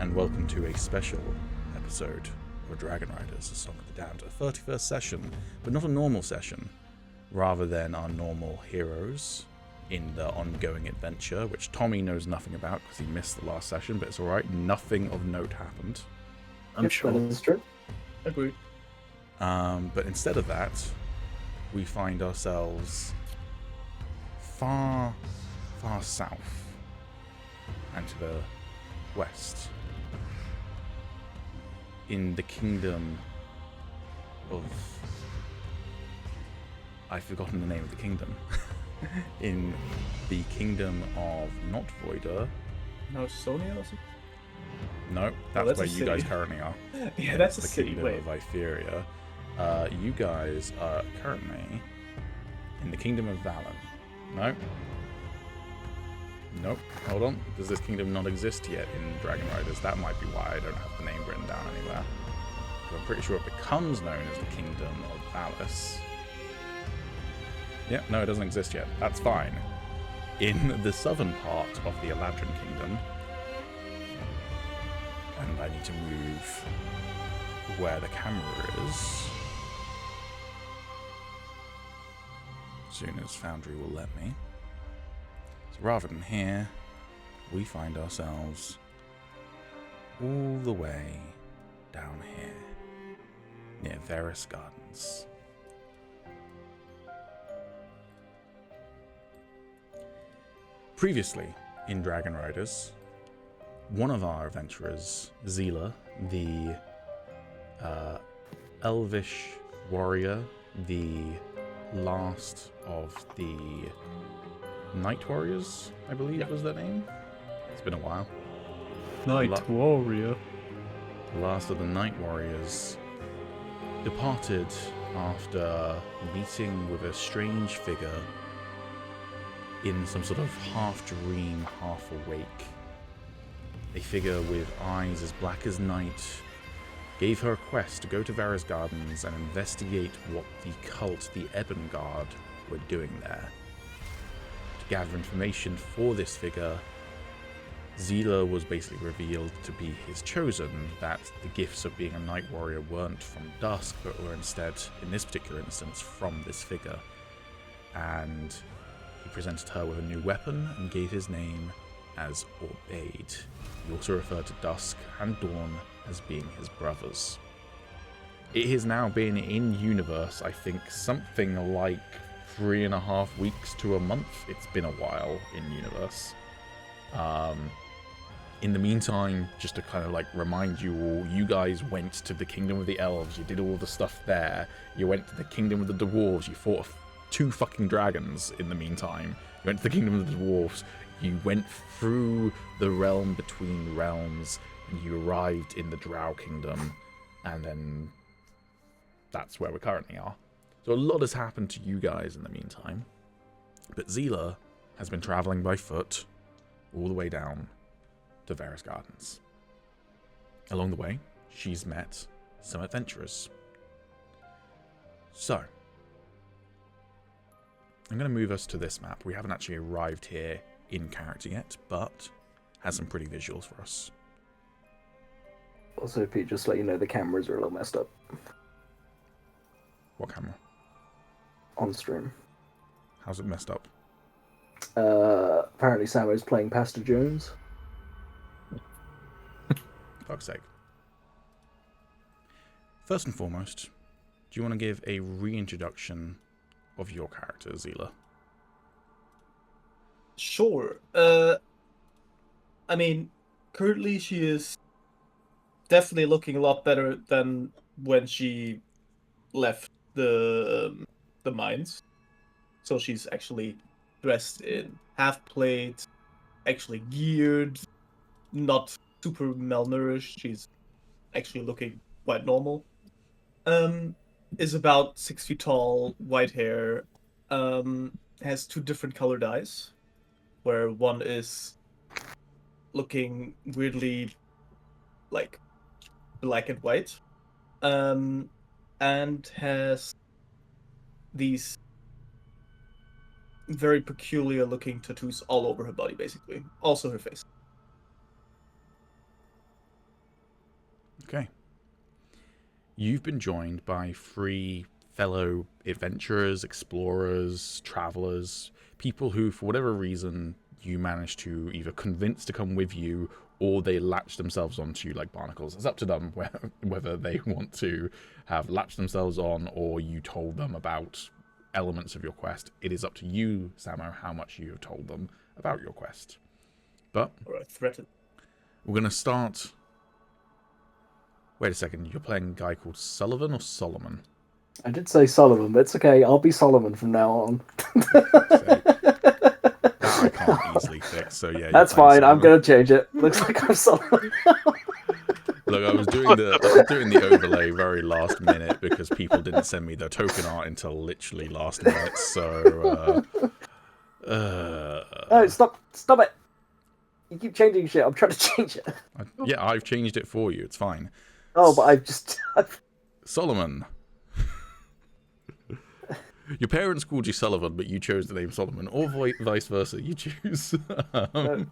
and welcome to a special episode of Dragonriders, a Song of the Damned, a 31st session, but not a normal session, rather than our normal heroes in the ongoing adventure, which Tommy knows nothing about because he missed the last session, but it's alright, nothing of note happened. I'm sure. That is true. Agreed. But instead of that, we find ourselves far, far south and to the west in the kingdom of... I've forgotten the name of the kingdom. In the kingdom of not Voida. No, Sonia or something? No, that's that's where a you guys city. currently are. Yeah, that's a the city. kingdom Wait. of Iferia. You guys are currently in the kingdom of Valen. No? Nope. Hold on. Does this kingdom not exist yet in Dragonriders? That might be why I don't have the name written down anywhere. But I'm pretty sure it becomes known as the kingdom of Valis. Yep, no, it doesn't exist yet. That's fine. In the southern part of the Eladrin kingdom, and I need to move where the camera is as soon as Foundry will let me. So rather than here, we find ourselves all the way down here, near Vares Gardens. Previously, in Dragonriders, one of our adventurers, Zyla, the elvish warrior, the last of the Night Warriors, I believe was their name. It's been a while. Night Warrior. The last of the Night Warriors departed after meeting with a strange figure in some sort of half dream, half awake. A figure with eyes as black as night gave her a quest to go to Vares Gardens and investigate what the cult, the Ebon Guard, were doing there. To gather information for this figure, Zyla was basically revealed to be his chosen, that the gifts of being a night warrior weren't from dusk, but were instead, in this particular instance, from this figure. And he presented her with a new weapon and gave his name as Aubade. He also referred to Dusk and Dawn as being his brothers. It has now been in universe, I think, something like 3.5 weeks to a month. It's been a while in universe. In the meantime, just to kind of like remind you all, you guys went to the Kingdom of the Elves, you did all the stuff there, you went to the Kingdom of the Dwarves, you fought 2 fucking dragons in the meantime, you went to the Kingdom of the Dwarves, you went through the realm between realms, and you arrived in the Drow Kingdom, and then that's where we currently are. So a lot has happened to you guys in the meantime, but Zyla has been traveling by foot all the way down to Vares Gardens. Along the way, she's met some adventurers. So, I'm going to move us to this map. We haven't actually arrived here in character yet, but has some pretty visuals for us. Also, Pete, just to let you know, the cameras are a little messed up What camera? on stream. How's it messed up? Apparently Samo's playing Pastor Jones. Fuck's sake. First and foremost, do you want to give a reintroduction of your character, Zyla? Sure. I mean, currently she is definitely looking a lot better than when she left the mines. So she's actually dressed in half plate, actually geared, not super malnourished. She's actually looking quite normal. Is about 6 feet tall, white hair, has 2 different colored eyes, where one is looking weirdly like black and white, and has these very peculiar looking tattoos all over her body, basically. Also her face. Okay. You've been joined by 3 fellow adventurers, explorers, travelers, people who, for whatever reason, you managed to either convince to come with you or they latch themselves onto you like barnacles. It's up to them whether they want to have latched themselves on or you told them about elements of your quest. It is up to you, Samo, how much you have told them about your quest. But Or threatened. we're going to start... Wait a second, you're playing a guy called Sullivan or Solomon? I did say Sullivan, but it's okay. I'll be Solomon from now on. That I can't easily fix, so yeah. That's fine. I'm going to change it. Looks like I'm Solomon. Look, I was doing the overlay very last minute because people didn't send me their token art until literally last minute, so... No, stop it. You keep changing shit. I'm trying to change it. Yeah, I've changed it for you. It's fine. Oh, but I've Solomon. Your parents called you Sullivan, but you chose the name Solomon, or vice versa. You choose. I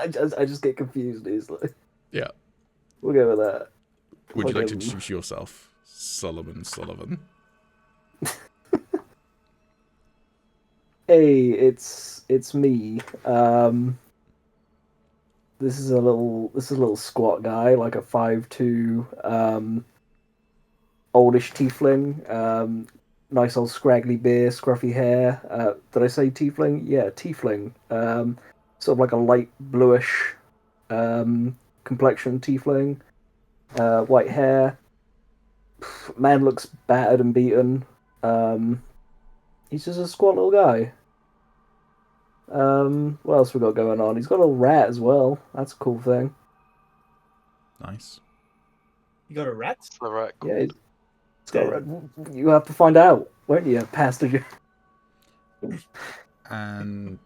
just get confused easily. Yeah. We'll go with that. Would you like to introduce yourself, Sullivan? Hey, it's me. This is a little squat guy, like a 5'2", oldish tiefling. Nice old scraggly beard, scruffy hair. Did I say tiefling? Yeah, tiefling. Sort of like a light bluish complexion tiefling. White hair. Man looks battered and beaten. He's just a squat little guy. What else we got going on? He's got a little rat as well. That's a cool thing. Nice. You got a rat? The rat. Yeah, it's got a rat. You have to find out, won't you, Pastor? And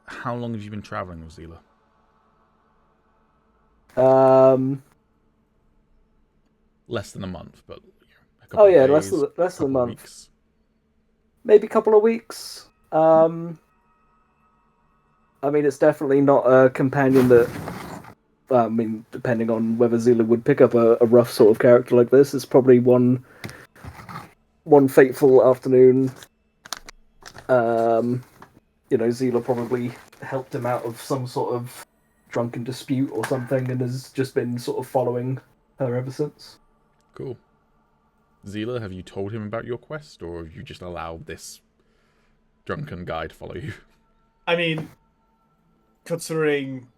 how long have you been traveling with Zyla? Less than a month, but a couple of days, less than a month. Weeks. Maybe a couple of weeks. I mean, it's definitely not a companion that... I mean, depending on whether Zyla would pick up a rough sort of character like this, it's probably one fateful afternoon. Zyla probably helped him out of some sort of drunken dispute or something and has just been sort of following her ever since. Cool. Zyla, have you told him about your quest, or have you just allowed this drunken guy to follow you? I mean, considering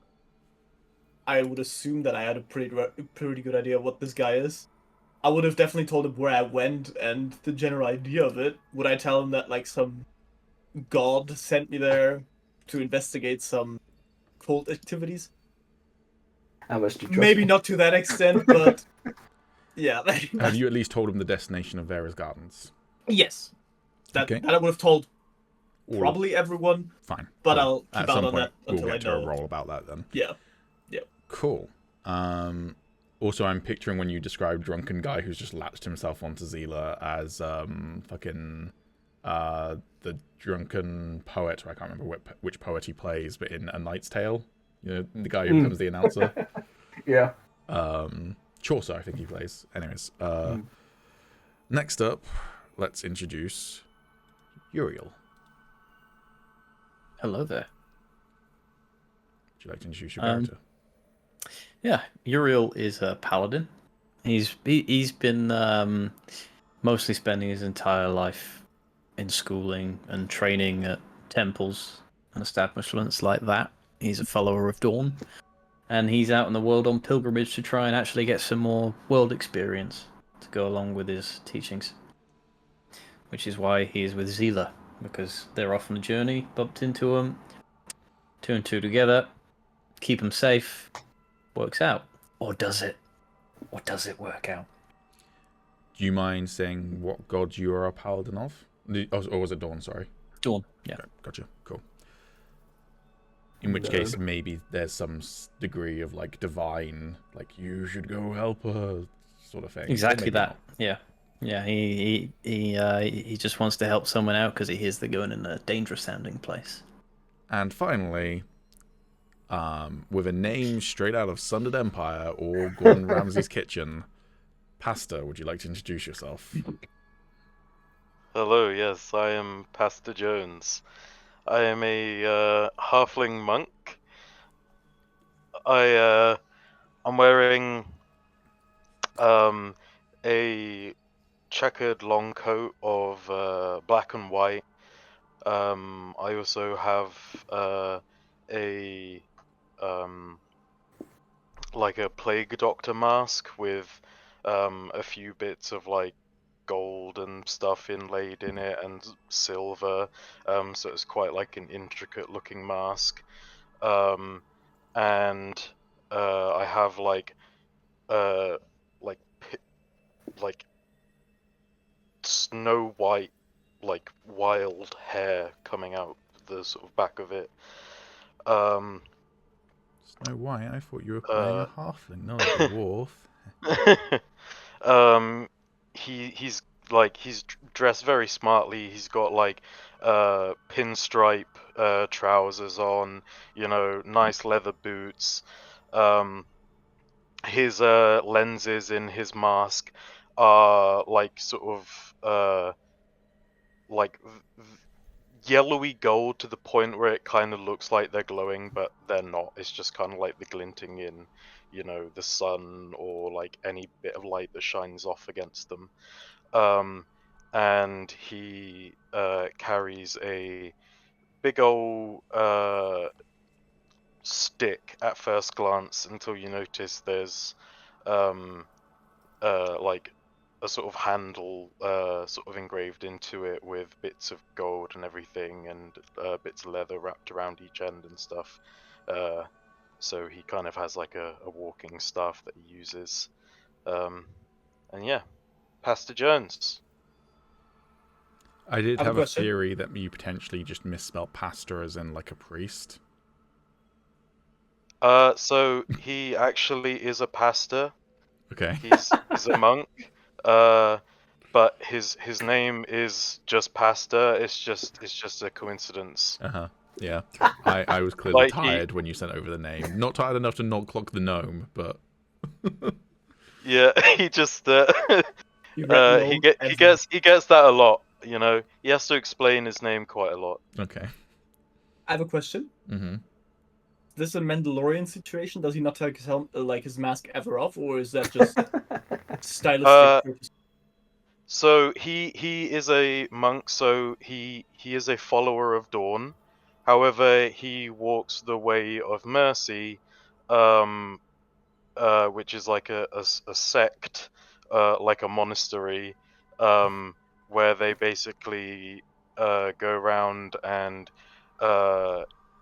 I would assume that I had a pretty good idea of what this guy is, I would have definitely told him where I went and the general idea of it. Would I tell him that, like, some god sent me there to investigate some cult activities? How much do you trust Maybe me? not to that extent, but yeah. Have you at least told him the destination of Vares Gardens? Yes. That I would have told probably everyone. Fine. But Cool. I'll keep At out some on point, that until we'll I get to a know. roll about that then. Yeah. Cool. Also, I'm picturing when you describe drunken guy who's just latched himself onto Zyla as the drunken poet. I can't remember which poet he plays, but in A Knight's Tale, the guy who becomes the announcer. Yeah. Chaucer, I think he plays. Anyways, next up, let's introduce Uriel. Hello there. Would you like to introduce your character? Yeah, Uriel is a paladin. He's been mostly spending his entire life in schooling and training at temples and establishments like that. He's a follower of Dawn, and he's out in the world on pilgrimage to try and actually get some more world experience to go along with his teachings. Which is why he is with Zyla, because they're off on a journey, bumped into him, 2 and 2 together, keep him safe, works out. Or does it? Or does it work out? Do you mind saying what god you are a paladin of? Or was it Dawn, sorry? Dawn, yeah. Okay, gotcha, cool. In which case, maybe there's some degree of, like, divine, like, you should go help her, sort of thing. Exactly that, yeah. Yeah, he just wants to help someone out because he hears they're going in a dangerous sounding place. And finally, with a name straight out of Sundered Empire or Gordon Ramsay's kitchen. Pastor, would you like to introduce yourself? Hello, yes, I am Pastor Jones. I am a halfling monk. I'm wearing a checkered long coat of black and white. I also have a like a plague doctor mask with a few bits of like gold and stuff inlaid in it and silver, so it's quite like an intricate looking mask. And I have like like like snow white, like wild hair coming out the sort of back of it. Snow White? I thought you were playing a halfling, not a dwarf. He's dressed very smartly. He's got like pinstripe trousers on, nice leather boots. His lenses in his mask are like sort of like yellowy gold to the point where it kind of looks like they're glowing, but they're not. It's just kind of like the glinting in, the sun or like any bit of light that shines off against them. And he carries a big old stick at first glance until you notice there's like a sort of handle sort of engraved into it with bits of gold and everything, and bits of leather wrapped around each end and stuff. So he kind of has like a walking staff that he uses. And yeah, Pastor Jones. I did I have a have a question. theory that you potentially just misspelled pastor as in like a priest. So he actually is a pastor. Okay. He's a monk. But his name is just Pastor. It's just a coincidence. Uh-huh. Yeah. I was clearly Like he, tired when you sent over the name. Not tired enough to not clock the gnome, but yeah, he just You read he no gets that a lot. He has to explain his name quite a lot. okay. I have a question. Mm-hmm. This is a Mandalorian situation. Does he not take his like his mask ever off, or is that just stylistic purpose? So he is a monk, so he is a follower of Dawn. However, he walks the way of mercy, which is like a sect, like a monastery, where they basically go around and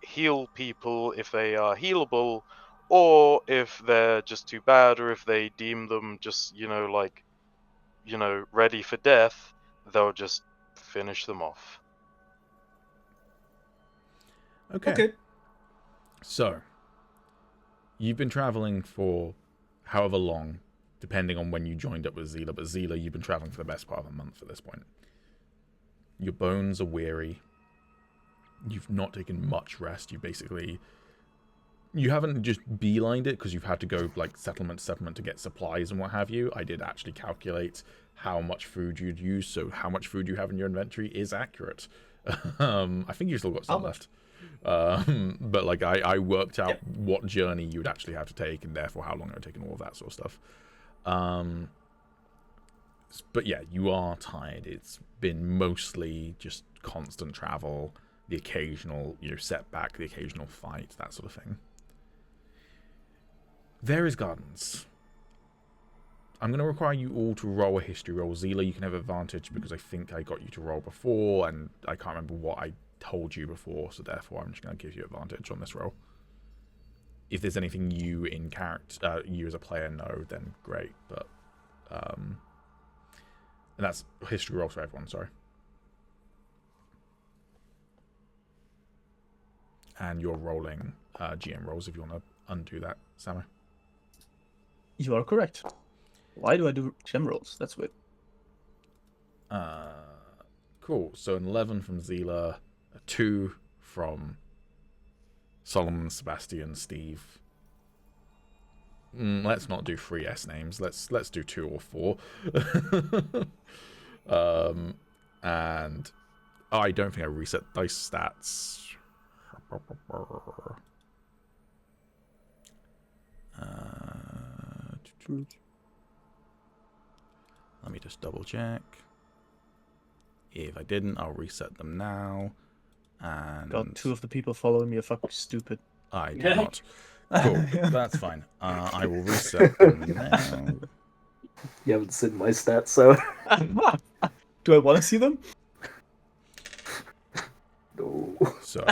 heal people if they are healable, or if they're just too bad, or if they deem them just ready for death, they'll just finish them off. Okay. So, you've been traveling for however long, depending on when you joined up with Zyla, but Zyla, you've been traveling for the best part of a month at this point. Your bones are weary. You've not taken much rest. You haven't just beelined it because you've had to go like settlement to settlement to get supplies and what have you. I did actually calculate how much food you'd use, so how much food you have in your inventory is accurate. I think you still got some left. But like I worked out what journey you would actually have to take, and therefore how long it would take, and all of that sort of stuff. But yeah, you are tired. It's been mostly just constant travel, the occasional setback, the occasional fight, that sort of thing. Vares Gardens. I'm going to require you all to roll a history roll. Zyla, you can have advantage because I think I got you to roll before, and I can't remember what I told you before, so therefore I'm just going to give you advantage on this roll. If there's anything you in character, you as a player know, then great. But and that's history roll for everyone. Sorry. And you're rolling GM rolls if you want to undo that, Samuel. You are correct. Why do I do gem rolls? That's weird. Cool. So an 11 from Zyla, a 2 from Solomon, Sebastian, Steve. Let's not do 3 S names. Let's do 2 or 4. And I don't think I reset dice stats. Let me just double check. If I didn't, I'll reset them now. And God, 2 of the people following me are fucking stupid. I do not. Cool, that's fine. I will reset them now. You haven't seen my stats, so Do I want to see them? no. So,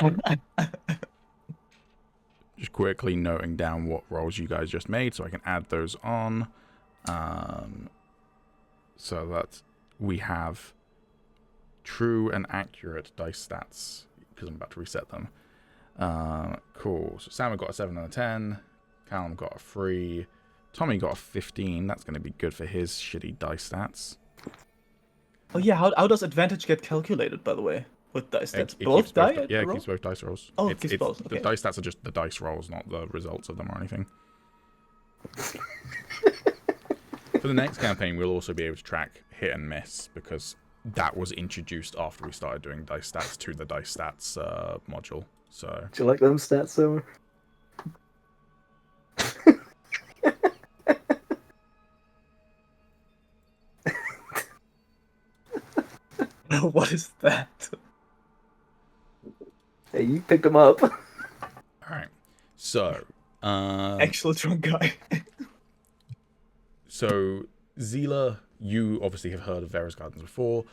just quickly noting down what rolls you guys just made so I can add those on. So that we have true and accurate dice stats, because I'm about to reset them. Cool. So Sam got a 7 and a 10. Calum got a 3. Tommy got a 15. That's going to be good for his shitty dice stats. Oh yeah, how does advantage get calculated, by the way? With dice stats? It Both keeps die? yeah, it keeps both dice rolls. Oh, it keeps both. Okay. The dice stats are just the dice rolls, not the results of them or anything. For the next campaign, we'll also be able to track hit and miss, because that was introduced after we started doing dice stats to the dice stats module. So, Do you like them stats, Summer? What is that? Hey, you picked them up. all right. So, Actual drunk guy. So, Zyla, you obviously have heard of Vares Gardens before.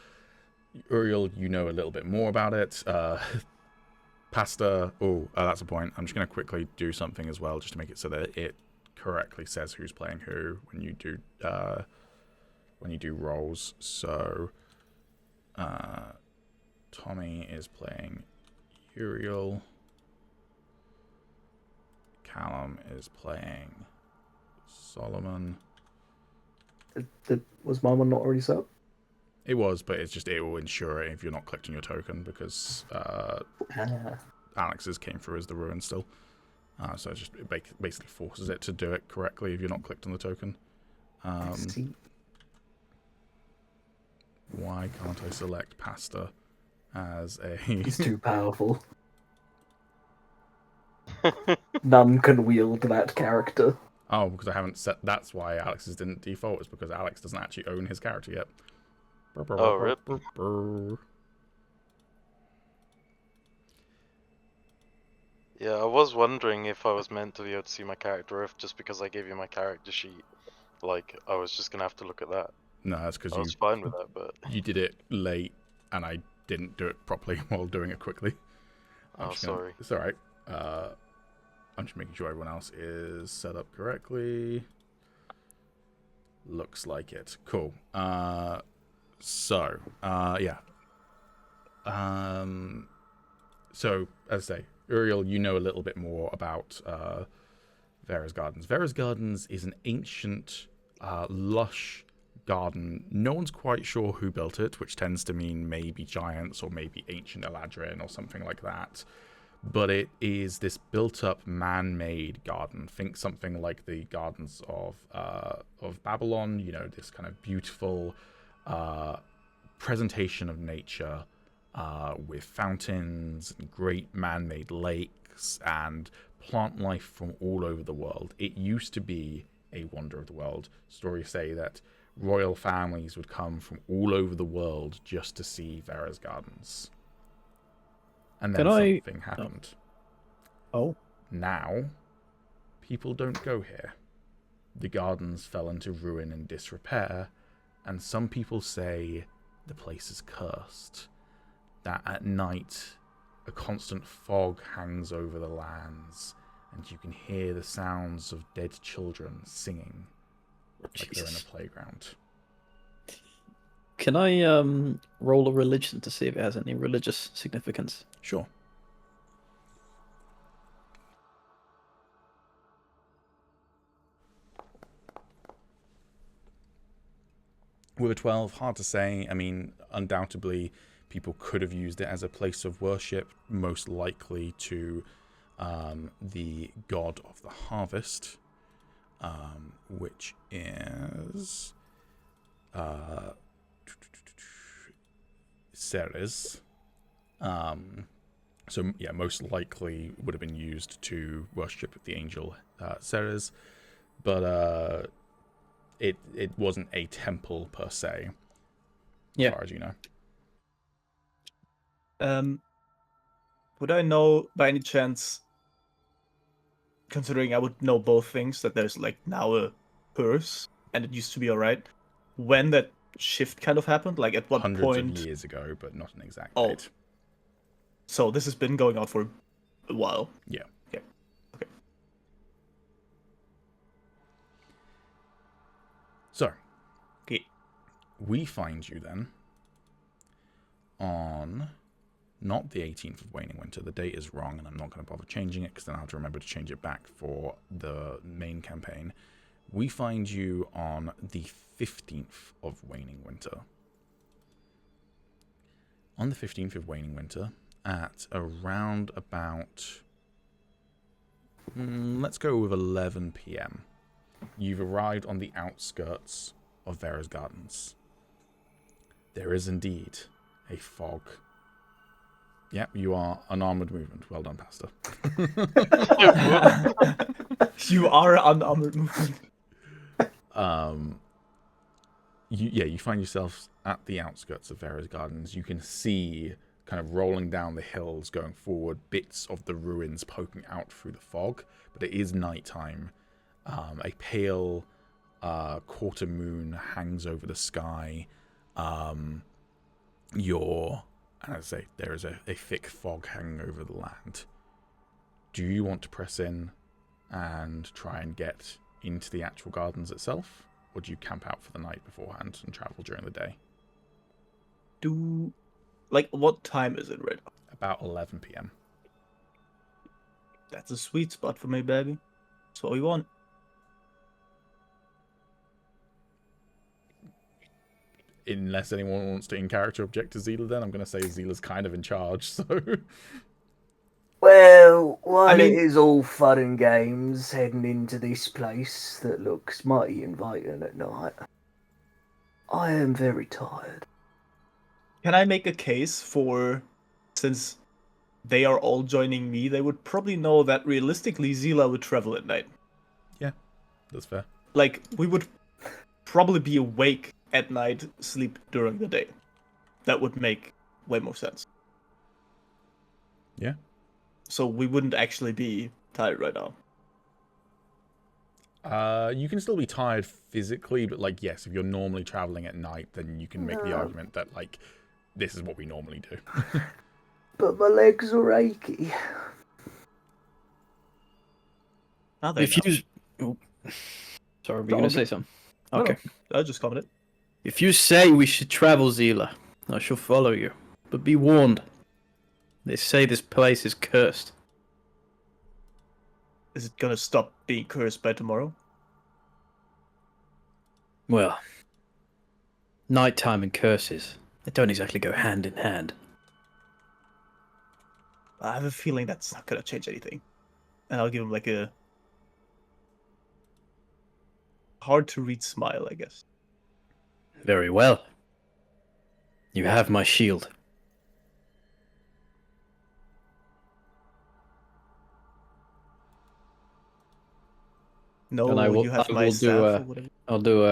Uriel, you know a little bit more about it. Pasta, that's a point. I'm just going to quickly do something as well, just to make it so that it correctly says who's playing who when you do rolls. So, Tommy is playing Uriel. Calum is playing Solomon. Was my one not already set up? It was, but it's just, it will ensure it if you're not clicked on your token, because Alex's came through as the ruin still. So it basically forces it to do it correctly if you're not clicked on the token. Why can't I select Pasta as a... He's too powerful. None can wield that character. Oh, because I haven't set... That's why Alex's didn't default. It's because Alex doesn't actually own his character yet. Oh, really? Yeah, I was wondering if I was meant to be able to see my character, or if just because I gave you my character sheet, like, I was just going to have to look at that. No, that's because I was fine with that, but... You did it late, and I didn't do it properly while doing it quickly. Sorry. It's alright. I'm just making sure everyone else is set up correctly. Looks like it. Cool. Yeah. So, as I say, Uriel, you know a little bit more about Vares Gardens. Vares Gardens is an ancient, lush garden. No one's quite sure who built it, which tends to mean maybe giants or maybe ancient Eladrin or something like that. But it is this built-up, man-made garden. Think something like the gardens of Babylon. You know, this kind of beautiful presentation of nature with fountains, and great man-made lakes, and plant life from all over the world. It used to be a wonder of the world. Stories say that royal families would come from all over the world just to see Vares Gardens. And then something happened. Oh. Now, people don't go here. The gardens fell into ruin and disrepair, and some people say the place is cursed. That at night, a constant fog hangs over the lands, and you can hear the sounds of dead children singing like they're in a playground. Can I roll a religion to see if it has any religious significance? Sure. With a 12, hard to say. I mean, undoubtedly, people could have used it as a place of worship, most likely to the god of the harvest, which is Ceres. So yeah, most likely would have been used to worship the angel Ceres, but it wasn't a temple per se, as far as you know. Would I know by any chance, considering I would know both things, that there's like now a curse and it used to be alright, when that shift kind of happened? Like at what Hundreds point? of years ago, but not an exact Oh. date. So this has been going on for a while. Yeah. Okay. So, Okay. we find you then on not the 18th of Waning Winter. The date is wrong, and I'm not going to bother changing it because then I'll have to remember to change it back for the main campaign. We find you on the 15th of Waning Winter. On the 15th of Waning Winter, at around about, let's go with 11 p.m., you've arrived on the outskirts of Vares Gardens. There is indeed a fog. Yep, you are unarmored movement. Well done, Pastor. You are unarmored movement. You find yourselves at the outskirts of Vares Gardens. You can see, kind of rolling down the hills going forward, bits of the ruins poking out through the fog, but it is nighttime. A pale quarter moon hangs over the sky. As I say, there is a thick fog hanging over the land. Do you want to press in and try and get into the actual gardens itself? Or do you camp out for the night beforehand and travel during the day? What time is it right now? About 11 p.m. That's a sweet spot for me, baby. That's what we want. Unless anyone wants to in-character object to Zyla, then I'm going to say Zyla's kind of in charge, so... Well, while it is all fun and games heading into this place that looks mighty inviting at night, I am very tired. Can I make a case for, since they are all joining me, they would probably know that realistically Zyla would travel at night. Yeah, that's fair. Like, we would probably be awake at night, sleep during the day. That would make way more sense. Yeah. So we wouldn't actually be tired right now. You can still be tired physically, but, like, yes, if you're normally traveling at night, then you can make the argument that, like, this is what we normally do. But my legs are achy. If you... Oh. Sorry, were you going to say something? Okay. No, I just commented. If you say we should travel, Zyla, I shall follow you. But be warned. They say this place is cursed. Is it gonna stop being cursed by tomorrow? Well, nighttime and curses, they don't exactly go hand in hand. I have a feeling that's not gonna change anything. And I'll give him like a hard to read smile, I guess. Very well. You have my shield. No, And I will, you have I my will staff do or whatever. I'll do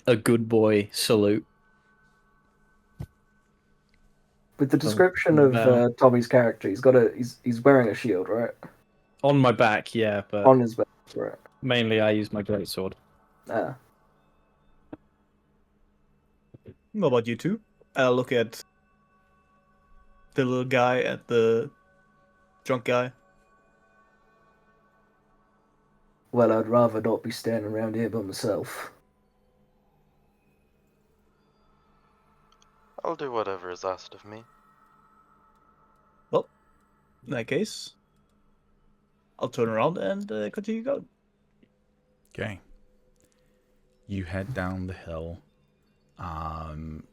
a good boy salute. With the description of Tommy's character, he's wearing a shield, right? On my back, yeah, but On his back, right? mainly I use my greatsword. Ah. What about you two? I'll look at the little guy, at the drunk guy. Well, I'd rather not be standing around here by myself. I'll do whatever is asked of me. Well, in that case, I'll turn around and continue going. Okay. You head down the hill.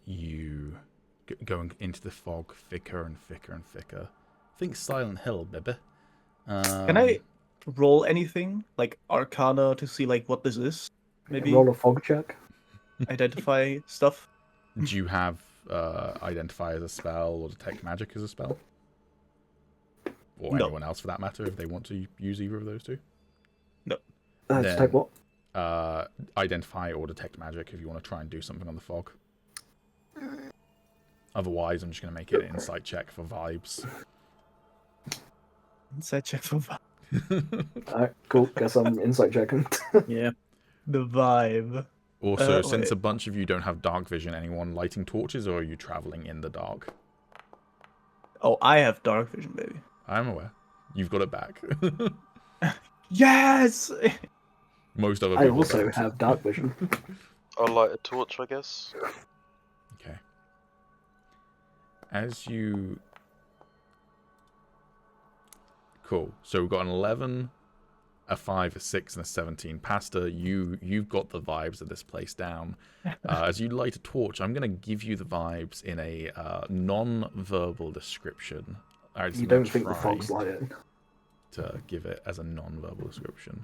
You going into the fog thicker and thicker and thicker. Think Silent Hill, baby. Can I roll anything like Arcana to see like what this is? Maybe Roll a fog check. identify stuff. Do you have identify as a spell or detect magic as a spell? Or No. anyone else for that matter, if they want to use either of those two? No. Detect what? Identify or detect magic if you want to try and do something on the fog. Otherwise, I'm just going to make it an insight check for vibes. Insight check for Alright, cool. Guess I'm insight checking. Yeah. the vibe. Also, since wait. a bunch of you don't have dark vision, anyone lighting torches, or are you traveling in the dark? Oh, I have dark vision, baby. I'm aware. You've got it back. Yes. Most other I people also don't. have dark vision. I'll light a torch, I guess. Okay. As you... Cool. So we've got an 11, a 5, a 6, and a 17. Pasta, you've got the vibes of this place down. As you light a torch, I'm going to give you the vibes in a non-verbal description. You don't think the fog's lighting? To give it as a non-verbal description.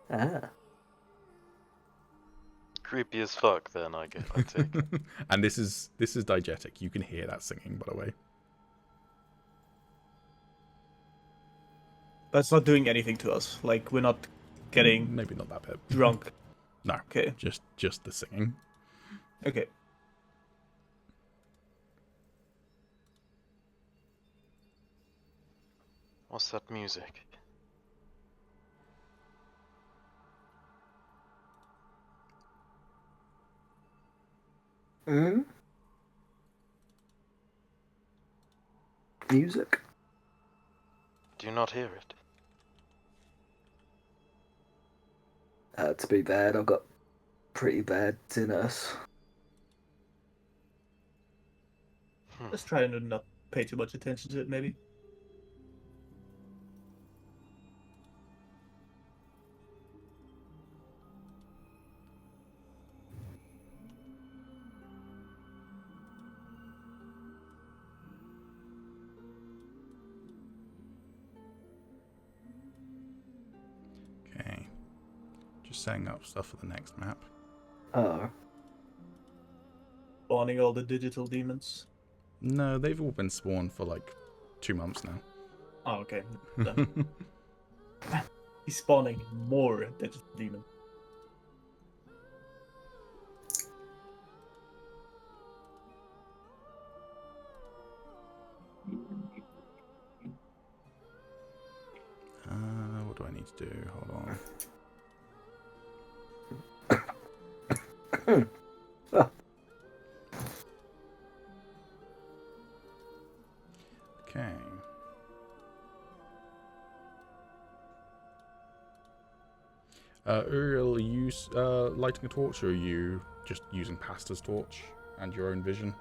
Ah. Creepy as fuck, then I take. And this is diegetic. You can hear that singing, by the way. That's not doing anything to us. Like we're not getting Maybe not that bit. drunk. No. Okay. Just the singing. Okay. What's that music? Hmm? Music? Do you not hear it? To be bad, I've got pretty bad tinnitus. Let's try to not pay too much attention to it, maybe. Okay. Just setting up stuff for the next map. Oh. Spawning all the digital demons. No, they've all been spawned for like 2 months now. Oh, okay. Done. He's spawning more digital demons. What do I need to do? Hold on. Oh. Okay. Uriel, are you lighting a torch, or are you just using Pasta's torch and your own vision?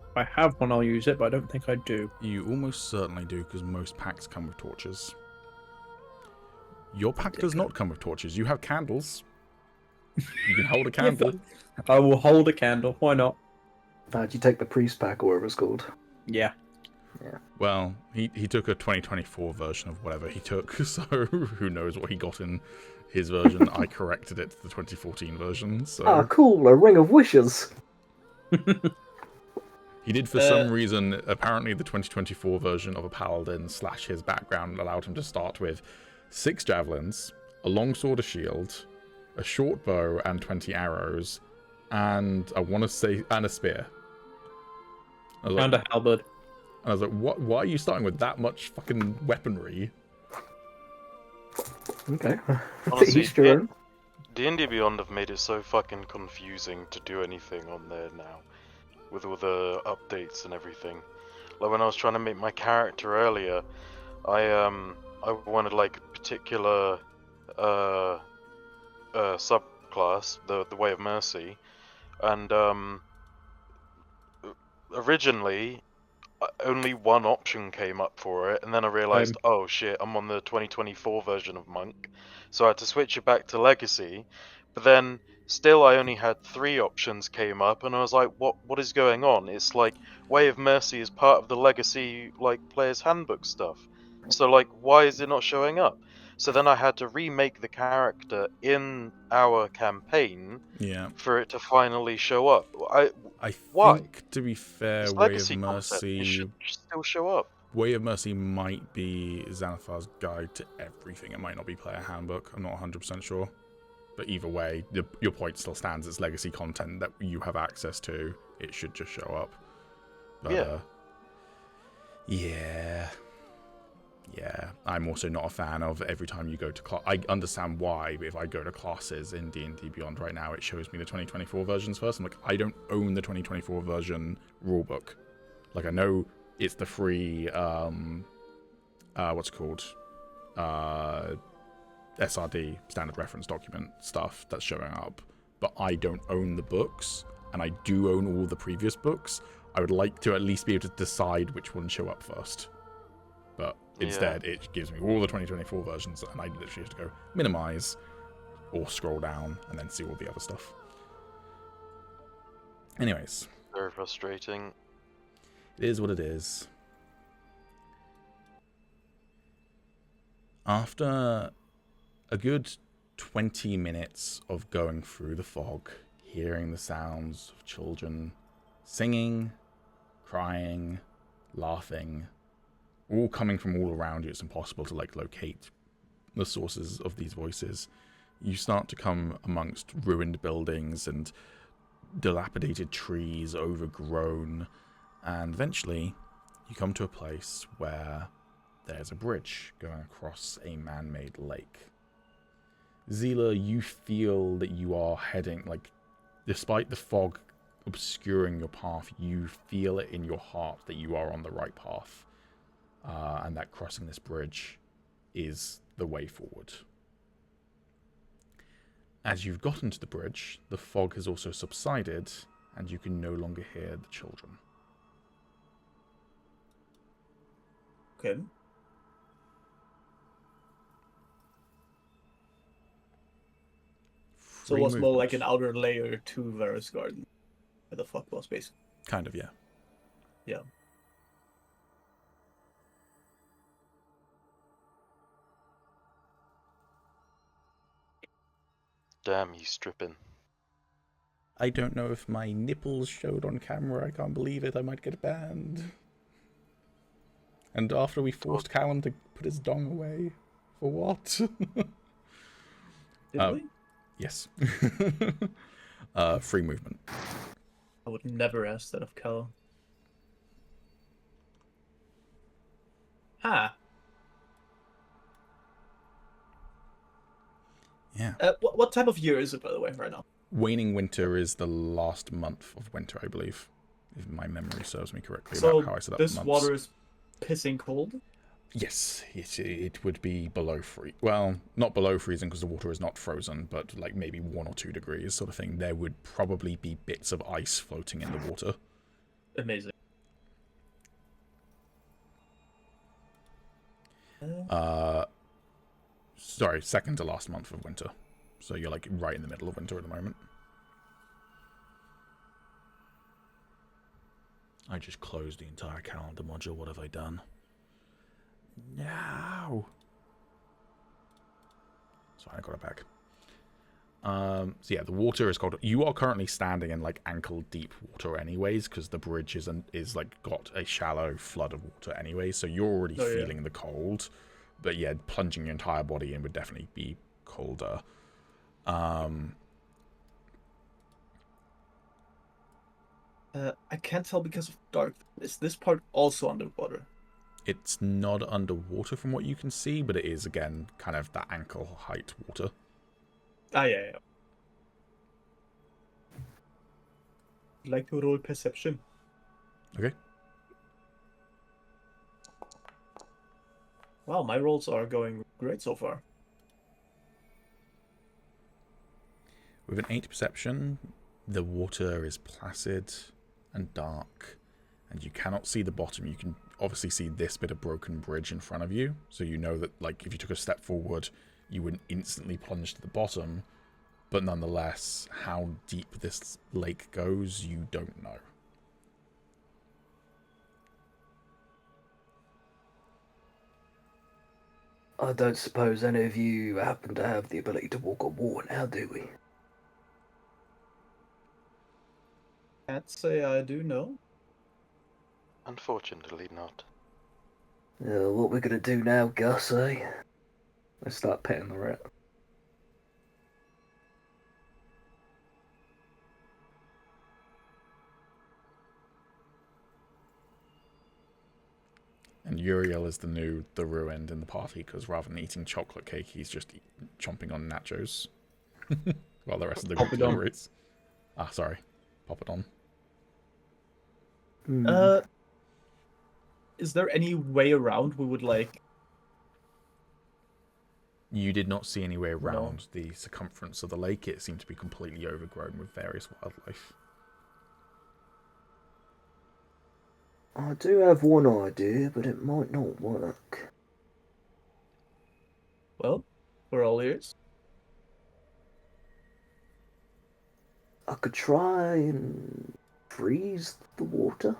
If I have one, I'll use it, but I don't think I do. You almost certainly do, because most packs come with torches. Your pack does not come with torches. You have candles. You can hold a candle. I will hold a candle. Why not? Did you take the priest pack or whatever it's called? Yeah. Well, he took a 2024 version of whatever he took, so who knows what he got in his version. I corrected it to the 2014 version, so... Ah, cool, a ring of wishes! He did, for some reason, apparently the 2024 version of a paladin / his background allowed him to start with 6 javelins, a longsword, a shield, a short bow, and 20 arrows, and I want to say, and a spear. And a halberd. And I was like, what? Why are you starting with that much fucking weaponry? Okay. Honestly, Each your own. D&D Beyond have made it so fucking confusing to do anything on there now, with all the updates and everything. Like when I was trying to make my character earlier, I wanted like a particular subclass, the Way of Mercy, and originally only one option came up for it, and then I realized, oh shit, I'm on the 2024 version of Monk, so I had to switch it back to Legacy. But then still, I only had 3 options came up, and I was like, what is going on? It's like Way of Mercy is part of the Legacy like player's handbook stuff, so like why is it not showing up? So then I had to remake the character in our campaign Yeah. for it to finally show up. I Why? think, to be fair, It's Way of Legacy content. It should Mercy... still show up. Way of Mercy might be Xanathar's guide to everything. It might not be player handbook. I'm not 100% sure. But either way, your point still stands. It's legacy content that you have access to. It should just show up. But, yeah. Yeah. I'm also not a fan of every time you go to class. I understand why, but if I go to classes in D&D Beyond right now, it shows me the 2024 versions first. I'm like, I don't own the 2024 version rulebook. Like, I know it's the free, what's it called? SRD, standard reference document stuff that's showing up, but I don't own the books, and I do own all the previous books. I would like to at least be able to decide which ones show up first. But instead, it gives me all the 2024 versions, and I literally have to go minimize or scroll down and then see all the other stuff. Anyways. Very frustrating. It is what it is. After a good 20 minutes of going through the fog, hearing the sounds of children singing, crying, laughing, all coming from all around you, it's impossible to locate the sources of these voices. You start to come amongst ruined buildings and dilapidated trees, overgrown, and eventually you come to a place where there's a bridge going across a man-made lake. Zyla, you feel that you are heading, despite the fog obscuring your path, you feel it in your heart that you are on the right path, and that crossing this bridge is the way forward. As you've gotten to the bridge, the fog has also subsided, and you can no longer hear the children. Okay. So it was more like an outer layer to Vares Gardens, where the fuck was basically. Kind of, yeah. Yeah. Damn, he's stripping. I don't know if my nipples showed on camera. I can't believe it. I might get banned. And after we forced Calum to put his dong away. For what? Did we? Yes. Free movement. I would never ask that of Calum. Ha! Yeah. What time of year is it, by the way, right now? Waning winter is the last month of winter, I believe, if my memory serves me correctly. So about how I set up this months. water is pissing cold? Yes, it would be below well, not below freezing because the water is not frozen, but maybe 1 or 2 degrees sort of thing. There would probably be bits of ice floating in the water. Amazing. Sorry, second to last month of winter. So you're right in the middle of winter at the moment. I just closed the entire calendar module. What have I done? No. Sorry, I got it back. So yeah, the water is cold. You are currently standing in ankle deep water anyways, because the bridge is got a shallow flood of water anyway, so you're already feeling the cold. But yeah, plunging your entire body in would definitely be colder. I can't tell because of dark. Is this part also underwater? It's not underwater from what you can see, but it is, again, kind of that ankle height water. Ah, yeah. I'd like to roll perception. Okay. Wow, my rolls are going great so far. With an 8 perception, the water is placid and dark, and you cannot see the bottom. You can obviously see this bit of broken bridge in front of you, so you know that, like, if you took a step forward, you would instantly plunge to the bottom. But nonetheless, how deep this lake goes, you don't know. I don't suppose any of you happen to have the ability to walk on water now, do we? Can't say I do know. Unfortunately not. What we're gonna do now, Gus, eh? I start petting the rat. And Uriel is the ruined in the party, because rather than eating chocolate cake, he's just chomping on nachos. While the rest of the group Poppadom. deliberates. Ah, sorry. Poppadom. Is there any way around we would, like... You did not see any way around the circumference of the lake. It seemed to be completely overgrown with various wildlife. I do have one idea, but it might not work. Well, we're all ears. I could try and freeze the water.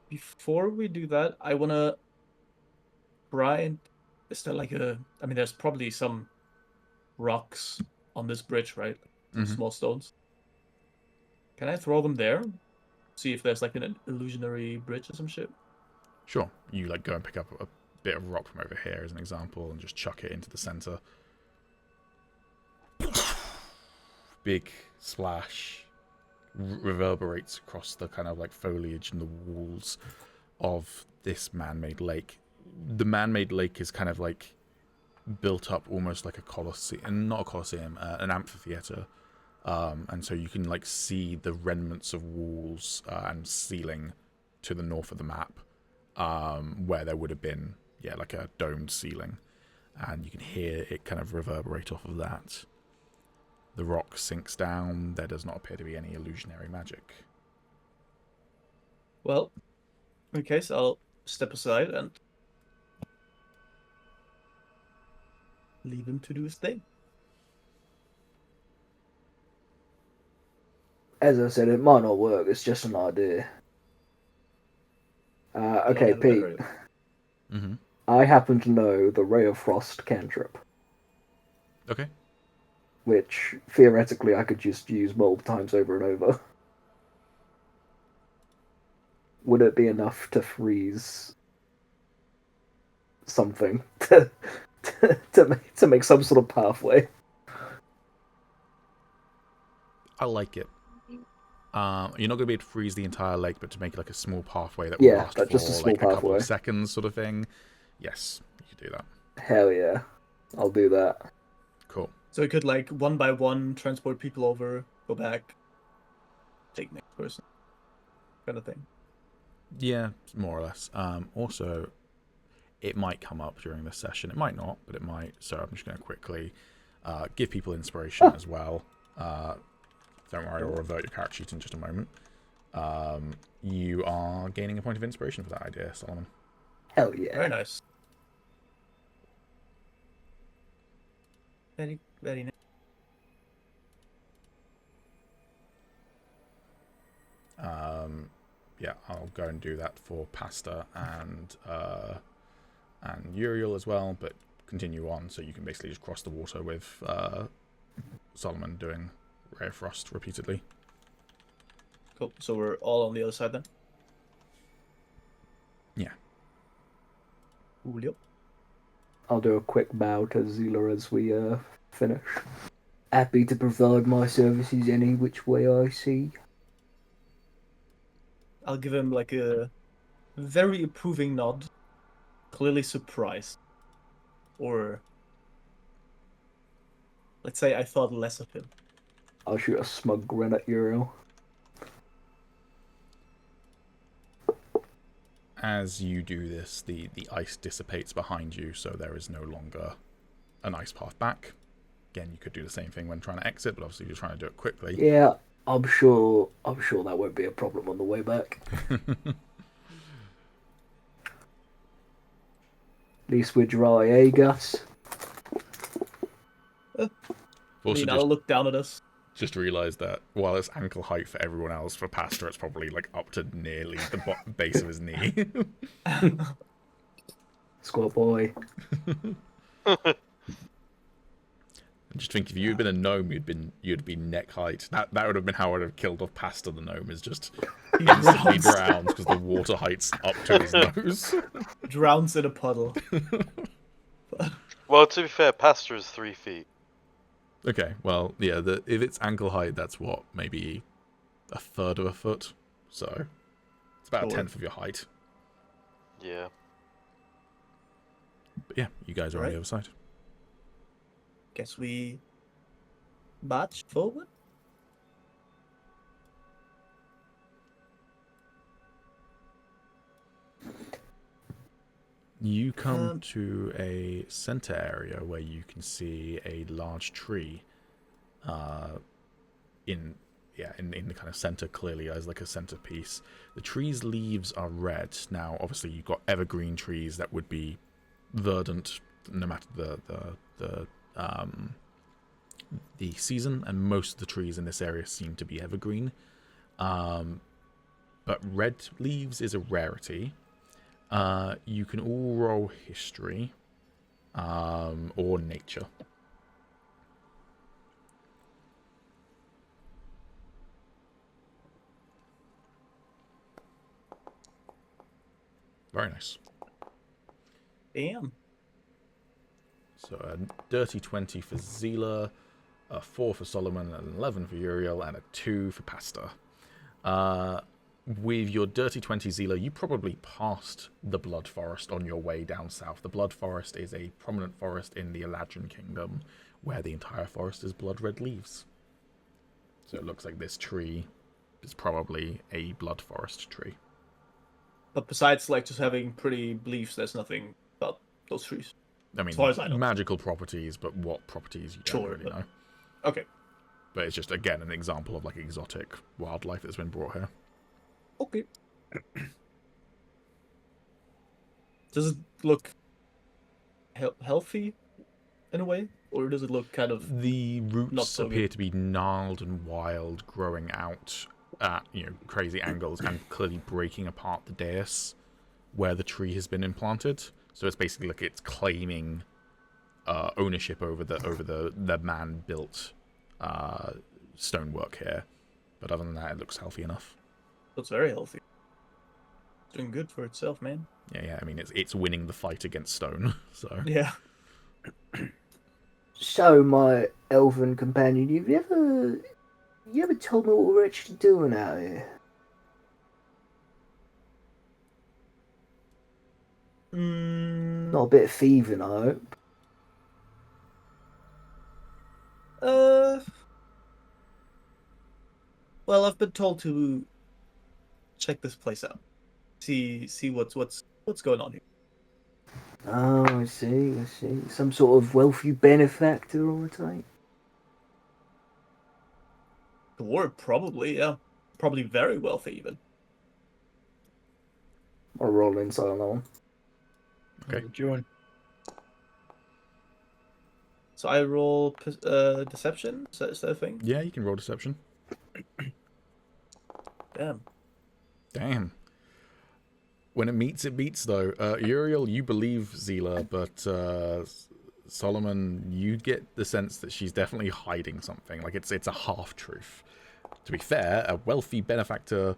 Before we do that, I want to try and... Is there like a... I mean, there's probably some rocks on this bridge, right? Some small stones. Can I throw them there? See if there's like an illusionary bridge or some shit? Sure. You like go and pick up a bit of rock from over here as an example and just chuck it into the center. Big splash reverberates across the kind of like foliage and the walls of this man-made lake. The man-made lake is kind of like built up almost like a colosseum, not a colosseum, an amphitheater. And so you can like see the remnants of walls and ceiling to the north of the map, where there would have been, like a domed ceiling, and you can hear it kind of reverberate off of that. The rock sinks down. There does not appear to be any illusionary magic. Well, in case I'll step aside and leave him to do his thing. As I said, it might not work. It's just an idea. Okay, Pete. Mm-hmm. I happen to know the Ray of Frost cantrip, Okay. which theoretically I could just use multiple times over and over. Would it be enough to freeze something to make some sort of pathway? I like it. You're not going to be able to freeze the entire lake, but to make it like a small pathway that will last for just a small like a couple pathway. of seconds sort of thing. Yes, you could do that. Hell yeah. I'll do that. Cool. So we could like one by one transport people over, go back, take next person, kind of thing. Yeah, more or less. Also, it might come up during this session. It might not, but it might. So I'm just going to quickly give people inspiration as well. Don't worry, I'll revert your character sheet in just a moment. You are gaining a point of inspiration for that idea, Solomon. Hell yeah. Very nice. Very, very nice. Yeah, I'll go and do that for Pasta and Uriel as well, but continue on so you can basically just cross the water with Solomon doing Ray of Frost repeatedly. Cool. So we're all on the other side then? Yeah. Julio. I'll do a quick bow to Zyla as we finish. Happy to provide my services any which way I see. I'll give him like a very approving nod, clearly surprised. Or let's say I thought less of him. I'll shoot a smug grin at Uriel. As you do this, the ice dissipates behind you, so there is no longer an ice path back. Again, you could do the same thing when trying to exit, but obviously you're trying to do it quickly. Yeah, I'm sure that won't be a problem on the way back. At least we're dry, eh, Gus? Also, I'll look down at us. just realised that while it's ankle height for everyone else, for Pastor it's probably like up to nearly the base of his knee. Squat boy. Just think, if you'd been a gnome, you'd be neck height. That would have been how I would have killed off Pastor the gnome. Is just instantly drowns because the water height's up to his nose. Drowns in a puddle. Well, to be fair, Pastor is 3 feet. Okay, well, yeah. If it's ankle height, that's what, maybe a third of a foot. So it's about a tenth of your height. Yeah. But yeah, you guys are on the other side. Guess we march forward. You come to a center area where you can see a large tree. In the kind of center, clearly as like a centerpiece. The tree's leaves are red. Now, obviously, you've got evergreen trees that would be verdant no matter the season, and most of the trees in this area seem to be evergreen. But red leaves is a rarity. You can all roll history or nature. Very nice. Damn. So a dirty 20 for Zyla, a 4 for Solomon, an 11 for Uriel, and a 2 for Pasta. With your dirty 20 Zyla, you probably passed the Blood Forest on your way down south. The Blood Forest is a prominent forest in the Eladrin Kingdom, where the entire forest is blood red leaves. So it looks like this tree is probably a Blood Forest tree. But besides, like, just having pretty leaves, there's nothing about those trees. I mean, as far as I know. Magical properties, but what properties you don't really know. Okay. But it's just, again, an example of like exotic wildlife that's been brought here. Okay. Does it look healthy in a way? Or does it look kind of... The roots not so appear good? to be gnarled and wild, growing out at crazy angles and clearly breaking apart the dais where the tree has been implanted. So it's basically like it's claiming ownership over the man-built stonework here. But other than that, it looks healthy enough. Looks very healthy. Doing good for itself, man. Yeah. I mean, it's winning the fight against stone. So Yeah. So, my elven companion, you ever told me what we're actually doing out here? Not a bit of thieving, I hope. Well, I've been told to check this place out. See what's going on here. Oh, I see. Some sort of wealthy benefactor or a type? Or probably, yeah. Probably very wealthy, even. I'll roll inside on that one. Okay. Join. So I roll deception? Is that a thing? yeah, you can roll deception. Damn. When it beats, though. Uriel, you believe Zyla, but Solomon, you get the sense that she's definitely hiding something. Like it's a half-truth. To be fair, a wealthy benefactor...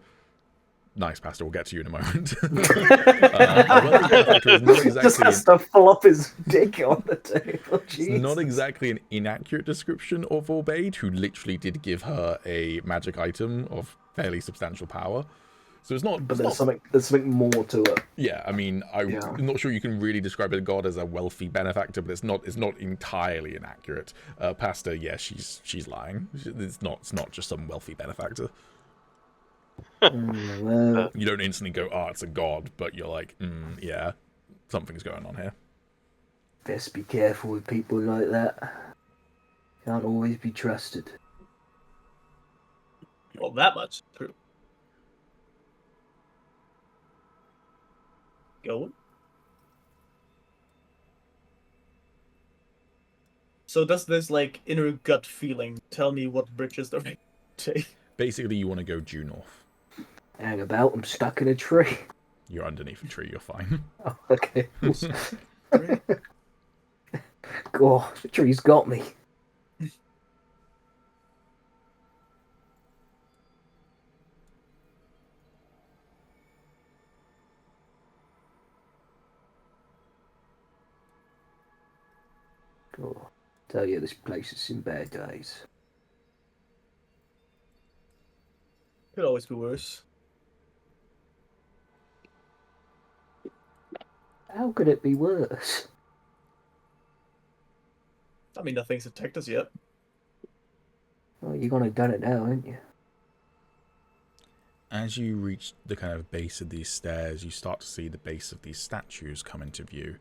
Nice, Pastor, we'll get to you in a moment. A wealthy benefactor is not exactly... Just has to flop his dick on the table. It's not exactly an inaccurate description of Aubade, who literally did give her a magic item of fairly substantial power. So it's not... But there's something more to it. Yeah, I mean, I'm not sure you can really describe a god as a wealthy benefactor, but it's not entirely inaccurate. Pastor, yeah, she's lying. It's not just some wealthy benefactor. Well, You don't instantly go, it's a god, but you're like, yeah, something's going on here. best be careful with people like that. Can't always be trusted. Well, that much. True. Go. So does this like inner gut feeling tell me what bridges the right to take? Basically, you want to go due north. Hang about, I'm stuck in a tree. You're underneath a tree, you're fine. Oh, okay. Great. God, the tree's got me. Oh, tell you, this place is in bad days. Could always be worse. How could it be worse? I mean, nothing's attacked us yet. Well, you're gonna done it now, aren't you? As you reach the kind of base of these stairs, you start to see the base of these statues come into view.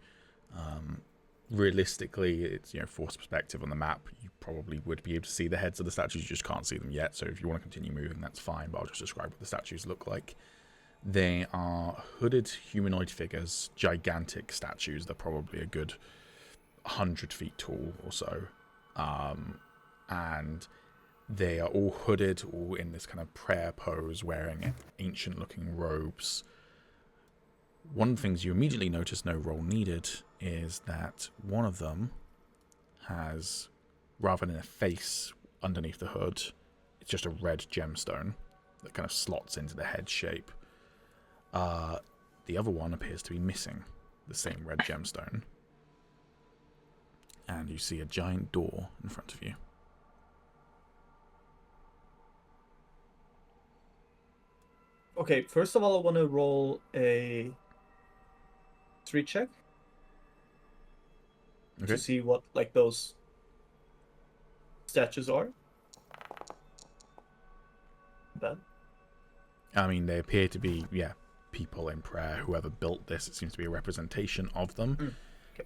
Realistically, it's, you know, forced perspective on the map. You probably would be able to see the heads of the statues, you just can't see them yet. So if you want to continue moving, that's fine, but I'll just describe what the statues look like. They are hooded humanoid figures, gigantic statues. They're probably a good 100 feet tall or so. And they are all hooded, all in this kind of prayer pose, wearing ancient-looking robes. One of the things you immediately notice, no roll needed, is that one of them has, rather than a face underneath the hood, it's just a red gemstone that kind of slots into the head shape. The other one appears to be missing the same red gemstone. And you see a giant door in front of you. Okay, first of all, I want to roll a street check to see what like those statues are. Then. I mean, they appear to be, people in prayer. Whoever built this, it seems to be a representation of them.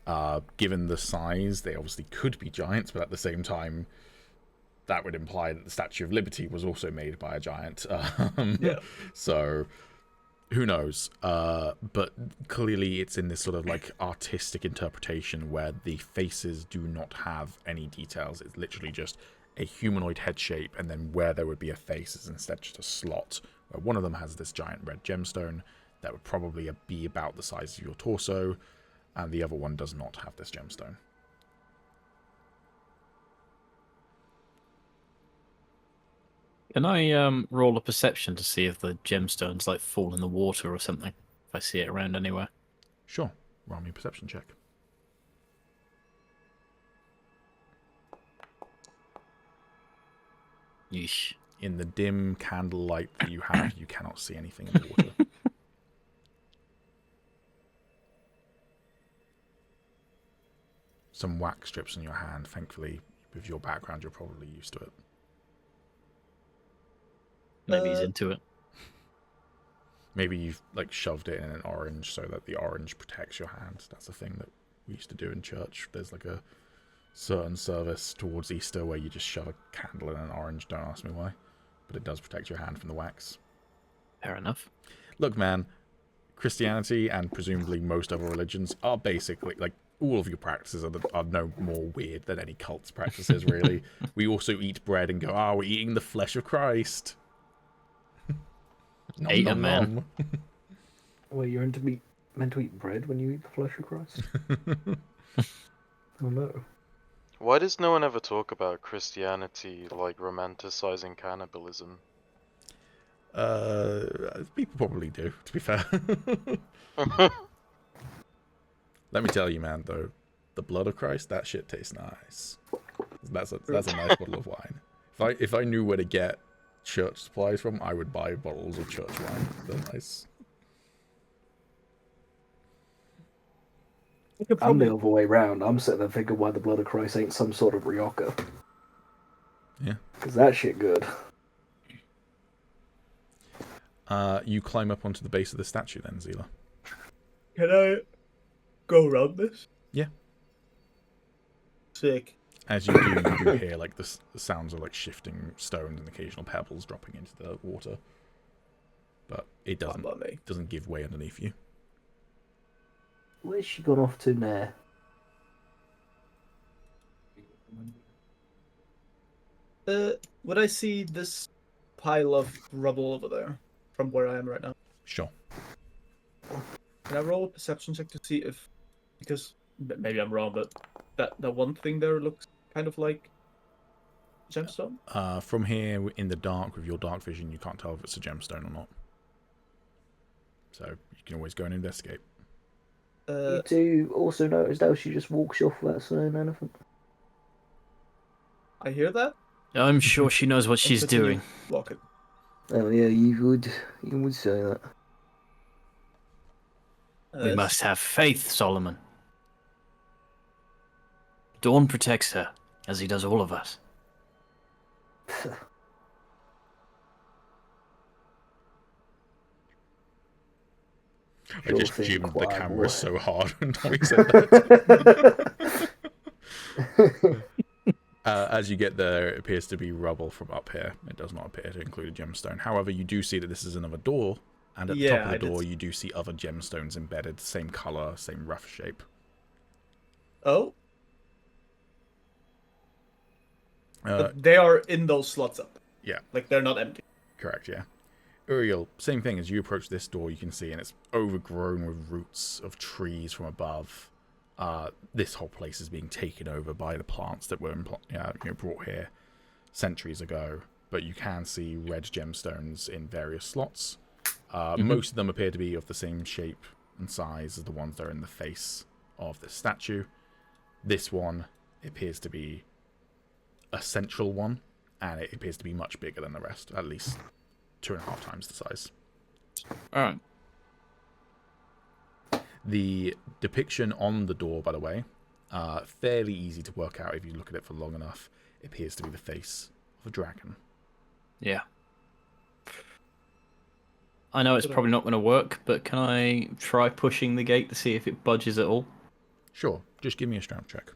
Okay. Given the size, they obviously could be giants, but at the same time, that would imply that the Statue of Liberty was also made by a giant. Yeah. So, who knows? But clearly it's in this sort of like artistic interpretation where the faces do not have any details. It's literally just a humanoid head shape, and then where there would be a face is instead just a slot, where one of them has this giant red gemstone that would probably be about the size of your torso, and the other one does not have this gemstone. Can I roll a perception to see if the gemstones like fall in the water or something? If I see it around anywhere. Sure. Roll me a perception check. Yeesh. In the dim candlelight that you have, you cannot see anything in the water. Some wax strips on your hand. Thankfully, with your background, you're probably used to it. Maybe he's into it. Maybe you've like shoved it in an orange so that the orange protects your hand. That's a thing that we used to do in church. There's like a certain service towards Easter where you just shove a candle in an orange. Don't ask me why, but it does protect your hand from the wax. Fair enough. Look, man, Christianity and presumably most other religions are basically like all of your practices are no more weird than any cult's practices, really. We also eat bread and go, we're eating the flesh of Christ. Nom, Ate nom, a man. nom. Well, you're meant to eat bread when you eat the flesh of Christ? Oh no. Why does no one ever talk about Christianity like romanticizing cannibalism? People probably do, to be fair. Let me tell you, man, though, the blood of Christ, that shit tastes nice. That's a nice bottle of wine. If I knew where to get church supplies from, I would buy bottles of church wine. They're nice. I'm the other way round. I'm sitting there thinking why the blood of Christ ain't some sort of Rioja. Yeah. Because that shit good. You climb up onto the base of the statue then, Zyla. Can I go around this? Yeah. Sick. As you do hear like the sounds of like shifting stones and occasional pebbles dropping into the water, but it doesn't give way underneath you. Where's she gone off to now? Would I see this pile of rubble over there from where I am right now? Sure. Can I roll a perception check to see if, because maybe I'm wrong, but that one thing there looks kind of like gemstone? From here in the dark with your dark vision, you can't tell if it's a gemstone or not. So you can always go and investigate. You two also noticed how she just walks off without saying anything. I hear that. I'm sure she knows what she's doing. Walking. Oh yeah, you would say that. We must have faith, Solomon. Dawn protects her, as he does all of us. I just Sure thing, zoomed the camera boy. so hard when Tommy said that. As you get there, it appears to be rubble from up here. It does not appear to include a gemstone. However, you do see that this is another door, and at the top of the door, you do see other gemstones embedded, same color, same rough shape. Oh? But they are in those slots up. Yeah. Like, they're not empty. Correct, yeah. Uriel, same thing. As you approach this door, you can see, and it's overgrown with roots of trees from above. This whole place is being taken over by the plants that were brought here centuries ago. But you can see red gemstones in various slots. Most of them appear to be of the same shape and size as the ones that are in the face of the statue. This one appears to be a central one, and it appears to be much bigger than the rest, at least 2.5 times the size. Alright. The depiction on the door, by the way, fairly easy to work out if you look at it for long enough. It appears to be the face of a dragon. Yeah. I know it's probably not going to work, but can I try pushing the gate to see if it budges at all? Sure, just give me a strength check.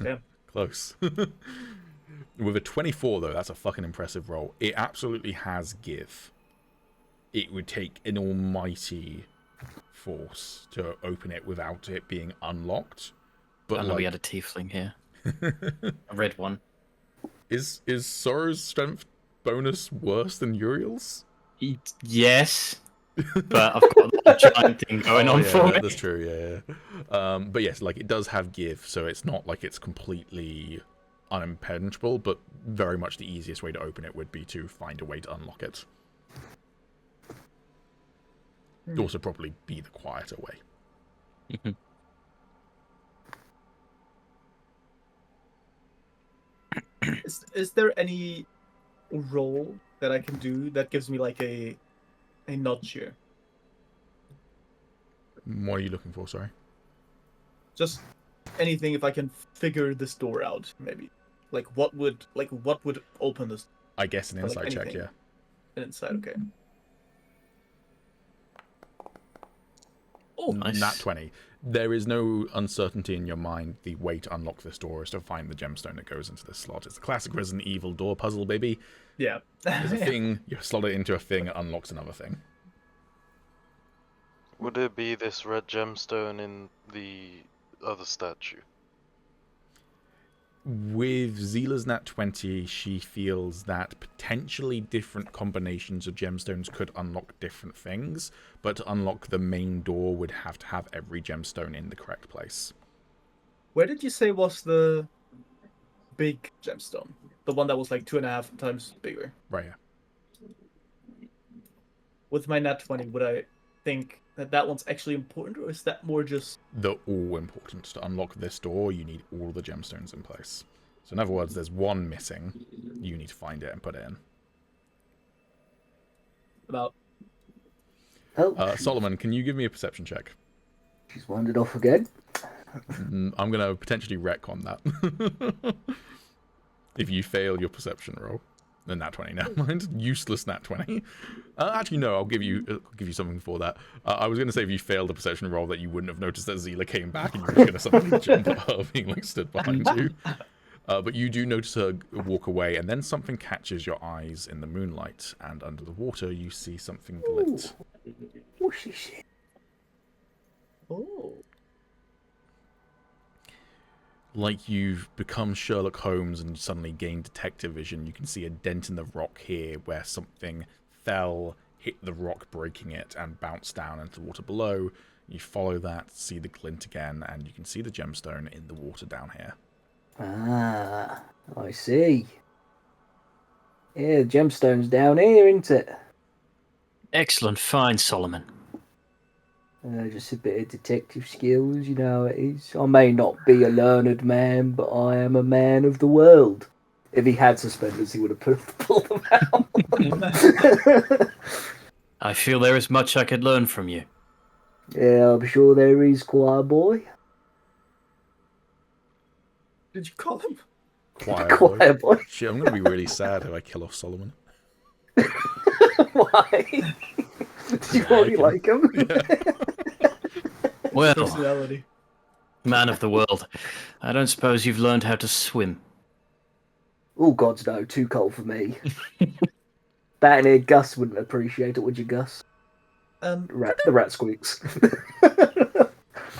Yeah. Close. With a 24, though, that's a fucking impressive roll. It absolutely has give. It would take an almighty force to open it without it being unlocked. But I know we had a tiefling here. A red one. Is Sorrow's strength bonus worse than Uriel's? Yes. But I've got a giant thing going on for me. That's true, yeah. But yes, like, it does have give, so it's not like it's completely unimpenetrable, but very much the easiest way to open it would be to find a way to unlock it. It'd also probably be the quieter way. Is there any roll that I can do that gives me like a nudge here? What are you looking for, sorry? Just anything if I can figure this door out, maybe. Like what would open this? I guess an Or, like, insight check, anything. yeah. An inside, okay. Oh, nice. Nat 20. There is no uncertainty in your mind. The way to unlock this door is to find the gemstone that goes into this slot. It's a classic Resident Evil door puzzle, baby. Yeah. There's a thing, you slot it into a thing, it unlocks another thing. Would it be this red gemstone in the other statue? With Zyla's Nat 20, she feels that potentially different combinations of gemstones could unlock different things, but to unlock the main door would have to have every gemstone in the correct place. Where did you say was the big gemstone? The one that was like 2.5 times bigger. Right here. With my nat 20, would I think that one's actually important, or is that more just... They're all important. To unlock this door, you need all the gemstones in place. So in other words, there's one missing. You need to find it and put it in. about... Oh, Solomon, can you give me a perception check? she's wandered off again. I'm going to potentially retcon that. If you fail your perception roll. Nat 20, never mind. Useless nat 20. Actually, no, I'll give you something for that. I was going to say if you failed a perception roll that you wouldn't have noticed that Zyla came back and you were just going to suddenly jump at her being like stood behind you. But you do notice her walk away, and then something catches your eyes in the moonlight, and under the water you see something glint. Oh, shit. Oh. Like you've become Sherlock Holmes and suddenly gained detective vision, you can see a dent in the rock here where something fell, hit the rock, breaking it, and bounced down into the water below. You follow that, see the glint again, and you can see the gemstone in the water down here. Ah, I see. Yeah, the gemstone's down here, isn't it? Excellent find, Solomon. Just a bit of detective skills, you know how it is. I may not be a learned man, but I am a man of the world. If he had suspenders, he would have pulled them out. I feel there is much I could learn from you. Yeah, I'm sure there is, choir boy. Did you call him? Choir boy. Shit, I'm going to be really sad if I kill off Solomon. Why? Do you already like him? Yeah. Well, Personality. man of the world, I don't suppose you've learned how to swim. Oh, gods no, too cold for me. That in here, Gus wouldn't appreciate it, would you, Gus? The rat squeaks.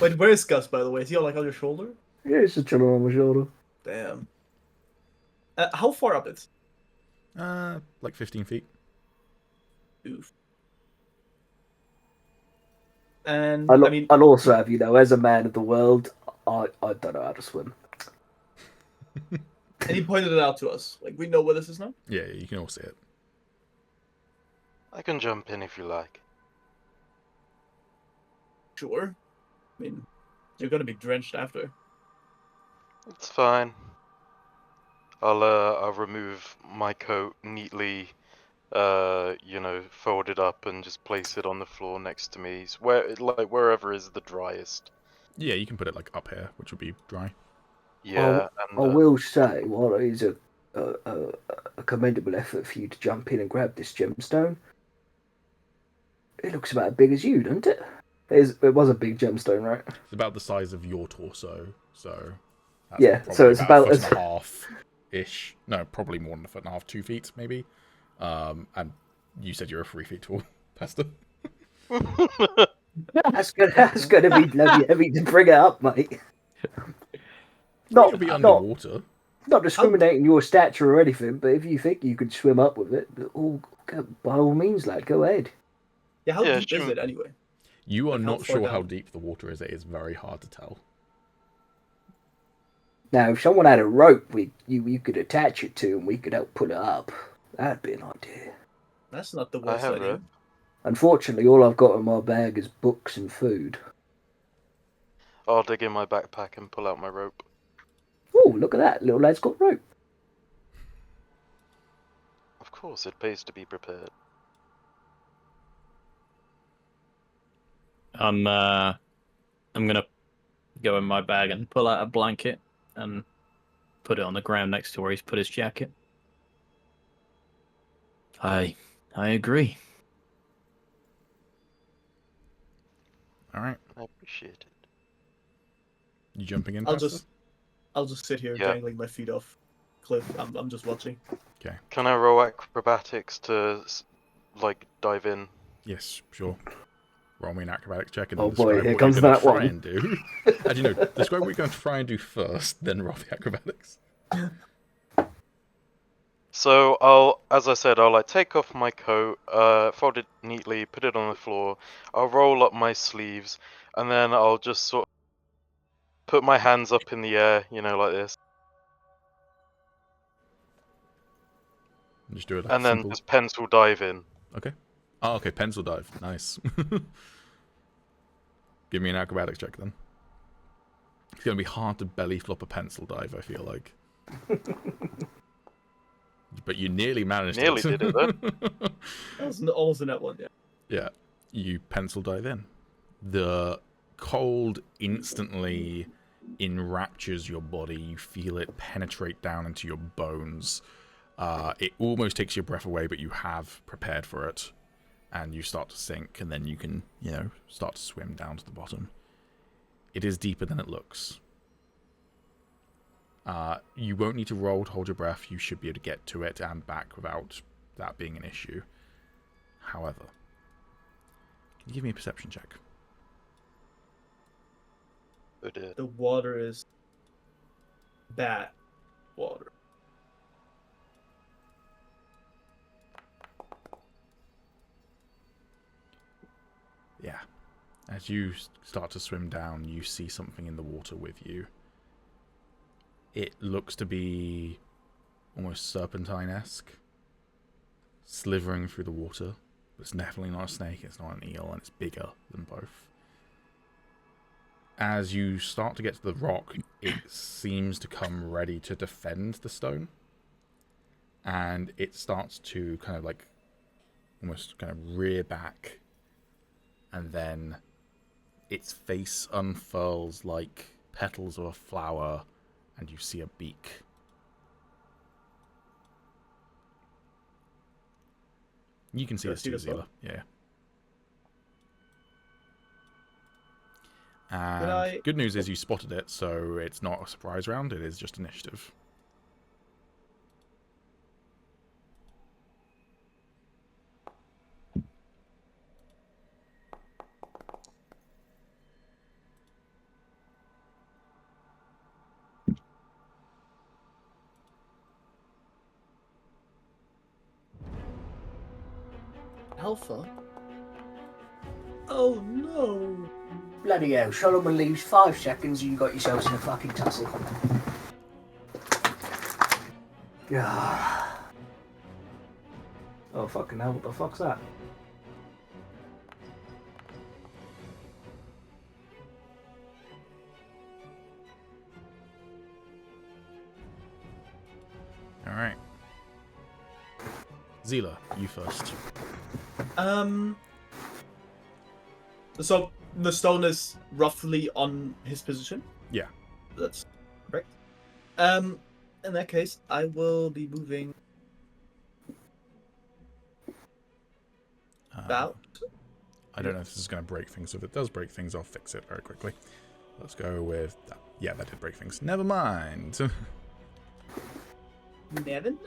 Wait, where is Gus, by the way? Is he on your shoulder? Yeah, it's just chilling on my shoulder. Damn. How far up it? Like 15 feet. Oof. And I'll also have as a man of the world, I don't know how to swim. and he pointed it out to us. We know where this is now. Yeah, you can all see it. I can jump in if you like. Sure. I mean, you're gonna be drenched after. It's fine. I'll remove my coat neatly, fold it up and just place it on the floor next to me, wherever is the driest. Yeah, you can put it up here, which would be dry. Yeah, I will say, while it is a commendable effort for you to jump in and grab this gemstone, it looks about as big as you, doesn't it? It was a big gemstone, right? It's about the size of your torso, so... That's so it's about a foot and a half-ish. No, probably more than a foot and a half, 2 feet, maybe. And you said you're 3 feet tall, Pester. That's gonna be bloody heavy to bring it up, mate. It'll be underwater. Not discriminating your stature or anything, but if you think you could swim up with it, by all means, lad, go ahead. Yeah, how deep is it anyway? You are not sure how deep the water is. It is very hard to tell. Now, if someone had a rope you could attach it to and we could help pull it up, that'd be an idea. That's not the worst idea. Unfortunately, all I've got in my bag is books and food. I'll dig in my backpack and pull out my rope. Oh, look at that. Little lad's got rope. Of course, it pays to be prepared. I'm gonna go in my bag and pull out a blanket and put it on the ground next to where he's put his jacket. I agree. All right. I appreciate it. You jumping in? I'll just sit here dangling my feet off cliff. I'm just watching. Okay. Can I roll acrobatics to dive in? Yes, sure. Roll me an acrobatics check and Oh describe boy, here what comes you're going that to try one. and do. Actually, no, describe what you're going to try and do first, then roll the acrobatics. So as I said, I'll take off my coat, fold it neatly, put it on the floor. I'll roll up my sleeves, and then I'll just sort of put my hands up in the air, like this. Just do it. And then just pencil dive in. Okay. Oh, okay. Pencil dive. Nice. Give me an acrobatics check then. It's going to be hard to belly flop a pencil dive, I feel like. But you nearly managed it. Nearly did it, though. That was almost a net one, yeah. Yeah. You pencil dive in. The cold instantly enraptures your body. You feel it penetrate down into your bones. It almost takes your breath away, but you have prepared for it. And you start to sink, and then you can, start to swim down to the bottom. It is deeper than it looks. You won't need to roll to hold your breath. You should be able to get to it and back without that being an issue. However, can you give me a perception check? The water is bad water. Yeah. As you start to swim down, you see something in the water with you. It looks to be almost serpentine-esque, slithering through the water. But it's definitely not a snake, it's not an eel, and it's bigger than both. As you start to get to the rock, it seems to come ready to defend the stone. And it starts to kind of like almost kind of rear back. And then its face unfurls like petals of a flower, and you see a beak. You can see this too, Zyla. Yeah. And good news is you spotted it, so it's not a surprise round, it is just initiative. Alpha? Oh no! Bloody hell, Solomon leaves 5 seconds and you got yourselves in a fucking tussle. Yeah. Oh fucking hell, what the fuck's that? Alright. Zyla, you first. So the stone is roughly on his position? Yeah. That's correct. In that case, I will be moving about. I don't know if this is going to break things. If it does break things, I'll fix it very quickly. Let's go with that. Yeah, that did break things. Never mind. Nevin?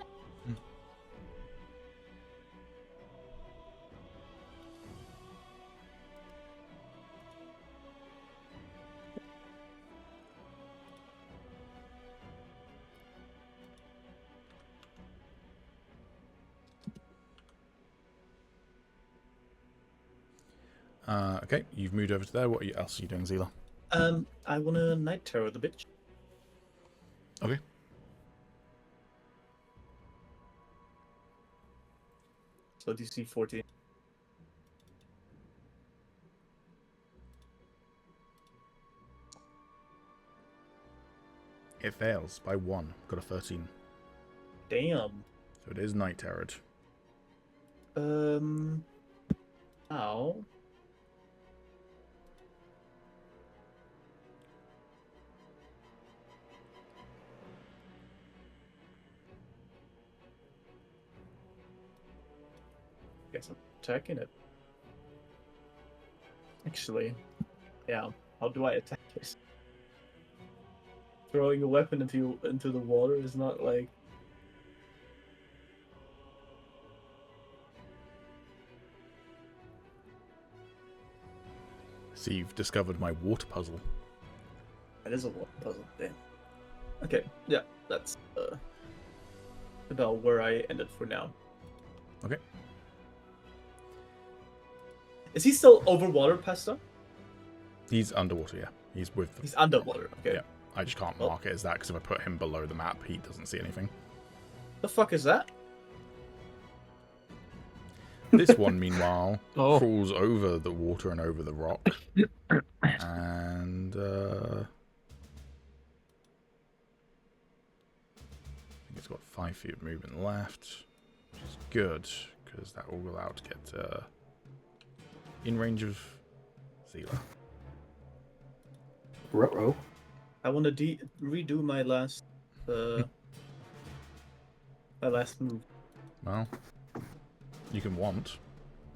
Okay, you've moved over to there. What else are you doing, Zyla? I want to night terror the bitch. Okay. So DC 14. It fails by 1. Got a 13. Damn. So it is night terrored. Ow. Guess I'm attacking it. Actually, yeah. How do I attack it? Throwing a weapon into the water is not like. So you've discovered my water puzzle. That is a water puzzle. Damn. Okay. Yeah, that's about where I ended for now. Okay. Is he still over water, Pesta? He's underwater, yeah. He's with the... He's underwater, okay. Yeah. I just can't mark it as that, because if I put him below the map, he doesn't see anything. The fuck is that? This one, meanwhile, crawls over the water and over the rock. And, I think it's got 5 feet of movement left, which is good, because that will allow it to get in range of Zyla. Ruh-roh. I want to redo my last my last move. Well, you can want.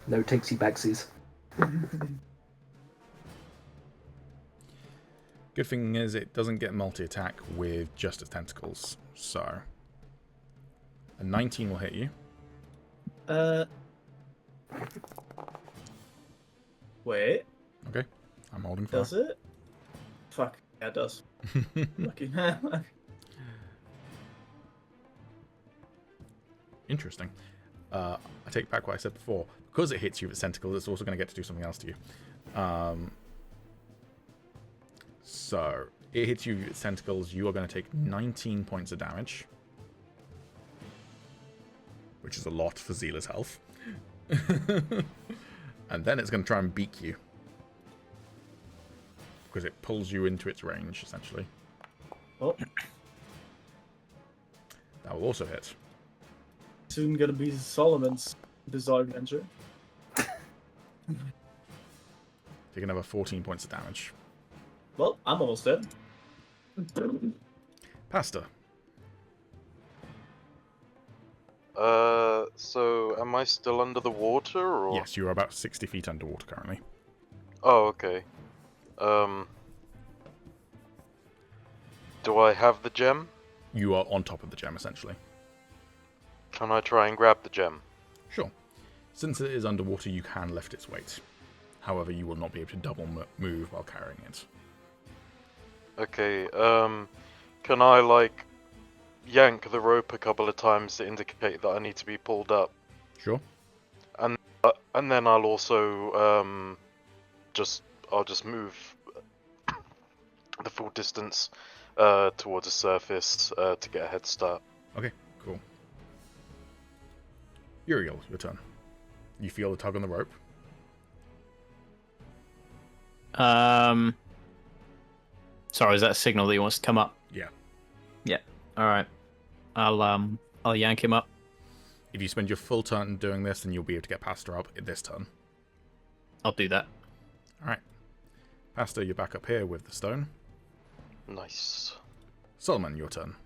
No takesy backsies. Good thing is it doesn't get multi-attack with just its tentacles. So, a 19 will hit you. Wait. Okay, I'm holding fire. Does it? Fuck. Yeah, it does. Lucky. Interesting. I take back what I said before. Because it hits you with its tentacles, it's also going to get to do something else to you. So, it hits you with its tentacles. You are going to take 19 points of damage. Which is a lot for Zyla's health. And then it's going to try and beak you. Because it pulls you into its range, essentially. Oh, That will also hit. soon gonna be Solomon's bizarre adventure. Take another 14 points of damage. Well, I'm almost dead. Pasta. So am I still under the water, or? Yes, you are about 60 feet underwater currently. Oh, okay. Do I have the gem? You are on top of the gem, essentially. Can I try and grab the gem? Sure. Since it is underwater, you can lift its weight. However, you will not be able to double move while carrying it. Okay, can I, like, yank the rope a couple of times to indicate that I need to be pulled up? Sure. And then I'll also, I'll just move the full distance towards the surface to get a head start. Okay, cool. Uriel, your turn. You feel the tug on the rope. Sorry, is that a signal that he wants to come up? Yeah. Yeah. All right. I'll yank him up. If you spend your full turn doing this, then you'll be able to get Pasta up in this turn. I'll do that. Alright. Pasta, you're back up here with the stone. Nice. Solomon, your turn.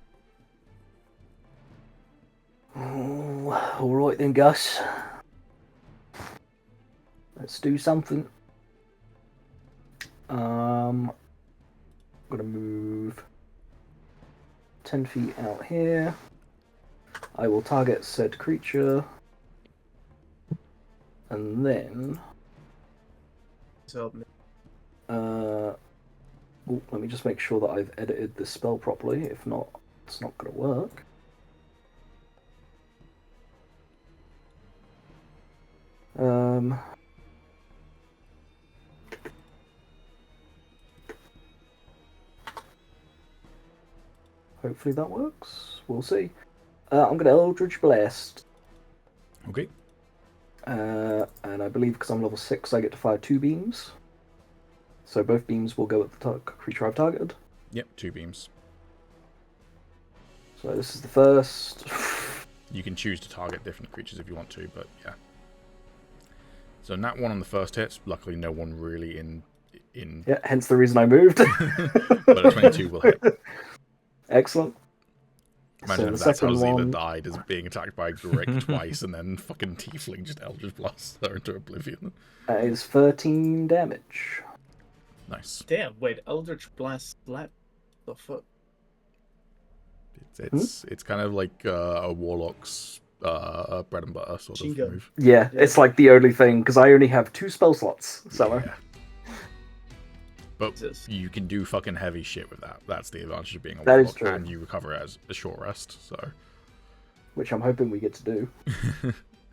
Oh, all right then, Gus. Let's do something. I'm gonna move 10 feet out here. I will target said creature, and then So, let me just make sure that I've edited this spell properly. If not, it's not gonna work. Hopefully that works. We'll see. I'm going to Eldritch Blast. Okay. And I believe because I'm level 6, I get to fire 2 beams. So both beams will go at the creature I've targeted. Yep, 2 beams. So this is the first. You can choose to target different creatures if you want to, but yeah. So nat 1 on the first hit. Luckily, no one really in. Yeah, hence the reason I moved. But a 22 will hit. Excellent. Imagine So if that's how the second Zyla one- died, as being attacked by a Grick twice, and then fucking Tiefling just Eldritch blasts her into oblivion. That is 13 damage. Nice. damn, wait, Eldritch Blast slap? The fuck? It's kind of like a Warlock's bread and butter sort Machine of gun. move. Yeah, it's like the only thing, because I only have 2 spell slots. So Yeah. But Jesus. you can do fucking heavy shit with that. That's the advantage of being a That is Warlock, true. and you recover as a short rest. So which I'm hoping we get to do.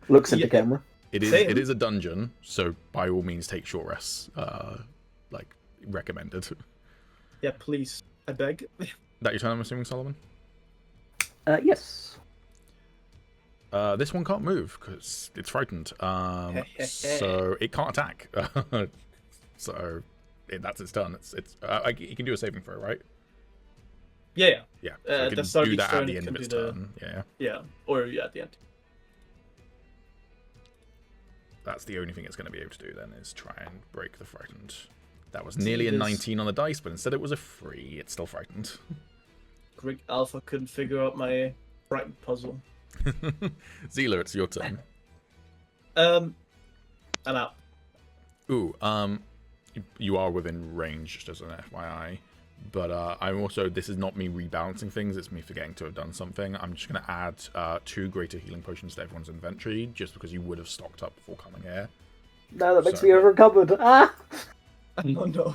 Looks into Yeah. camera. it is Same. it is a dungeon. So by all means, take short rests. Like recommended. Yeah, please. I beg. That your turn, I'm assuming, Solomon. Yes. This one can't move because it's frightened. So it can't attack. So that's its turn. It can do a saving throw, right? Yeah. Yeah. Uh, So it the can start do of each that at turn the it end of can its do the- turn. Yeah. Yeah. Or, yeah, at the end. That's the only thing it's going to be able to do then is try and break the frightened. That was nearly a this- 19 on the dice, but instead it was a 3. It's still frightened. Greek Alpha couldn't figure out my frightened puzzle. Zyla, it's your turn. I'm out. Ooh, you are within range, just as an FYI. But I'm also, this is not me rebalancing things, it's me forgetting to have done something. I'm just going to add 2 greater healing potions to everyone's inventory, just because you would have stocked up before coming here. No, that makes So- me overcovered. Ah! Oh no.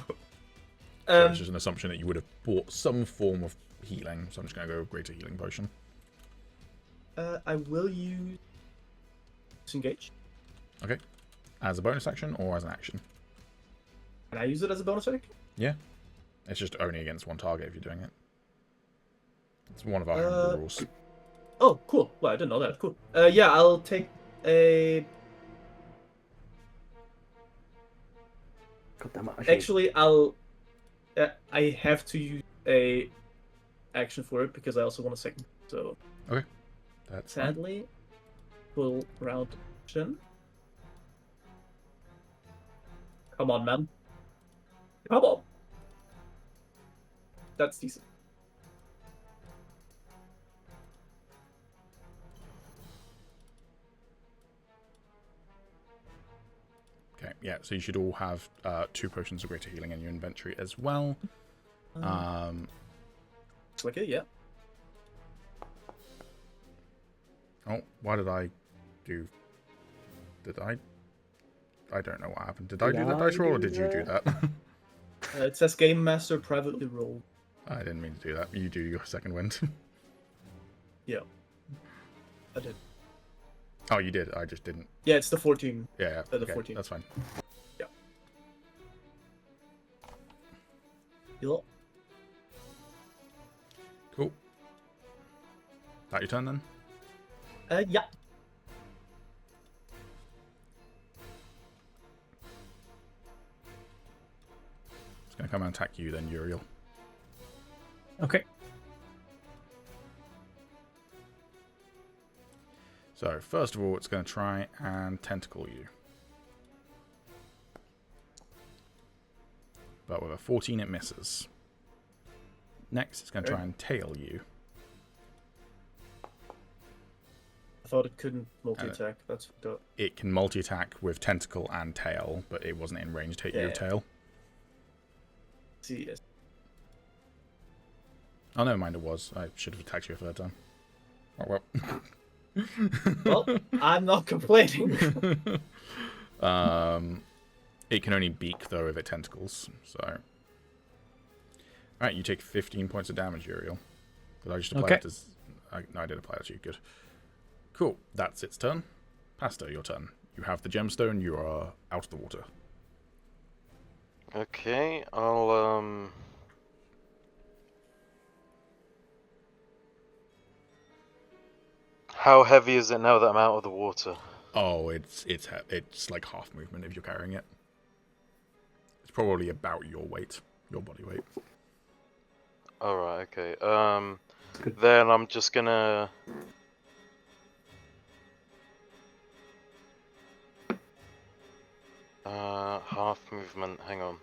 So it's just an assumption that you would have bought some form of healing, so I'm just going to go with greater healing potion. I will use disengage. Okay. As a bonus action or as an action? Can I use it as a bonus action? Yeah. It's just only against one target if you're doing it. It's one of our homebrew rules. Oh, cool. Well, I didn't know that. Cool. Yeah, I'll take a. God damn it, I should- Actually, I'll. I have to use a action for it because I also want a second. So That's fine. sadly, full round action. Come on, man. Come on. That's decent. Okay, yeah, so you should all have 2 potions of greater healing in your inventory as well. Looks like it, yeah. Oh, why did I do... Did I... I don't know what happened. Did I do that dice roll, or did you do that? It says Game Master privately rolled. I didn't mean to do that. You do your second wind. Yeah. I did. Oh, you did. I just didn't. Yeah, it's the 14. Yeah, The okay, 14. that's fine. Heal. Cool. That your turn then? Yeah. It's going to come and attack you then, Uriel. Okay. So, first of all, it's going to try and tentacle you. But with a 14, it misses. Next, it's going to try and tail you. I thought it couldn't multi-attack. That's fucked up. It can multi-attack with tentacle and tail, but it wasn't in range to hit you with tail. See, yes. Oh, never mind, it was. I should have attacked you a third time. Oh, well. Well, I'm not complaining. It can only beak, though, if it tentacles, so... Alright, you take 15 points of damage, Uriel. Did I just apply Okay. that as... No, I did apply that to you, good. Cool, that's its turn. Pasta, your turn. You have the gemstone, you are out of the water. Okay, I'll How heavy is it now that I'm out of the water? Oh, it's like half movement if you're carrying it. It's probably about your weight, your body weight. Alright, okay. Good. Then I'm just gonna... half movement, hang on.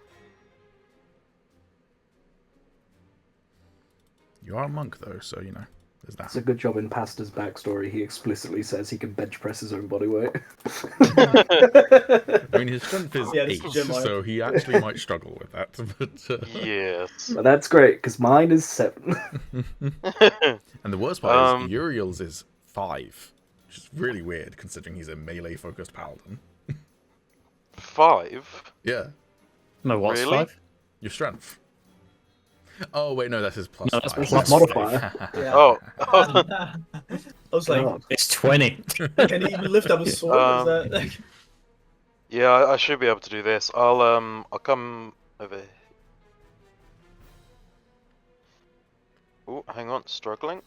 You are a monk, though, so, you know, there's It's a that. good job in Pasta's backstory. He explicitly says he can bench press his own body weight. I mean, his strength is Yeah, this 8, is Jim Mark. so he actually might struggle with that. But, Yes. But that's great, because mine is 7. And the worst part is, Uriel's is 5, which is really weird, considering he's a melee-focused paladin. 5? Yeah, No, what's Really? 5? your strength. Oh, wait, no, that's his plus No, 5. that's plus modifier. Yeah. Oh. I was like, God. It's 20. can he even lift up a sword? Is that like... Yeah, I should be able to do this. I'll come over. Oh, hang on, struggling.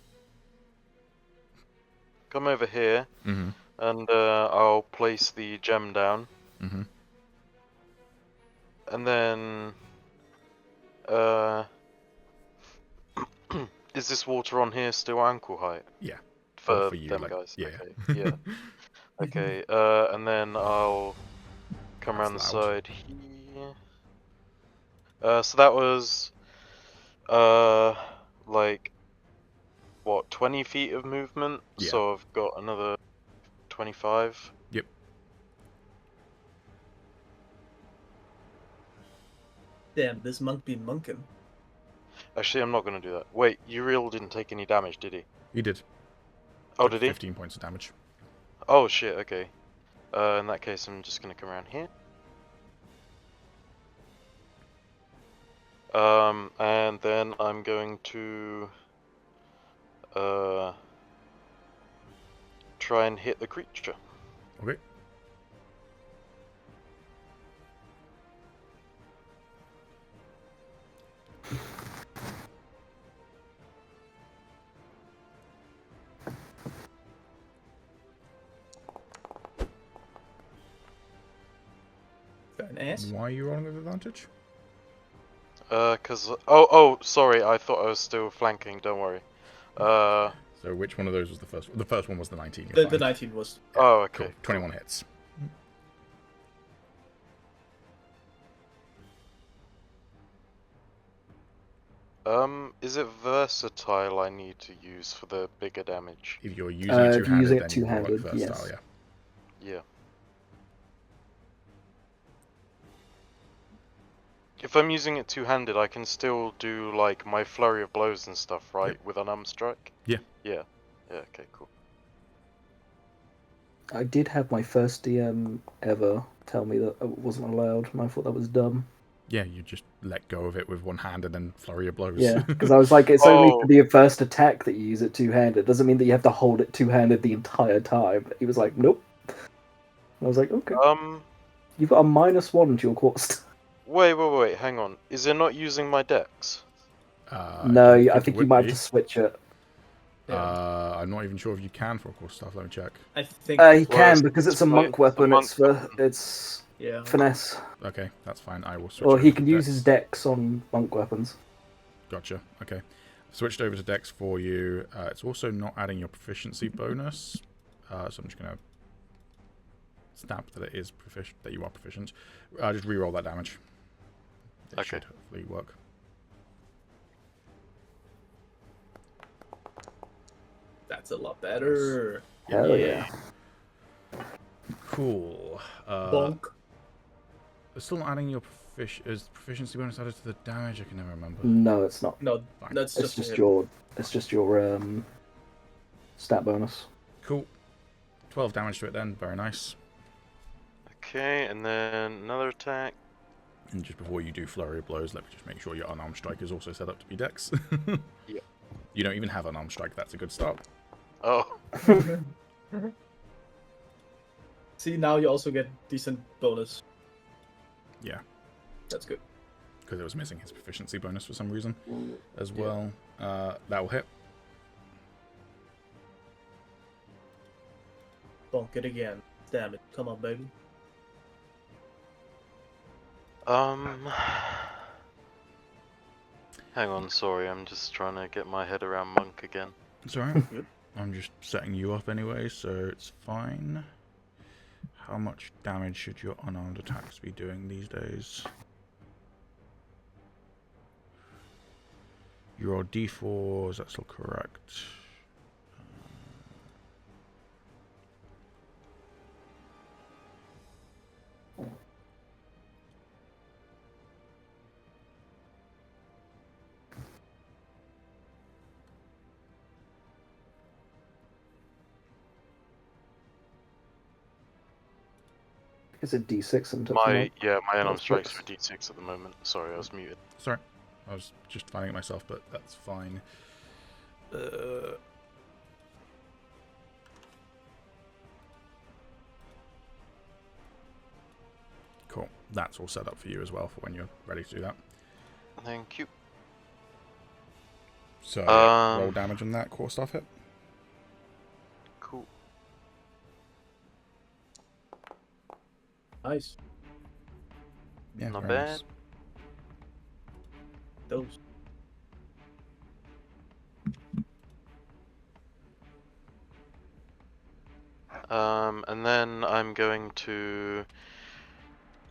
Come over here, Mm-hmm. and I'll place the gem down, Mm-hmm. and then is this water on here still ankle height? Yeah. For, for you, them like, guys. yeah. Okay. Yeah. Okay. And then I'll come around the That's loud. side here. So that was like what, 20 feet of movement? Yeah. So I've got another 25. Yep. Damn, this monk be monkin'. Actually, I'm not going to do that. Wait, Uriel didn't take any damage, did he? He did. Oh, Took did he? 15 points of damage. Oh, shit, okay. In that case, I'm just going to come around here. And then I'm going to try and hit the creature. Okay. Very nice. Why are you rolling with advantage? Sorry, I thought I was still flanking, don't worry. So which one of those was the first one? The first one was the 19. The You're fine. 19 was. Oh, okay. Cool. 21 hits. Is it versatile I need to use for the bigger damage? If you're using it if you're using two-handed, it then you roll it two-handed, versatile, yes. yeah. Yeah. If I'm using it two-handed, I can still do, like, my flurry of blows and stuff, right? Yep. With unarmed strike? Yeah. Yeah. Yeah, okay, cool. I did have my first DM ever tell me that it wasn't allowed, and I thought that was dumb. Yeah, you just let go of it with one hand and then flurry of blows. Yeah, because I was like, it's only Oh. for the first attack that you use it two-handed. It doesn't mean that you have to hold it two-handed the entire time. He was like, nope. I was like, okay. You've got a -1 to your cost. Wait, hang on. Is it not using my dex? No, don't I think it you would might have be. to switch it. I'm not even sure if you can for course stuff. Let me check. I think. He Well, can, because it's a monk weapon. monk It's for weapon. it's Yeah. finesse. Okay, that's fine. I will switch Or over he to can Dex. use his dex on monk weapons. Gotcha. Okay. Switched over to Dex for you. It's also not adding your proficiency bonus. So I'm just going to stamp that it is proficient, that you are proficient. Just re-roll that damage. It Okay. should hopefully work. That's a lot better. Hell yeah. Cool. Bonk. It's still not adding your proficiency bonus added to the damage? I can never remember. No, it's not. No, Fine. that's It's just just your stat bonus. Cool. 12 damage to it then. Very nice. Okay, and then another attack. And just before you do flurry of blows, let me just make sure your unarmed strike is also set up to be Dex. Yeah. You don't even have unarmed strike. That's a good start. Oh, See, now you also get decent bonus. Yeah. That's good. Because it was missing his proficiency bonus for some reason as well. That will hit. Bonk it again. Damn it. Come on, baby. hang on, sorry, I'm just trying to get my head around monk again. It's alright. I'm just setting you up anyway, so it's fine. How much damage should your unarmed attacks be doing these days? Your D4, is that still correct? Is it D6 and My unarmed That's strikes six. for D6 at the moment. Sorry, I was muted. Sorry, I was just finding it myself, but that's fine. Cool. That's all set up for you as well for when you're ready to do that. Thank you. So, yeah, roll damage on that core stuff hit. Cool. Nice. Yeah, Not very bad. nice. Those. And then I'm going to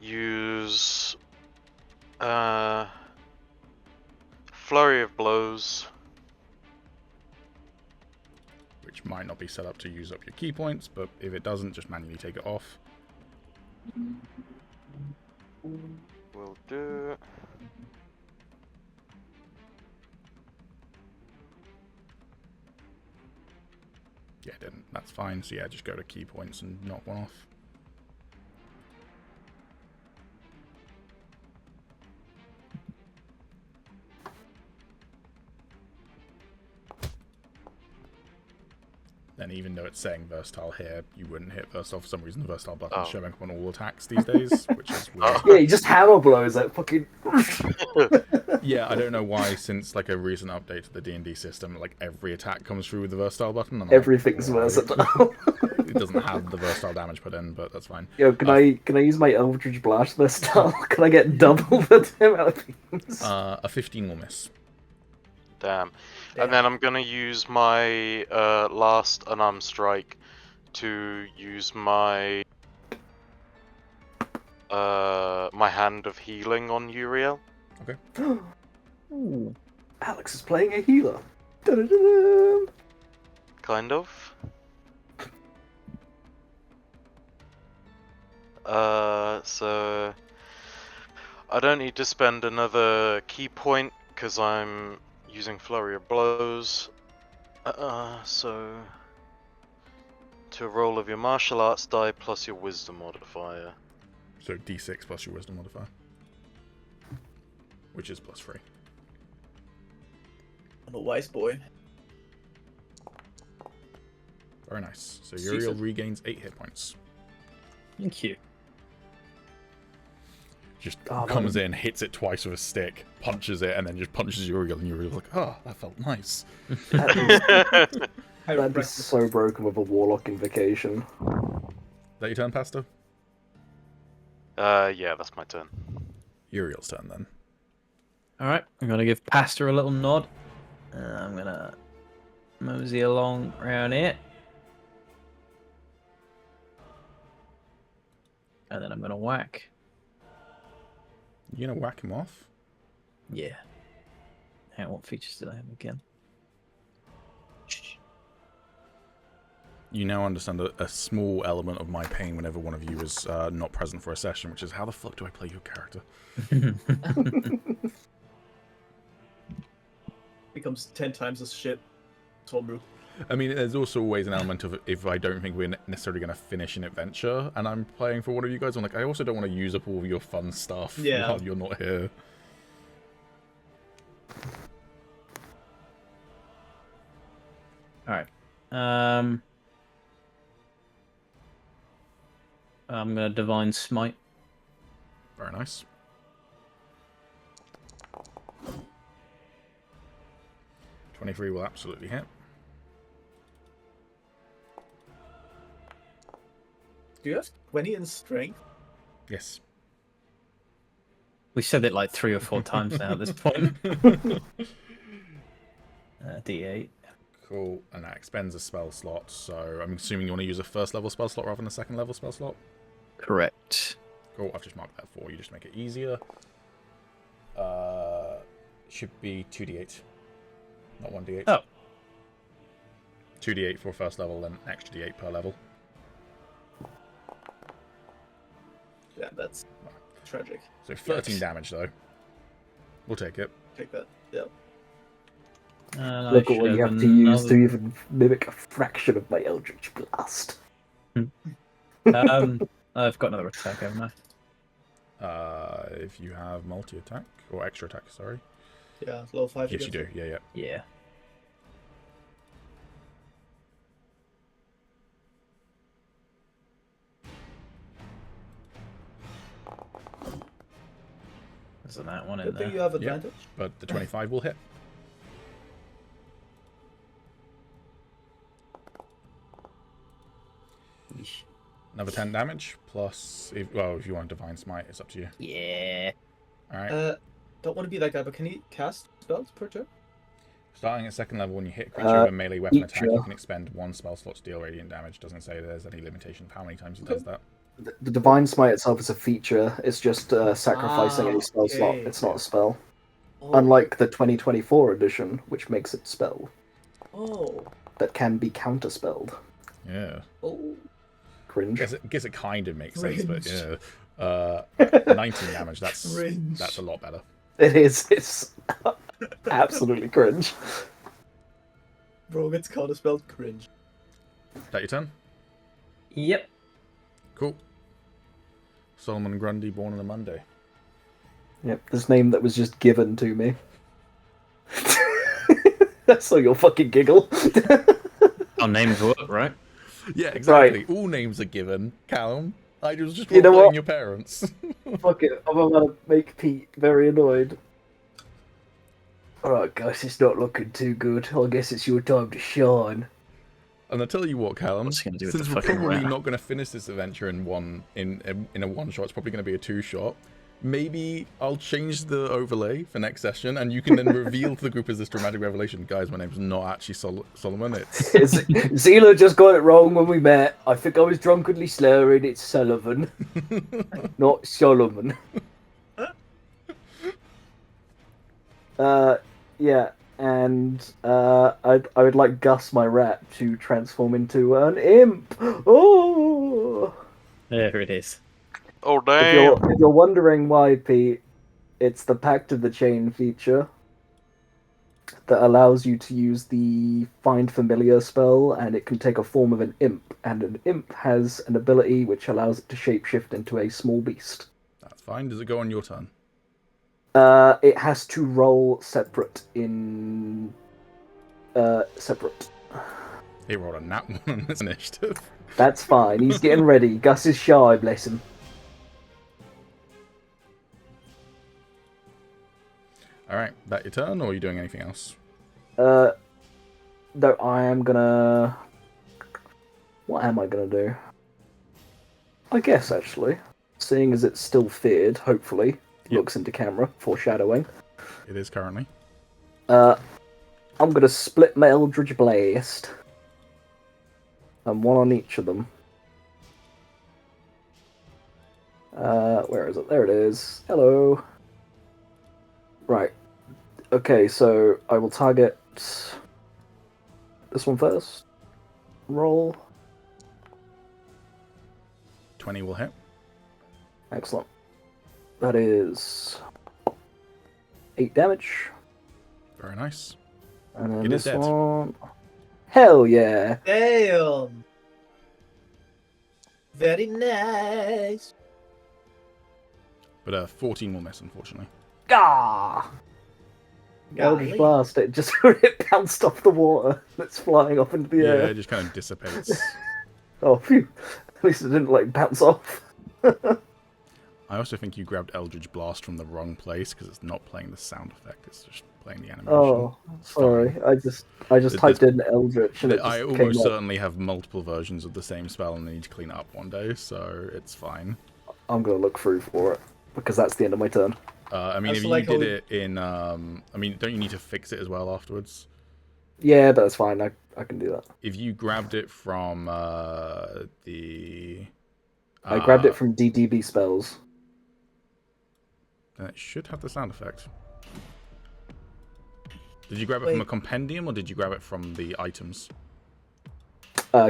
use flurry of blows which might not be set up to use up your key points, but if it doesn't, just manually take it off. Will do. Yeah, it didn't. That's fine. So yeah, just go to key points and knock one off. Then even though it's saying versatile here, you wouldn't hit versatile. For some reason, the versatile button is showing up on all attacks these days, which is weird. Yeah, he just hammer blows that fucking. Yeah, I don't know why, since like a recent update to the D&D system, like every attack comes through with the versatile button. And I'm Everything's like, versatile. It doesn't have the versatile damage put in, but that's fine. Yo, can I use my Eldritch Blast versatile? Can I get double the amount of beams? A 15 will miss. Damn. And then I'm gonna use my last unarmed strike to use my my hand of healing on Uriel. Okay. Ooh, Alex is playing a healer. Da-da-da-da. Kind of. So I don't need to spend another key point because I'm using Flurry of Blows. So to a roll of your martial arts die plus your wisdom modifier. So d6 plus your wisdom modifier, which is +3. I'm a wise boy. Very nice. So Uriel regains 8 hit points. Thank you. Just comes in, hits it twice with a stick, punches it, and then just punches Uriel, and Uriel's like, oh, that felt nice. That'd be so broken with a Warlock invocation. Is that your turn, Pasta? Yeah, that's my turn. Uriel's turn, then. Alright, I'm going to give Pastor a little nod. I'm going to mosey along around here. And then I'm going to whack. You gonna whack him off? Yeah. Hang on, what features did I have again? You now understand a small element of my pain whenever one of you is not present for a session, which is how the fuck do I play your character? Becomes 10 times as shit. Homebrew. I mean, there's also always an element of if I don't think we're necessarily going to finish an adventure and I'm playing for one of you guys, I'm like, I also don't want to use up all of your fun stuff while you're not here. Alright. I'm going to Divine Smite. Very nice. .23 will absolutely hit. Do you have 20 in strength? Yes. We said it like 3 or 4 times now at this point. D8. Cool. And that expends a spell slot, so I'm assuming you want to use a first level spell slot rather than a second level spell slot? Correct. Cool, I've just marked that for you, just to make it easier. Should be 2d8. Not 1d8. Oh. 2d8 for first level, then an extra d8 per level. Yeah, that's tragic. So 13 damage, though. We'll take it. Take that. Yep. Look at what you have to use to even mimic a fraction of my Eldritch Blast. I've got another attack, haven't I? If you have multi-attack, or extra attack, sorry. Yeah, level 5. Yes, you do. Yeah. Yeah. There's that one in Good there. thing you have advantage. But the 25 will hit. Another 10 damage, plus, if you want Divine Smite, it's up to you. Yeah. Alright. Don't want to be that guy, but can he cast spells per turn? Starting at second level, when you hit a creature with a melee weapon attack, feature. you can expend 1 spell slot to deal radiant damage. Doesn't say there's any limitation of how many times he does that. The Divine Smite itself is a feature. It's just sacrificing a spell slot. It's not a spell. Oh. Unlike the 2024 edition, which makes it spell. Oh. that can be counterspelled. Yeah. Oh. Cringe. Guess it kind of makes sense, but Cringe. yeah. 19 damage. Cringe. That's a lot better. It is. It's absolutely cringe. Bro gets counterspelled. Cringe. That your turn? Yep. Cool. Solomon Grundy, born on a Monday. Yep, this name that was just given to me. That's so you'll fucking giggle. Our names work, right? Yeah, exactly. Right. All names are given. Calum, I was just You know role-playing what? your parents. Fuck it, I'm about to make Pete very annoyed. Alright guys, it's not looking too good. I guess it's your time to shine. And I tell you what, Calum, What's he gonna do with since the we're fucking probably rat? not going to finish this adventure in a one shot, it's probably going to be a 2-shot. Maybe I'll change the overlay for next session, and you can then reveal to the group as this dramatic revelation. Guys, my name's not actually Solomon. It's Zyla just got it wrong when we met. I think I was drunkenly slurring. It's Sullivan, not Solomon. Yeah, and I would like Gus, my rat, to transform into an imp. Oh. There it is. Oh If damn! you're wondering why, Pete, it's the Pact of the Chain feature that allows you to use the Find Familiar spell, and it can take a form of an imp, and an imp has an ability which allows it to shapeshift into a small beast. That's fine. Does it go on your turn? It has to roll separate in... separate. He rolled a nat 1 on this initiative. That's fine, he's getting ready. Gus is shy, bless him. Alright, that your turn, or are you doing anything else? No, I am gonna... What am I gonna do? I guess, actually. Seeing as it's still feared, hopefully. Yep. Looks into camera, foreshadowing. It is currently. I'm gonna split my Eldritch Blast. And one on each of them. Where is it? There it is. Hello. Right. Okay, so I will target this one first. Roll. 20 will hit. Excellent. That is 8 damage. Very nice. And then It is this dead. one. Hell yeah! Damn. Very nice. But 14 will miss, unfortunately. Gah! Eldritch Golly. Blast, it just it bounced off the water that's flying up into the Yeah, air. it just kind of dissipates. Oh, phew. At least it didn't, like, bounce off. I also think you grabbed Eldritch Blast from the wrong place, because it's not playing the sound effect, it's just playing the animation. Oh, sorry. Fine. I just typed in Eldritch and it just I came almost up. certainly have multiple versions of the same spell and I need to clean it up one day, so it's fine. I'm gonna look through for it, because that's the end of my turn. I mean, I if also you like how did we- it in, I mean, don't you need to fix it as well afterwards? Yeah, but that's fine. I can do that. If you grabbed it from the... I grabbed it from DDB spells. Then it should have the sound effect. Did you grab it from a Wait. compendium, or did you grab it from the items?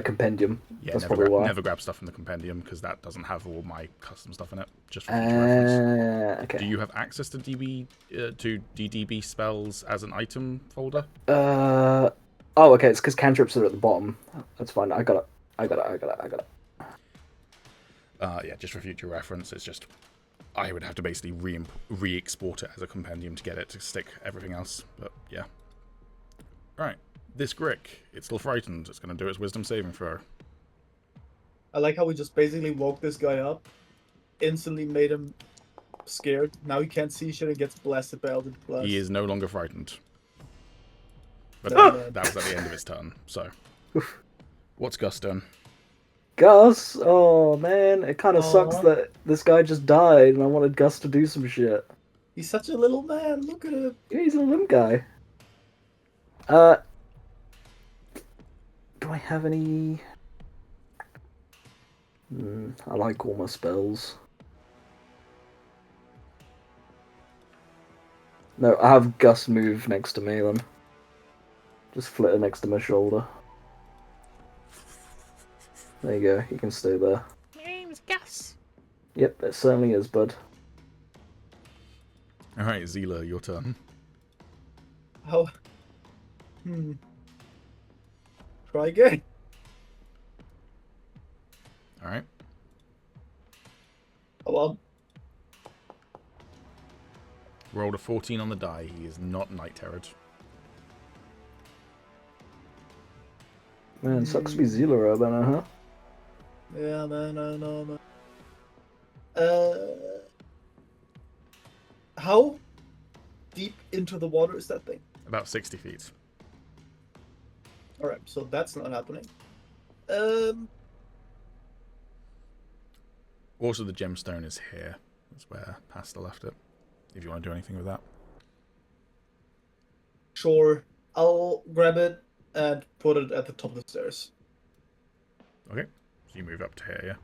Compendium. Yeah, That's never, probably why. never grab stuff from the compendium, because that doesn't have all my custom stuff in it, just for future reference. Okay. Do you have access to DDB spells as an item folder? Oh, okay. It's because cantrips are at the bottom. That's fine. I got it. Yeah, just for future reference, it's just I would have to basically re-export it as a compendium to get it to stick everything else. But yeah. Right, this Grick, it's still frightened. It's going to do its wisdom saving throw. I like how we just basically woke this guy up, instantly made him scared. Now he can't see shit and gets blasted by Eldritch Blast. He is no longer frightened. But No, that was at the end of his turn. So, what's Gus done? Gus. Oh man, it kind of sucks Aw. that this guy just died, and I wanted Gus to do some shit. He's such a little man. Look at him. Yeah, he's a limb guy. Do I have any? I like all my spells. No, I have Gus move next to me then. Just flitter next to my shoulder. There you go. You can stay there. My name's Gus. Yep, it certainly is, bud. Alright, Zyla, your turn. How? Try again. Alright. Come on. Rolled a 14 on the die. He is not night terrored. Man, sucks to be Zyla Urbana, huh? Yeah, man, I know, man. How deep into the water is that thing? About 60 feet. Alright, so that's not happening. Also, the gemstone is here. That's where Pasta left it. If you want to do anything with that. Sure. I'll grab it and put it at the top of the stairs. Okay. So you move up to here, yeah?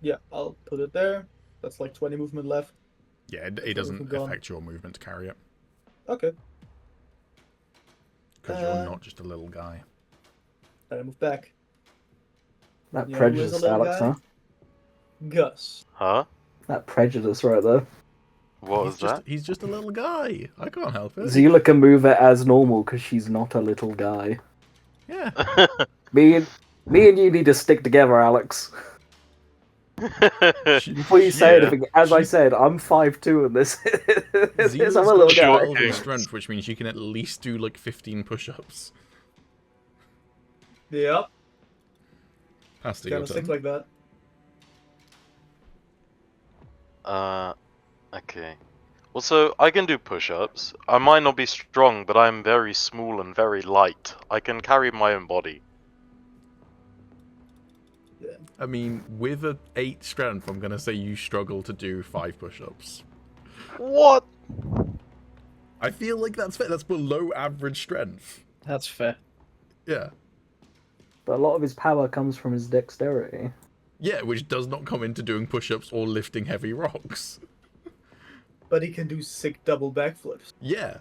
Yeah, I'll put it there. That's like 20 movement left. Yeah, it doesn't gone. affect your movement to carry it. Okay. Because you're not just a little guy. Then I move back. That You know who is a prejudice, little Alex, guy? huh? Gus. Huh? That prejudice right there. What was that? He's just a little guy. I can't help it. Zyla can move it as normal because she's not a little guy. Yeah. Me and you need to stick together, Alex. Before you say anything, as I said, I'm 5'2" in this. Zyla's I'm a got little guy. 12 in strength, which means you can at least do like 15 push-ups. Yep. Pasta, Kind your of stick turn. like that. Okay. Well, so I can do push-ups. I might not be strong, but I'm very small and very light. I can carry my own body. Yeah. I mean, with a 8 strength, I'm going to say you struggle to do 5 push-ups. What? I feel like that's fair. That's below average strength. That's fair. Yeah. But a lot of his power comes from his dexterity. Yeah, which does not come into doing push-ups or lifting heavy rocks. But he can do sick double backflips. Yeah.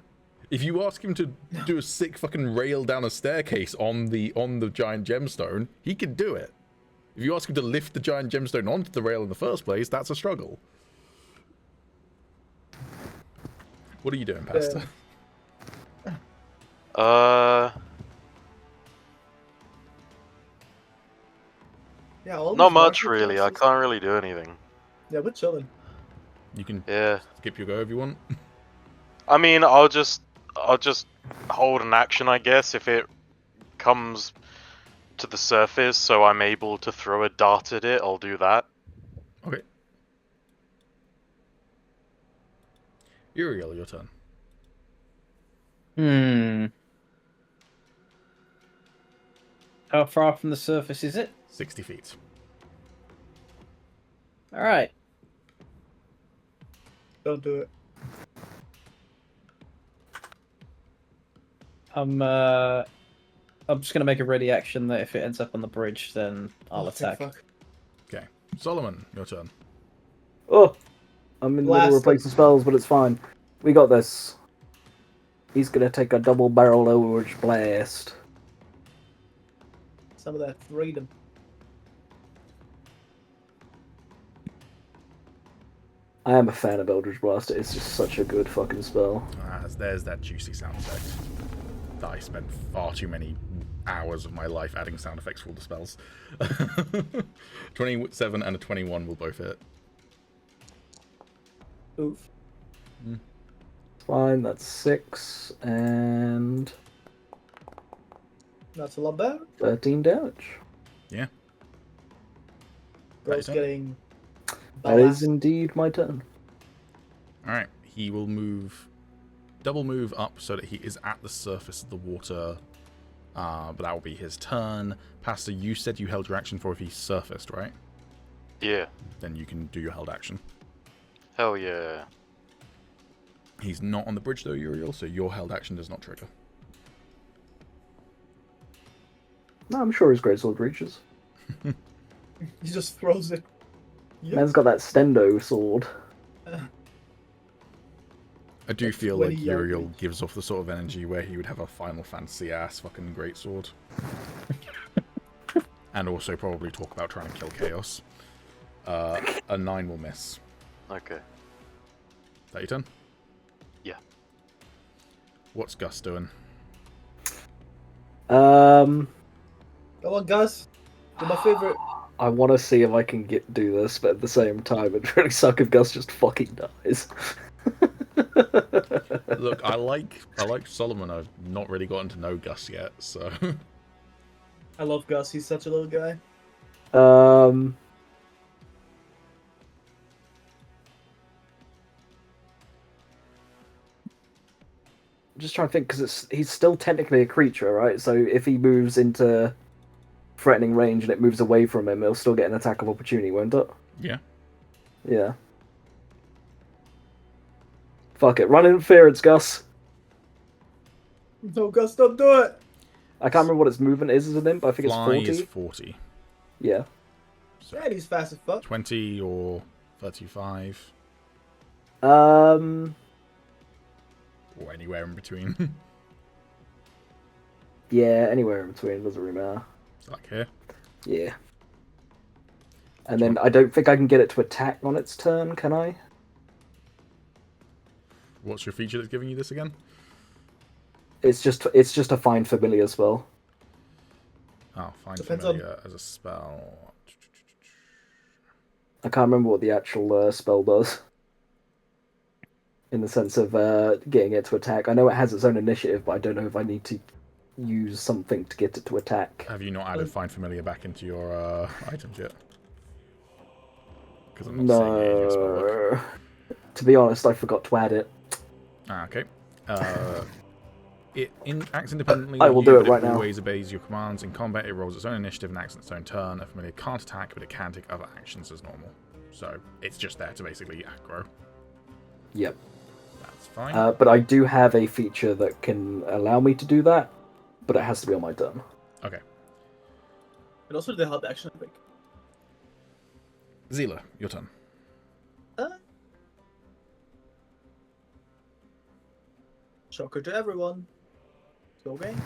If you ask him to do a sick fucking rail down a staircase on the giant gemstone, he can do it. If you ask him to lift the giant gemstone onto the rail in the first place, that's a struggle. What are you doing, Pasta? Yeah, all Not these much market really. I classes- can't really do anything. Yeah, we're chilling. You can Yeah. skip your go if you want. I mean, I'll just hold an action, I guess, if it comes to the surface, so I'm able to throw a dart at it. I'll do that. Okay. Uriel, your turn. How far from the surface is it? 60 feet. Alright. Don't do it. I'm just gonna make a ready action that if it ends up on the bridge, then I'll attack. Fuck. Okay. Solomon, your turn. Oh! I'm in the middle Blast of replacing spells, but it's fine. We got this. He's gonna take a double barrel Eldritch Blast. Some of that freedom. I am a fan of Eldritch Blast. It's just such a good fucking spell. There's that juicy sound effect. That I spent far too many hours of my life adding sound effects for all the spells. 27 and a 21 will both hit. Oof. Fine, that's 6 and That's a lot better. 13 damage. Yeah. Bro's turn. getting That is blasted. indeed my turn. Alright, he will move, double move up so that he is at the surface of the water. But that will be his turn. Pastor, you said you held your action for if he surfaced, right? Yeah. Then you can do your held action. Hell yeah. He's not on the bridge though, Uriel, so your held action does not trigger. No, I'm sure his greatsword reaches. He just throws it. Yep. Man's got that Stendo sword. I do That's feel 20 like yard Uriel reach. gives off the sort of energy where he would have a Final Fantasy ass fucking greatsword. and also probably talk about trying to kill Chaos. A 9 will miss. Okay. Is that your turn? Yeah. What's Gus doing? Um, Go on, Gus. You're my favorite. I want to see if I can do this, but at the same time, it'd really suck if Gus just fucking dies. Look, I like Solomon. I've not really gotten to know Gus yet, so I love Gus. He's such a little guy. Um, I'm just trying to think because he's still technically a creature, right? So if he moves into threatening range and it moves away from him, it'll still get an attack of opportunity, won't it? yeah. Yeah. Fuck it, run interference, Gus. No, Gus, don't do it. I can't remember what its movement is as an imp. I think Fly it's 40. is 40. Yeah. So Yeah, he's fast as fuck. 20 or 35 Um. or anywhere in between. Yeah, anywhere in between, doesn't really matter. It's like here. Yeah. And then I don't think I can get it to attack on its turn, can I? What's your feature that's giving you this again? It's just a find familiar spell. Oh, find Depends familiar as a spell. I can't remember what the actual spell does. In the sense of getting it to attack. I know it has its own initiative, but I don't know if I need to use something to get it to attack. Have you not added find familiar back into your items yet? Because I'm not seeing it in your spellbook. No. To be honest, I forgot to add it. Ah, okay. It acts independently. I of will you, do it but right now. Always obeys your commands. In combat, it rolls its own initiative and acts on its own turn. A familiar can't attack, but it can take other actions as normal. So it's just there to basically aggro. Yep. That's fine. But I do have a feature that can allow me to do that, but it has to be on my turn. Okay. And also the help action, I think. Zyla, your turn. Shocker to everyone. Go game.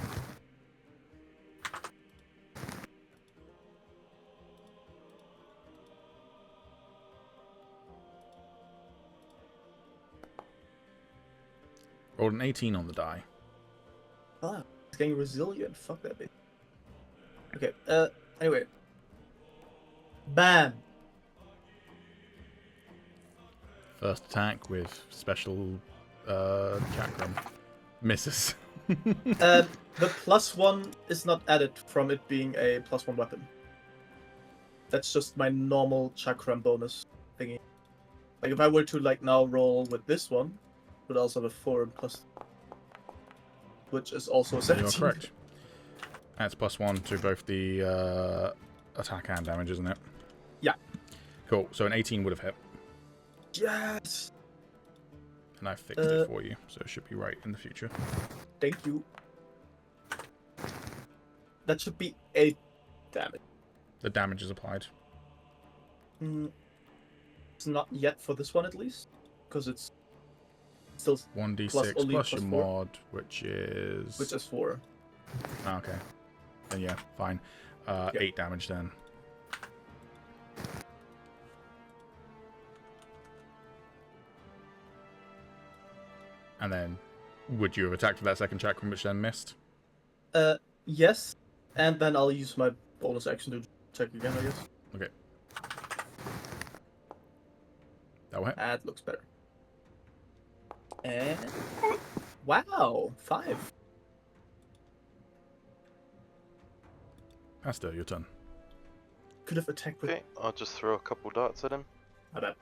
Rolled an 18 on the die. Ah, it's getting resilient. Fuck that bitch. Okay, anyway. Bam! First attack with special chakram. Misses. The +1 is not added from it being a +1 weapon. That's just my normal chakram bonus thingy. Like if I were to like now roll with this one, would also have a 4 and plus, which is also a 17. You're correct. That's +1 to both the attack and damage, isn't it? Yeah. Cool. So an 18 would have hit, Yes. and I fixed it for you, so it should be right in the future. Thank you. That should be 8 damage. The damage is applied. It's not yet for this one at least, because it's still 1d6 only plus your +4. mod, which is 4. Ah, okay. Then yeah, fine. 8 damage then. And then, would you have attacked with that second chakram, which then missed? Yes, and then I'll use my bonus action to check again, I guess. Okay. That will hit. That looks better. And wow, 5. Asta, your turn. Could have attacked with. Okay, I'll just throw a couple darts at him. My bad.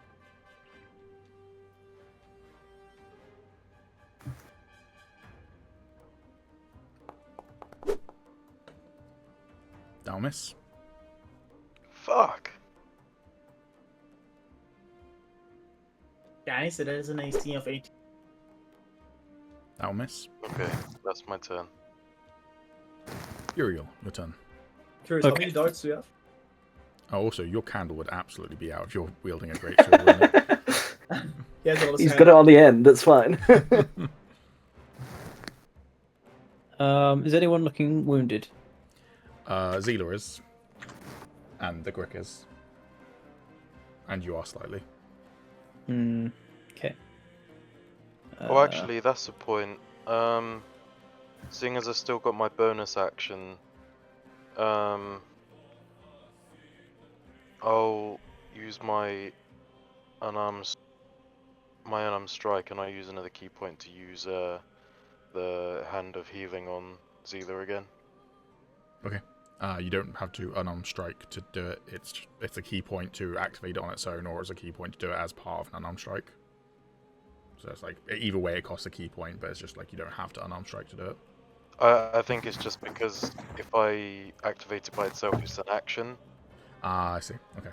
That'll miss. Fuck! Guys, it is an AC of 18. That'll miss. Okay, that's my turn. Uriel, your turn. Curious, how Okay. many darts do you have? Oh, also, your candle would absolutely be out if you're wielding a greatsword, wouldn't it? Yeah, as well as He's hand. got it on the end, that's fine. Is anyone looking wounded? Zyla is. And the Grick is. And you are slightly. Okay. Oh, actually, that's a point. Seeing as I still got my bonus action, I'll use my unarmed strike, and I use another key point to use the Hand of Healing on Zyla again. Okay. You don't have to unarmed strike to do it. It's a key point to activate it on its own, or it's a key point to do it as part of an unarmed strike. So it's like, either way it costs a key point, but it's just like you don't have to unarmed strike to do it. I think it's just because if I activate it by itself, it's an action. Ah, I see. Okay.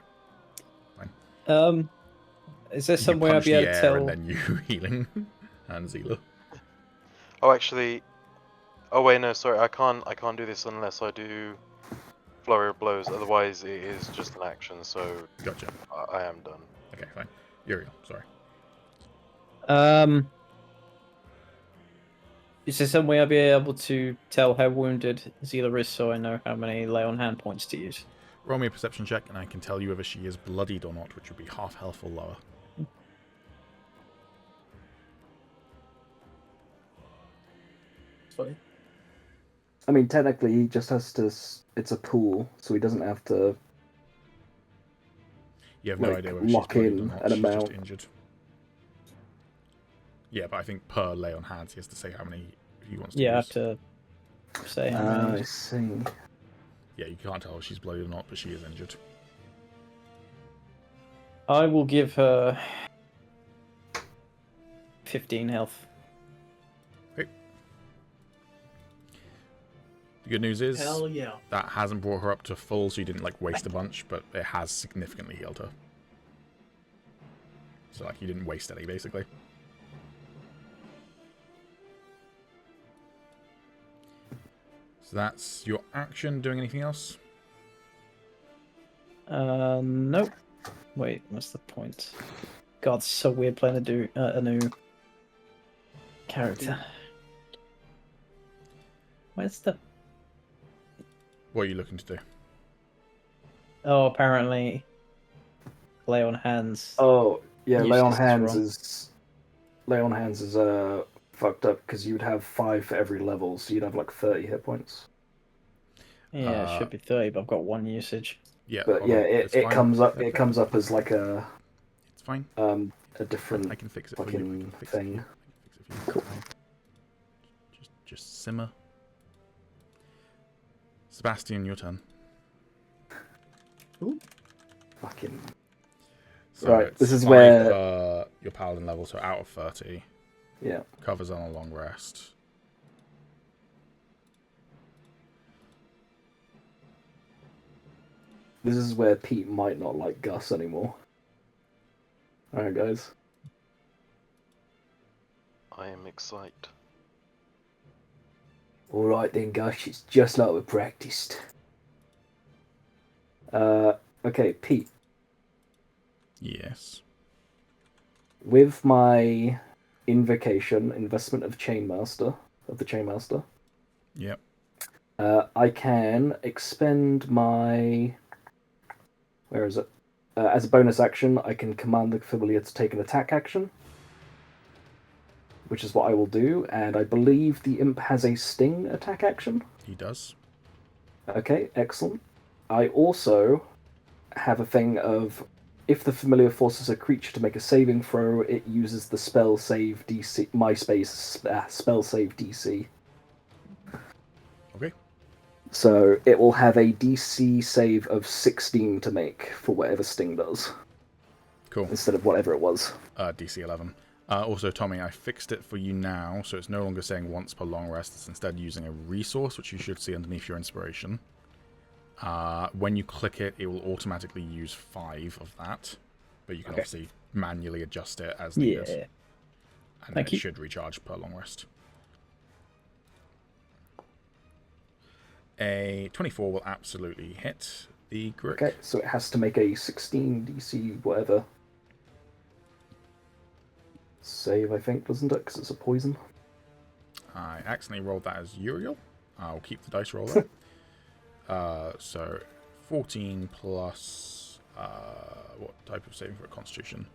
Is there You some way I'll punch be the able to air tell? and then you healing and Zyla. Oh, actually, oh wait, no, sorry, I can't do this unless I do Flurry of Blows. Otherwise, it is just an action. So Gotcha. I am done. Okay, fine. Uriel, sorry. Is there some way I'll be able to tell how wounded Zyla is, so I know how many lay on hand points to use? Roll me a perception check, and I can tell you whether she is bloodied or not, which would be half health or lower. It's funny. I mean, technically, he just has to. It's a pool, so he doesn't have to. You have no Like, idea whether she's lock bloodied or in not. an She's amount. just injured. Yeah, but I think per lay on hands, he has to say how many he wants to Yeah, I use. have to say how I many. see. Yeah, you can't tell if she's bloodied or not, but she is injured. I will give her 15 health. Okay. The good news is Hell yeah. that hasn't brought her up to full, so you didn't like waste a bunch, but it has significantly healed her. So like you didn't waste any, basically. So that's your action. Doing anything else? Nope. Wait, what's the point? God, it's so weird playing a new character. Where's the... What are you looking to do? Oh, apparently lay on hands. Oh yeah, lay on Useless is hands wrong. is lay on hands is fucked up because you'd have 5 for every level, so you'd have like 30 hit points. Yeah, it should be 30, but I've got 1 usage. Yeah, But hold yeah, on. it It's comes up. fine. It comes up as like a It's fine. a different I can fix it for you. I fucking can fix it for thing. you. I can fix it for you. Cool. Just simmer. Sebastian, your turn. Fucking So Right, it's this is 5 where- per your paladin level, so out of 30. yeah. Covers on a long rest. This is where Pete might not like Gus anymore. Alright, guys. I am excited. Alright then, Gus. It's just like we practiced. Okay, Pete. Yes. With my invocation, investment of the Chainmaster, Yep. I can expend my... Where is it? As a bonus action, I can command the familiar to take an attack action, which is what I will do, and I believe the imp has a sting attack action. He does. Okay, excellent. I also have a thing of, if the familiar forces a creature to make a saving throw, it uses the spell save DC, spell save DC. Okay. So it will have a DC save of 16 to make for whatever Sting does, Cool. instead of whatever it was. DC 11. Also, Tommy, I fixed it for you now, so it's no longer saying once per long rest. It's instead using a resource, which you should see underneath your inspiration. When you click it, it will automatically use 5 of that, but you can obviously manually adjust it as needed. Yeah. And Thank then you. it should recharge per long rest. A 24 will absolutely hit the Grick. Okay, so it has to make a 16 DC whatever save, I think, doesn't it? Because it's a poison. I accidentally rolled that as Uriel. I'll keep the dice roll there. So 14 plus what type of saving for a Constitution?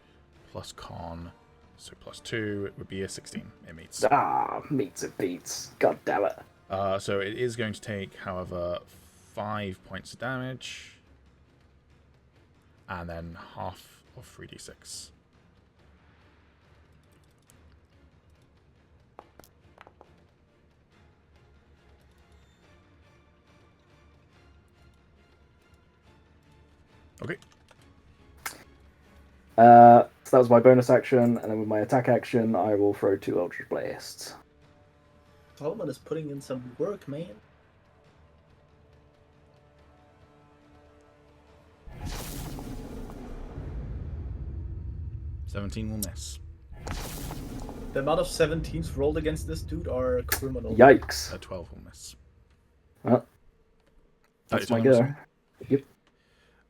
Plus Con, so plus 2. It would be a 16. It meets. Meets it beats. God damn it. So it is going to take, however, 5 points of damage, and then half of 3d6. Okay. So that was my bonus action, and then with my attack action, I will throw 2 Eldritch Blasts. Solomon is putting in some work, man. $17 will miss. The amount of 17s rolled against this dude are criminal. Yikes. 12 will miss. Well, That that's your my turn, go. Wilson?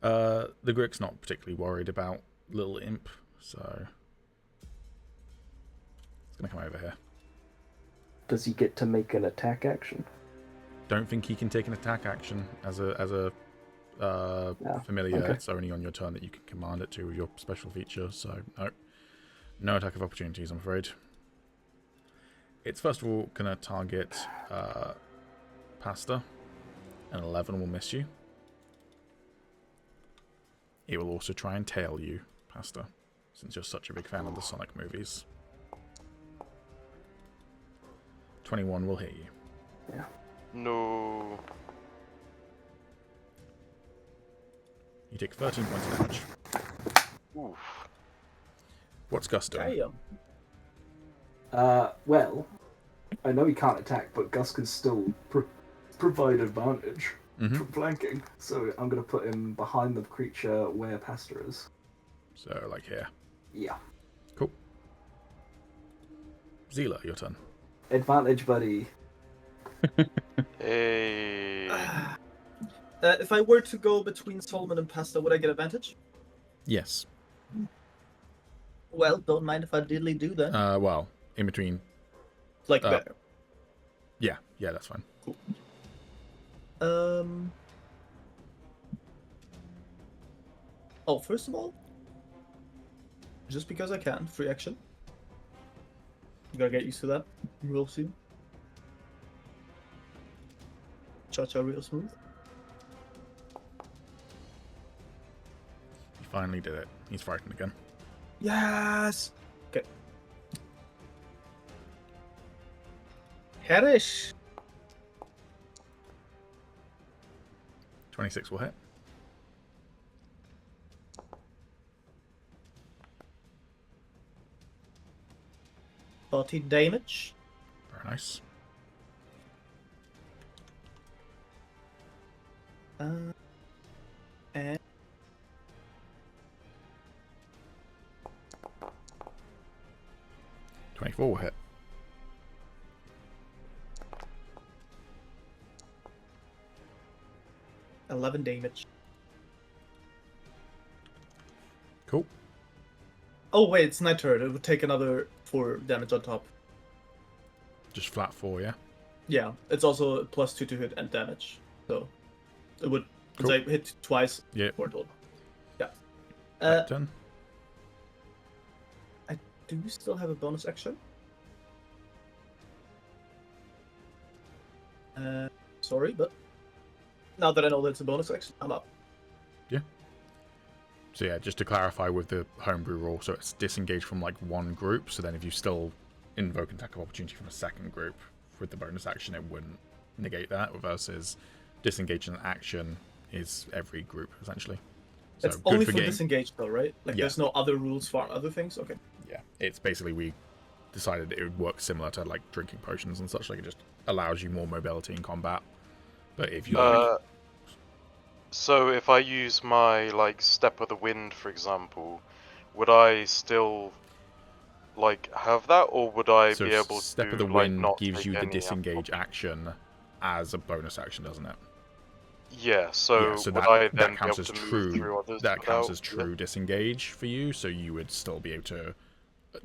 Yep. The Grick's not particularly worried about Little Imp, so it's gonna come over here. Does he get to make an attack action? Don't think he can take an attack action as a familiar. okay. It's only on your turn that you can command it to with your special feature. So no attack of opportunities, I'm afraid. It's first of all gonna target Pasta. An 11 will miss you. It will also try and tail you, Pasta, since you're such a big fan of the Sonic movies. 21 will hit you. Yeah. No. You take 13 points of damage. Oof. What's Gus doing? Damn. Well, I know he can't attack, but Gus can still provide advantage from flanking. So I'm going to put him behind the creature where Pasta is. So, like here. Yeah. Cool. Zyla, your turn. Advantage, buddy. Hey. If I were to go between Solomon and Pasta, would I get advantage? Yes. Well, don't mind if I diddly do that. Well, in between. Like uh, better. Yeah, that's fine. Cool. Oh, first of all, just because I can, free action. You gotta get used to that real soon. Cha-cha real smooth. He finally did it. He's frightened again. Yes! Okay. Herish! 26 will hit. Body damage. Very nice. And 24 will hit. $11 damage. Cool. Oh wait, it's night turret. It would take another 4 damage on top. Just flat 4, yeah? Yeah, it's also +2 to hit and damage. So it would Cool. I hit twice. Yeah. 4 total. Yeah. Right turn. I do still have a bonus action. Sorry, but now that I know that it's a bonus action, I'm up. So yeah, just to clarify with the homebrew rule, so it's disengaged from like one group, so then if you still invoke an attack of opportunity from a second group with the bonus action, it wouldn't negate that, versus disengage an action is every group, essentially. So It's good only for getting- disengage though, right? Like Yeah. there's no other rules for other things? Okay. Yeah, it's basically we decided it would work similar to like drinking potions and such, like it just allows you more mobility in combat. But if you like, So if I use my like Step of the Wind, for example, would I still like have that, or would I so be able Step to of the like Wind not gives take you the any disengage action as a bonus action, doesn't it? Yeah. So, Yeah, so would that, I that then be counts able as to move true. through others That counts without- as true disengage for you, so you would still be able to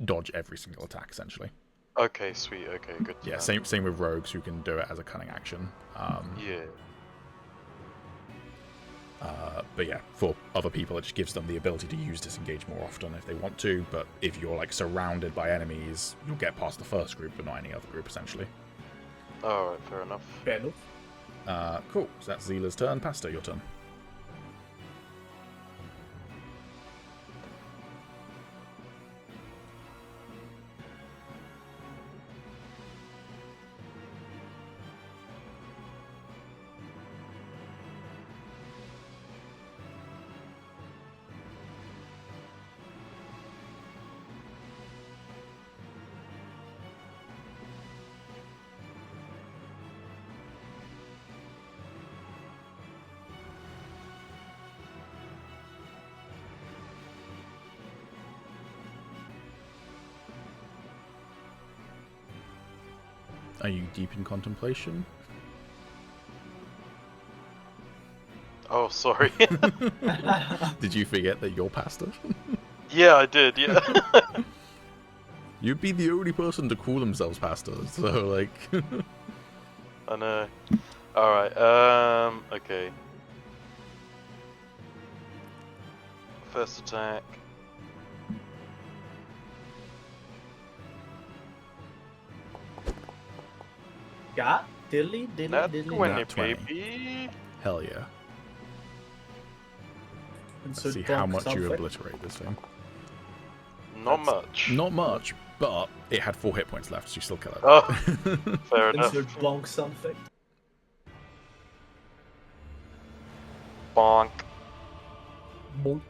dodge every single attack, essentially. Yeah. Okay, sweet. Okay, good. to Yeah, know. same with rogues who can do it as a cunning action. Yeah. But yeah, for other people, it just gives them the ability to use disengage more often if they want to. But if you're like surrounded by enemies, you'll get past the first group, but not any other group essentially. Alright, fair enough. Fair enough. Cool. So that's Zyla's turn. Pasta, your turn. Are you deep in contemplation? Oh, sorry. Did you forget that you're Pasta? Yeah, I did, yeah. You'd be the only person to call themselves Pasta, so like... I know. Alright, okay. First attack. Got dilly dilly Nat dilly. 20, Nat 20. baby. Hell yeah. And Let's see how much you obliterate this thing. Not much. Not much, but it had 4 hit points left, so you still kill it. Oh, fair enough. Insert bonk something. Bonk. Bonk.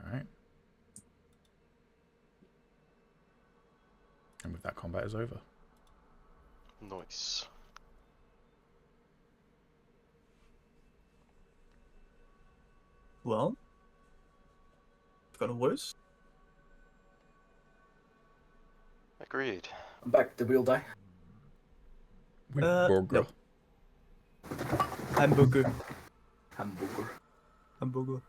Alright. And with that, combat is over. Nice. Well, it's gotten worse. Agreed. I'm back to real die. With No. Borgra. Hamburger. Hamburger.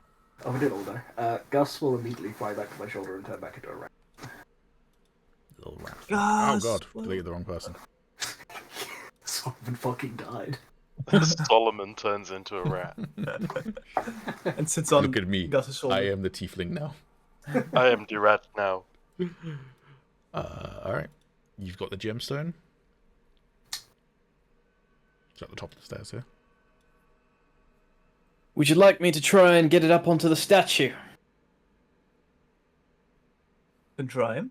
Oh, we did all die. Gus will immediately fly back to my shoulder and turn back into a rat. Little rat. Gus, Oh god, what? deleted the wrong person. Solomon fucking died. Solomon turns into a rat. And sits on Look at me. Gus's shoulder. I am the tiefling now. I am the rat now. Alright. You've got the gemstone. It's at the top of the stairs here. Would you like me to try and get it up onto the statue? And try him.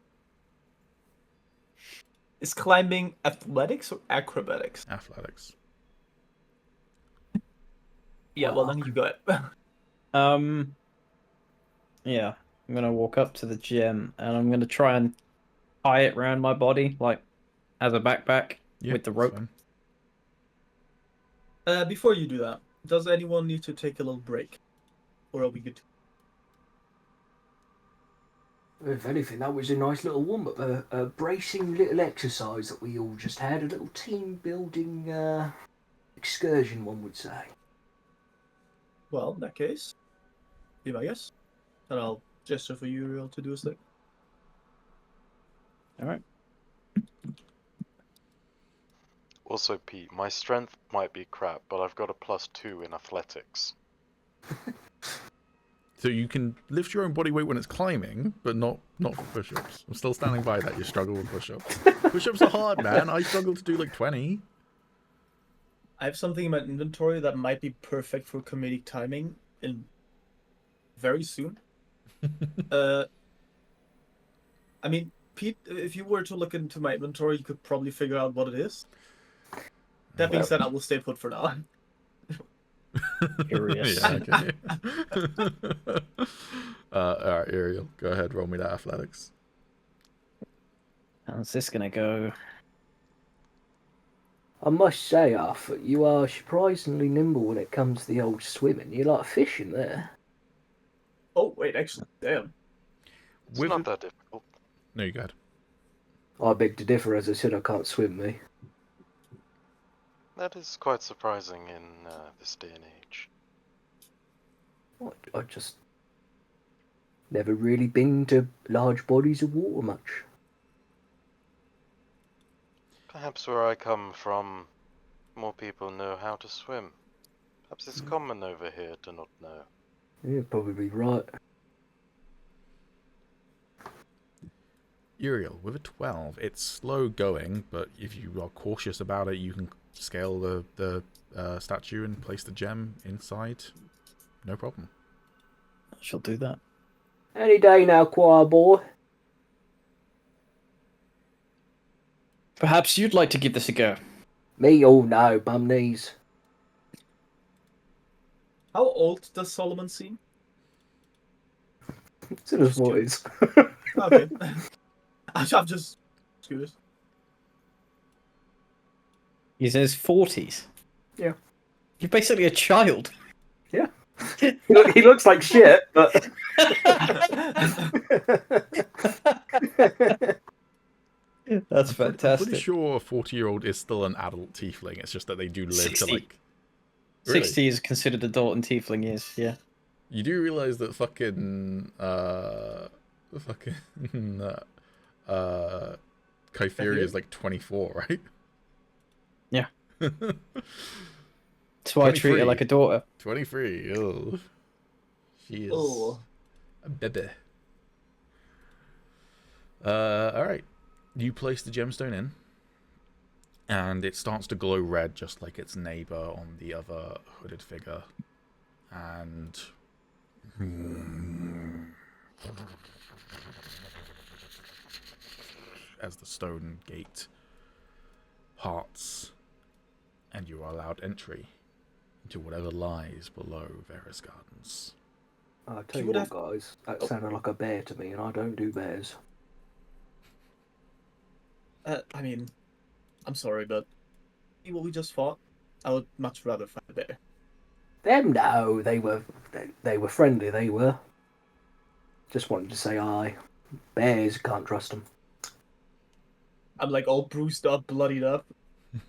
Is climbing athletics or acrobatics? Athletics. Yeah, well then you got it. Yeah. I'm gonna walk up to the gem and I'm gonna try and tie it around my body, like as a backpack Yeah, with the that's rope. fine. Before you do that, does anyone need to take a little break? Or are we good? If anything, that was a nice little warm-up, a bracing little exercise that we all just had, a little team-building excursion, one would say. Well, in that case, be my guess. And I'll gesture for Uriel to do his thing. Alright. Also, Pete, my strength might be crap, but I've got a +2 in athletics. So you can lift your own body weight when it's climbing, but not for push-ups. I'm still standing by that. You struggle with push-ups. Push-ups are hard, man. I struggle to do like 20. I have something in my inventory that might be perfect for comedic timing in very soon. I mean, Pete, if you were to look into my inventory, you could probably figure out what it is. That being said, I will stay put for now. Curious. Yeah, okay. Alright, Uriel, go ahead, roll me that athletics. How's this gonna go? I must say, Arthur, you are surprisingly nimble when it comes to the old swimming. You're like fishing there. Oh, wait, actually, damn. It's With not it- that difficult. No, you go ahead. I beg to differ, as I said, I can't swim, me. That is quite surprising in this day and age. I just never really been to large bodies of water much. Perhaps where I come from, more people know how to swim. Perhaps it's common over here to not know. You'd probably be right. Uriel, with a 12, it's slow going, but if you are cautious about it, you can scale the statue and place the gem inside. No problem. I shall do that. Any day now, choir boy. Perhaps you'd like to give this a go. Me, oh no, bum knees. How old does Solomon seem? It's in his voice. Okay. I'm just curious. He's in his 40s. Yeah. You're basically a child. Yeah. He looks like shit, but... That's I'm fantastic. pretty sure a 40-year-old is still an adult tiefling. It's just that they do live 60. to like... Really? 60 is considered adult in tiefling years, yeah. You do realize that fucking Kytheria is like 24, right? Yeah. That's why I treat her 23. like a daughter. 23. Oh, she is Oh. a baby. All right. You place the gemstone in, and it starts to glow red, just like its neighbor on the other hooded figure. And as the stone gate parts, and you are allowed entry into whatever lies below Vares Gardens. I'll tell You you would what, guys, that sounded like a bear to me, and I don't do bears. I mean, I'm sorry, but what we just fought, I would much rather fight a bear. Them, no, they were friendly, they were. Just wanted to say aye. Bears, can't trust them. I'm like all bruised up, bloodied up.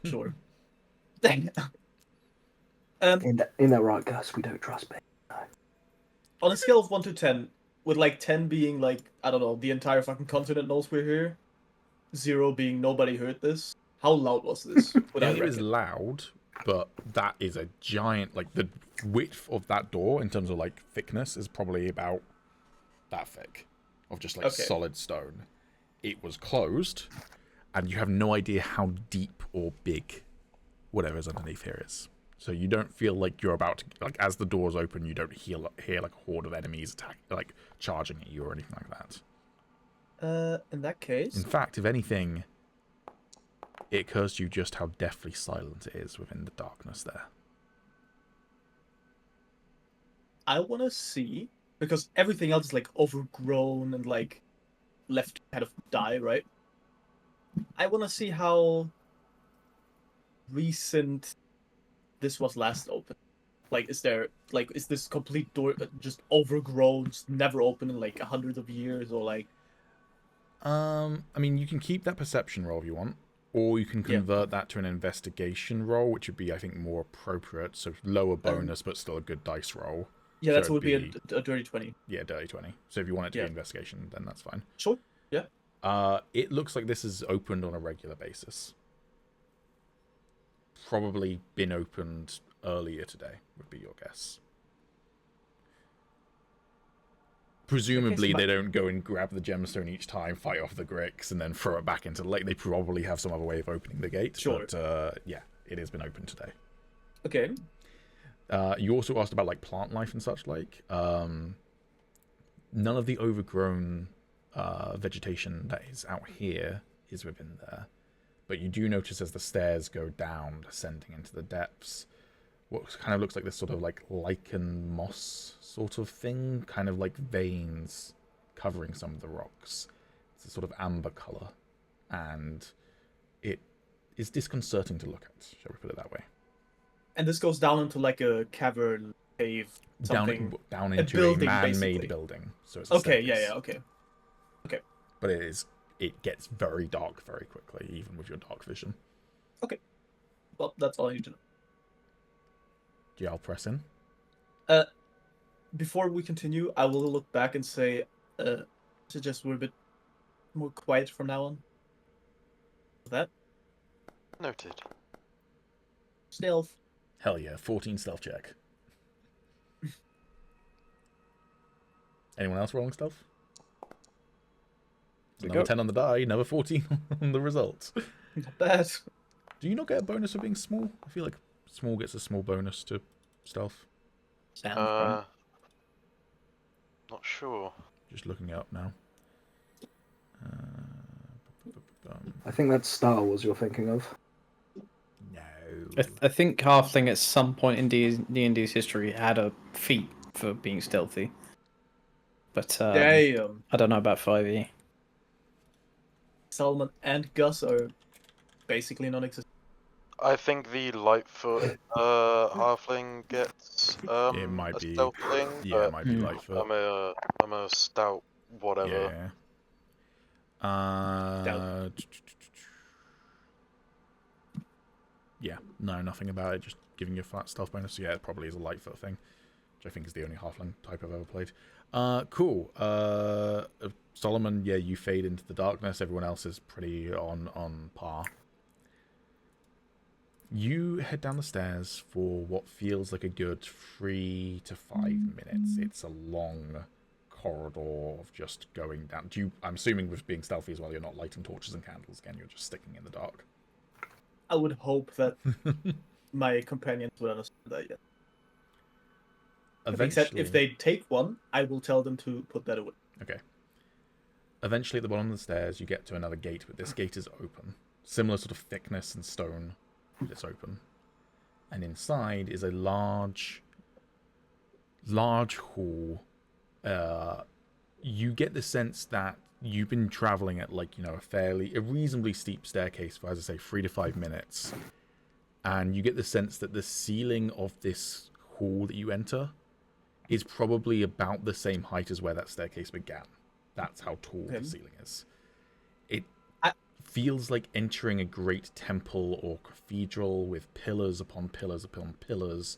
Sure. In that right, Gus, we don't trust bears. No. On a scale of 1 to 10, with like 10 being like, I don't know, the entire fucking continent knows we're here, 0 being nobody heard this, how loud was this? It is loud, but that is a giant, like the width of that door in terms of like thickness is probably about that thick of just like solid stone. It was closed, and you have no idea how deep or big whatever's underneath here is. So you don't feel like you're about to, like, as the doors open, you don't hear like a horde of enemies like charging at you or anything like that. In that case, In fact, if anything, it occurs to you just how deathly silent it is within the darkness there. I want to see, because everything else is like overgrown and like left to kind of die, right? I want to see how recent this was last open. Like, is this complete door just overgrown, just never open in like hundreds of years, or like? I mean, you can keep that perception roll if you want, or you can convert that to an investigation roll, which would be, I think, more appropriate. So lower bonus, but still a good dice roll. Yeah, so that would be a dirty 20. Yeah, dirty 20. So if you want it to be investigation, then that's fine. Sure. Yeah. It looks like this is opened on a regular basis. Probably been opened earlier today, would be your guess. Presumably, they don't go and grab the gemstone each time, fight off the Grix, and then throw it back into the lake. They probably have some other way of opening the gate. Sure. But, yeah, it has been opened today. Okay. You also asked about, like, plant life and such like. None of the overgrown vegetation that is out here is within there. But you do notice as the stairs go down, ascending into the depths, what kind of looks like this sort of like lichen moss sort of thing, kind of like veins covering some of the rocks. It's a sort of amber color, and it is disconcerting to look at, shall we put it that way. And this goes down into like a cavern, cave, something. Down into a building, man-made basically. building. So it's a staircase. Okay. But it gets very dark very quickly, even with your dark vision. Okay. Well, that's all I need to know. Do y'all press in? Before we continue, I will look back and say, suggest we're a bit more quiet from now on. That Noted. stealth. Hell yeah, 14 stealth check. Anyone else rolling stealth? Another 10 on the die, another 14 on the results. Not bad. Do you not get a bonus for being small? I feel like small gets a small bonus to stealth. Sounds right. Not sure. Just looking it up now. I think that's Star Wars you're thinking of. No. I think Halfling at some point in D&D's history had a feat for being stealthy. But Damn. I don't know about 5e. Salmon and Gus are basically non-existent. I think the Lightfoot halfling gets It might a be. stealth thing, Yeah, but it might be Lightfoot. I'm a stout whatever. Yeah. Yeah, no, nothing about it. Just giving you a flat stealth bonus. So yeah, it probably is a Lightfoot thing, which I think is the only halfling type I've ever played. Cool. Solomon, yeah, you fade into the darkness. Everyone else is pretty on par. You head down the stairs for what feels like a good 3 to 5 minutes. It's a long corridor of just going down. I'm assuming with being stealthy as well, you're not lighting torches and candles again. You're just sticking in the dark. I would hope that my companions would understand that, yeah. Except if they take one, I will tell them to put that away. Okay. Eventually, at the bottom of the stairs, you get to another gate, but this gate is open. Similar sort of thickness and stone, but it's open. And inside is a large hall. You get the sense that you've been traveling at a reasonably steep staircase for, as I say, 3 to 5 minutes. And you get the sense that the ceiling of this hall that you enter is probably about the same height as where that staircase began. That's how tall the ceiling is. It feels like entering a great temple or cathedral with pillars upon pillars upon pillars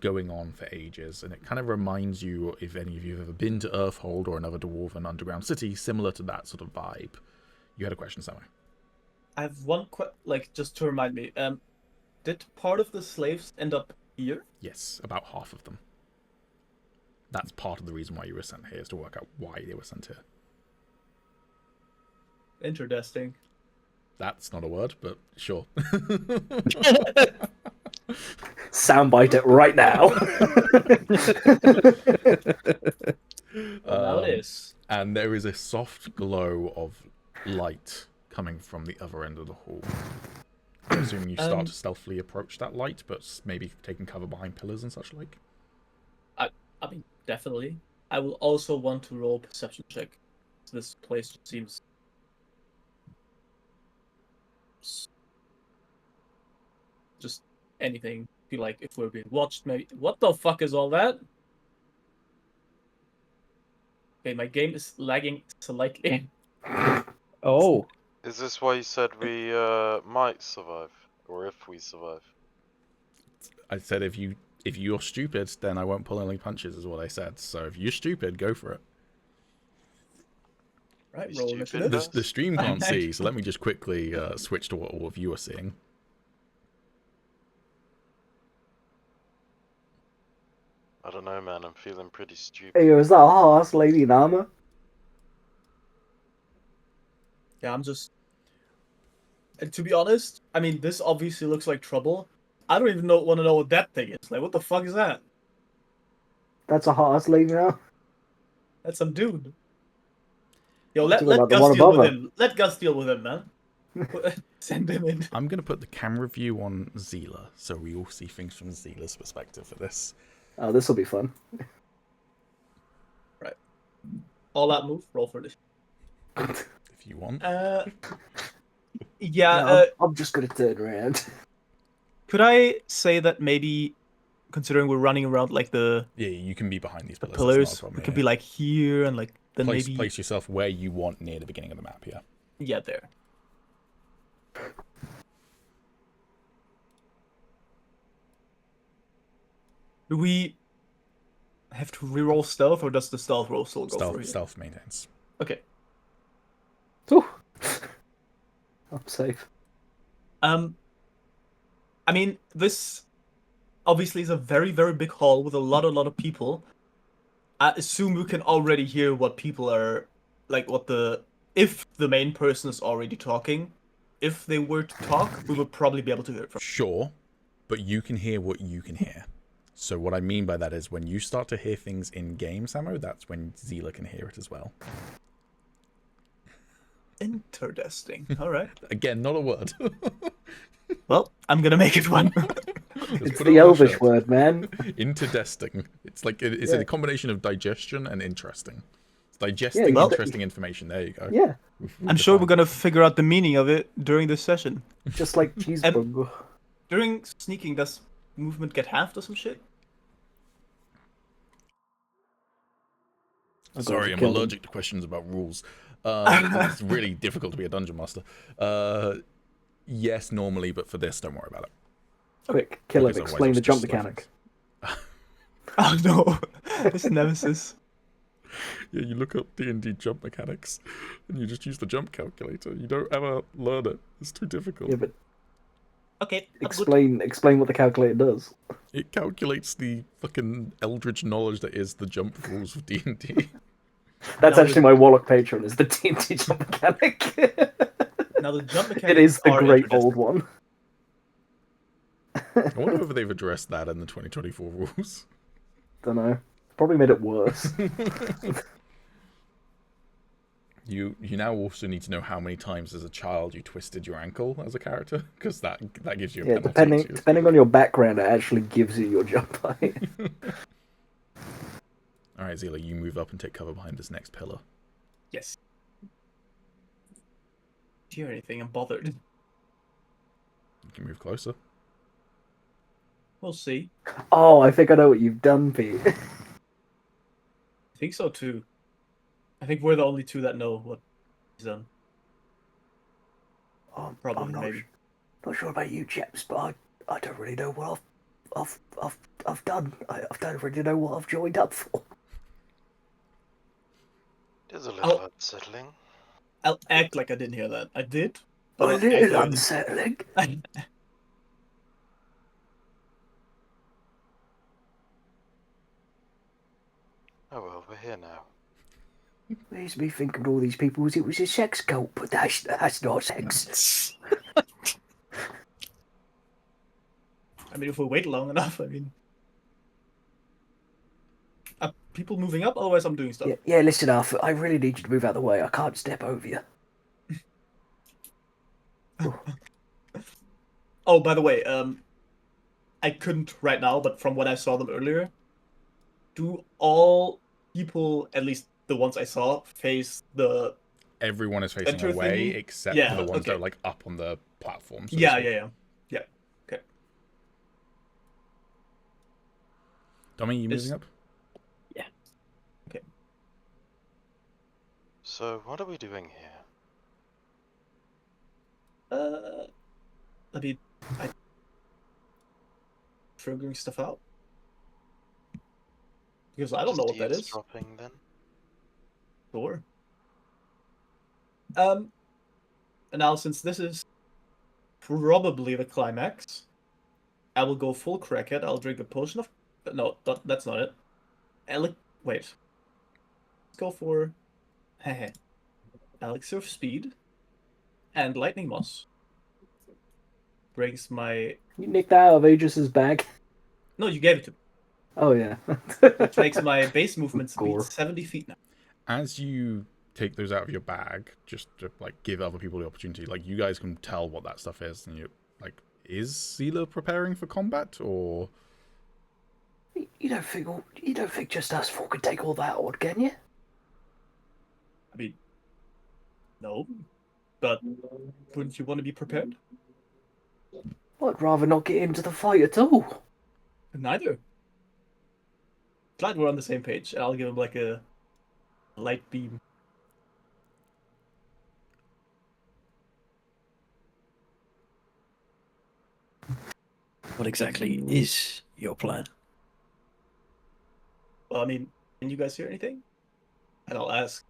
going on for ages. And it kind of reminds you, if any of you have ever been to Earthhold or another dwarven underground city, similar to that sort of vibe. You had a question, Sammy? I have one just to remind me. Did part of the slaves end up here? Yes, about half of them. That's part of the reason why you were sent here, is to work out why they were sent here. Interesting. That's not a word, but sure. Soundbite it right now. Now it is. And there is a soft glow of light coming from the other end of the hall. I'm assuming you start to stealthily approach that light, but maybe taking cover behind pillars and such like. I mean, definitely. I will also want to roll perception check. This place seems just anything. Feel like if we're being watched, maybe. What the fuck is all that? Okay, my game is lagging slightly. Oh. Is this why you said we might survive, or if we survive? I said if you're stupid, then I won't pull any punches, is what I said. So if you're stupid, go for it. Right, You roll stupid initiative. The stream can't see, so let me just quickly switch to what all of you are seeing. I don't know, man. I'm feeling pretty stupid. Hey, is that a horse lady in armor? Yeah, I'm just. And to be honest, I mean, this obviously looks like trouble. I don't even want to know what that thing is. Like, what the fuck is that? That's a horse lady now. That's some dude. Yo, Talking let about the Gus one deal above with her. him. Let Gus deal with him, man. Send him in. I'm going to put the camera view on Zyla, so we all see things from Zyla's perspective for this. Oh, this will be fun. Right. All out move. Roll for this. If you want. Yeah. I'm just gonna turn around. Could I say that maybe, considering we're running around like the Yeah, you can be behind these pillars. pillars, That's not a problem, we could yeah. be like here and like then maybe Place yourself where you want near the beginning of the map, yeah. yeah there. Do we have to reroll stealth, or does the stealth roll still go for you? Stealth maintains. Okay. Ooh. I'm safe. I mean, this obviously it's a very, very big hall with a lot of people. I assume we can already hear what people are, like, if the main person is already talking. If they were to talk, we would probably be able to hear it from. Sure, but you can hear what you can hear. So what I mean by that is when you start to hear things in game, Samo, that's when Zyla can hear it as well. Interesting. All right. Again, not a word. Well, I'm gonna make it one. It's the Elvish word, man. Interdesting. It's like it's a combination of digestion and interesting. It's digesting Yeah, well, interesting information. There you go. Yeah, I'm sure we're gonna figure out the meaning of it during this session. just like cheeseburger. During sneaking, does movement get halved or some shit? Sorry, I'm allergic to questions about rules. It's really difficult to be a dungeon master. Yes, normally, but for this, don't worry about it. Quick, kill him. Because Explain otherwise the jump it'll just mechanic. Oh no, it's Nemesis. Yeah, you look up D&D jump mechanics, and you just use the jump calculator. You don't ever learn it. It's too difficult. Yeah, but Okay, explain what the calculator does. It calculates the fucking eldritch knowledge that is the jump rules of D&D. That's Now actually my Warlock patron. Is the D&D jump mechanic? Now the jump mechanics It is the are great interdestined. old one. I wonder whether they've addressed that in the 2024 rules. Don't know. Probably made it worse. You now also need to know how many times as a child you twisted your ankle as a character, because that gives you a Yeah, penalty. depending on your background, it actually gives you your jump height. Alright, Zyla, you move up and take cover behind this next pillar. Yes. Do you hear anything? I'm bothered. You can move closer. We'll see. Oh, I think I know what you've done, Pete. I think so too. I think we're the only two that know what he's done. Probably, I'm maybe. not sure about you chaps, but I don't really know what I've done. I don't really know what I've joined up for. It is a little unsettling. I'll act like I didn't hear that. I did, but A I'll act little like unsettling. I didn't. Oh well, we're here now. Leaves me thinking all these people it was a sex cult, but that's not sex. I mean, if we wait long enough, I mean... Are people moving up? Otherwise, I'm doing stuff. Yeah, listen, Arthur, I really need you to move out of the way. I can't step over you. Oh, by the way, I couldn't right now, but from when I saw them earlier, do all people, at least the ones I saw, face the... Everyone is facing Enter away thingy? except Yeah, for the ones that okay. are like up on the platform. So to Yeah. Okay. Tommy, you Is- moving up? Yeah. Okay. So, what are we doing here? I mean, figuring stuff out. Because I don't know what that is. Eavesdropping, then? Sure. And now, since this is probably the climax, I will go full crackhead. I'll drink a potion of... No, that's not it. Wait. Let's go for... Elixir of Speed and Lightning Moss. Brings my... You nicked that out of Aegis's bag. No, you gave it to me. Oh, yeah. Which makes my base movement speed Gore. 70 feet now. As you take those out of your bag, just to like give other people the opportunity, like you guys can tell what that stuff is, and you like, is Zyla preparing for combat, or You don't think just us four can take all that on, can you? I mean, no. But wouldn't you want to be prepared? I'd rather not get into the fight at all. Neither. Glad we're on the same page. I'll give him like a light beam. What exactly is your plan? Well, I mean, can you guys hear anything? And I'll ask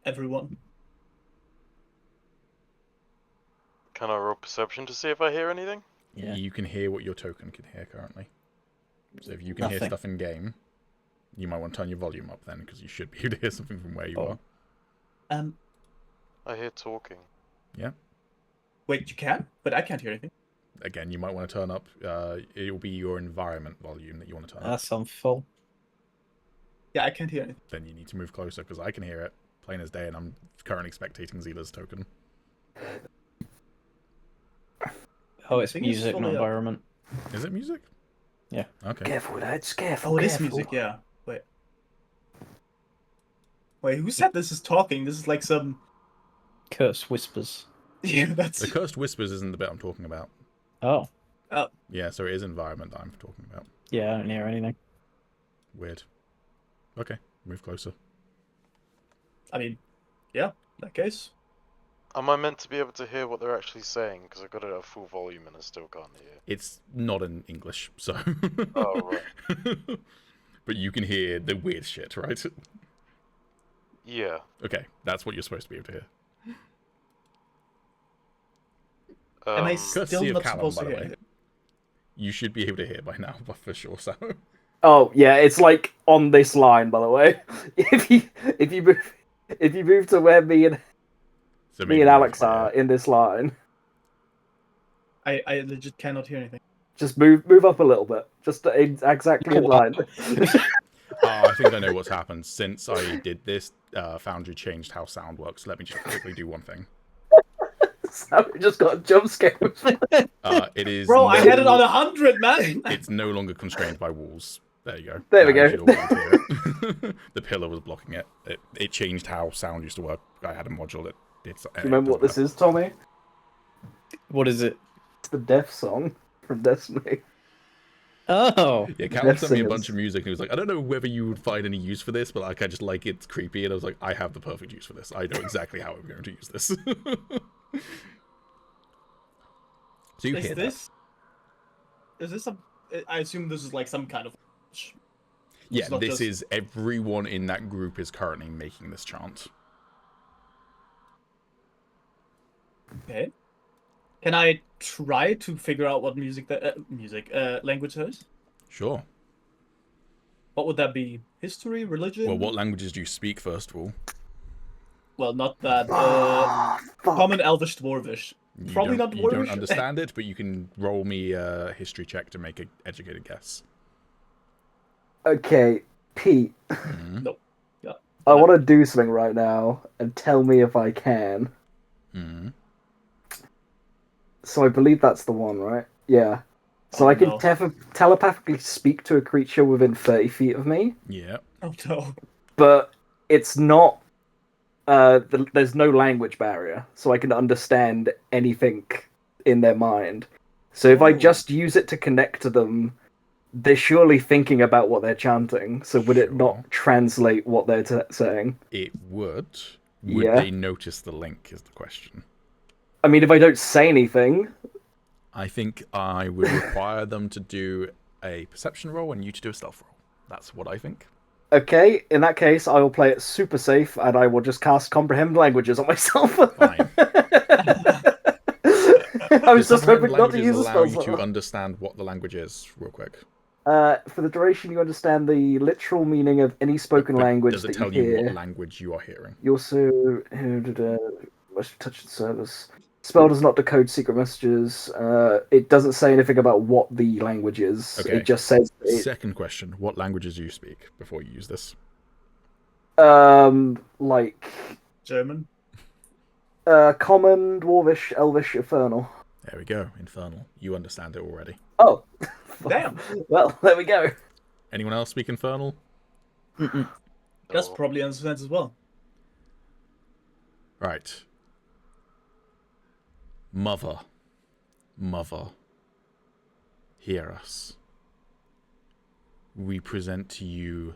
everyone. Can I roll perception to see if I hear anything? Yeah. You can hear what your token can hear currently. So if you can hear Nothing. stuff in game, you might want to turn your volume up then, because you should be able to hear something from where you are. I hear talking. Yeah. Wait, you can? But I can't hear anything. Again, you might want to turn up. It will be your environment volume that you want to turn up. That's on full. Yeah, I can't hear anything. Then you need to move closer, because I can hear it plain as day, and I'm currently spectating Zyla's token. Oh, it's I think it's music, not fully up. environment. Is it music? Yeah. Okay. Careful, lads. Careful. Oh, it is careful. music, yeah. Wait, who said this is talking? This is like some... Curse whispers. Yeah, that's... The Cursed Whispers isn't the bit I'm talking about. Oh. Yeah, so it is environment that I'm talking about. Yeah, I don't hear anything. Weird. Okay, move closer. I mean, yeah, in that case. Am I meant to be able to hear what they're actually saying? Because I got it at full volume and I still can't hear. It's not in English, so... Oh, right. But you can hear the weird shit, right? Yeah. Okay, that's what you're supposed to be able to hear. Am I Courtesy still of not Calum, supposed by to the hear way. it? You should be able to hear by now, but for sure, so... Oh yeah, it's like on this line, by the way. If you move to where me and So me maybe and you Alex can are hear. in this line, I legit cannot hear anything. just move up a little bit, just exactly in line. I think I know what's happened. Since I did this, Foundry changed how sound works. Let me just quickly do one thing. So we just got a jump scare. It is... Bro, I had it on no- 100, man! It's no longer constrained by walls. There you go. There we Now you go. should all be able to hear it. The pillar was blocking it. It changed how sound used to work. I had a module that did... Do you remember what this is, Tommy? What is it? It's the death song from Destiny. Oh. Yeah, Calum Death sent me a Singers. bunch of music and he was like, I don't know whether you would find any use for this, but like, I just like it's creepy. And I was like, I have the perfect use for this. I know exactly how I'm going to use this. So you hear that. Is this some... I assume this is like some kind of... Yeah, It's not this just- is... Everyone in that group is currently making this chant. Okay. Can I try to figure out what language that is? Sure. What would that be? History, religion? Well, what languages do you speak, first of all? Well, not that. Fuck. Common, Elvish, Dwarvish. You Probably don't, not You don't Dwarvish. understand it, but you can roll me a history check to make an educated guess. Okay, Pete. Mhm. Nope. Yeah. I want to do something right now, and tell me if I can. Mhm. So I believe that's the one, right? Yeah. So Oh, I can no. telepathically speak to a creature within 30 feet of me, Yeah. Oh no. but it's not. There's no language barrier, so I can understand anything in their mind. So if I Oh. just use it to connect to them, they're surely thinking about what they're chanting. So would it Sure. not translate what they're saying? It would. Would Yeah. they notice the link, is the question. I mean, if I don't say anything, I think I would require them to do a perception roll and you to do a stealth roll. That's what I think. okay. In that case, I will play it super safe, and I will just cast comprehend languages on myself. Fine. I was Does just hoping comprehend not to languages use a allow spell you to slot. understand what the language is, real quick? For the duration, you understand the literal meaning of any spoken But language does it that tell you you hear. what language you are hearing? You also must touch the service. Spell does not decode secret messages. It doesn't say anything about what the language is. Okay. It just says Second question, what languages do you speak before you use this? like German. common, dwarvish, elvish, infernal. There we go, Infernal. You understand it already. Oh, Damn. well, there we go. Anyone else speak Infernal? Gus No. probably understands as well. Right. Mother, hear us. We present to you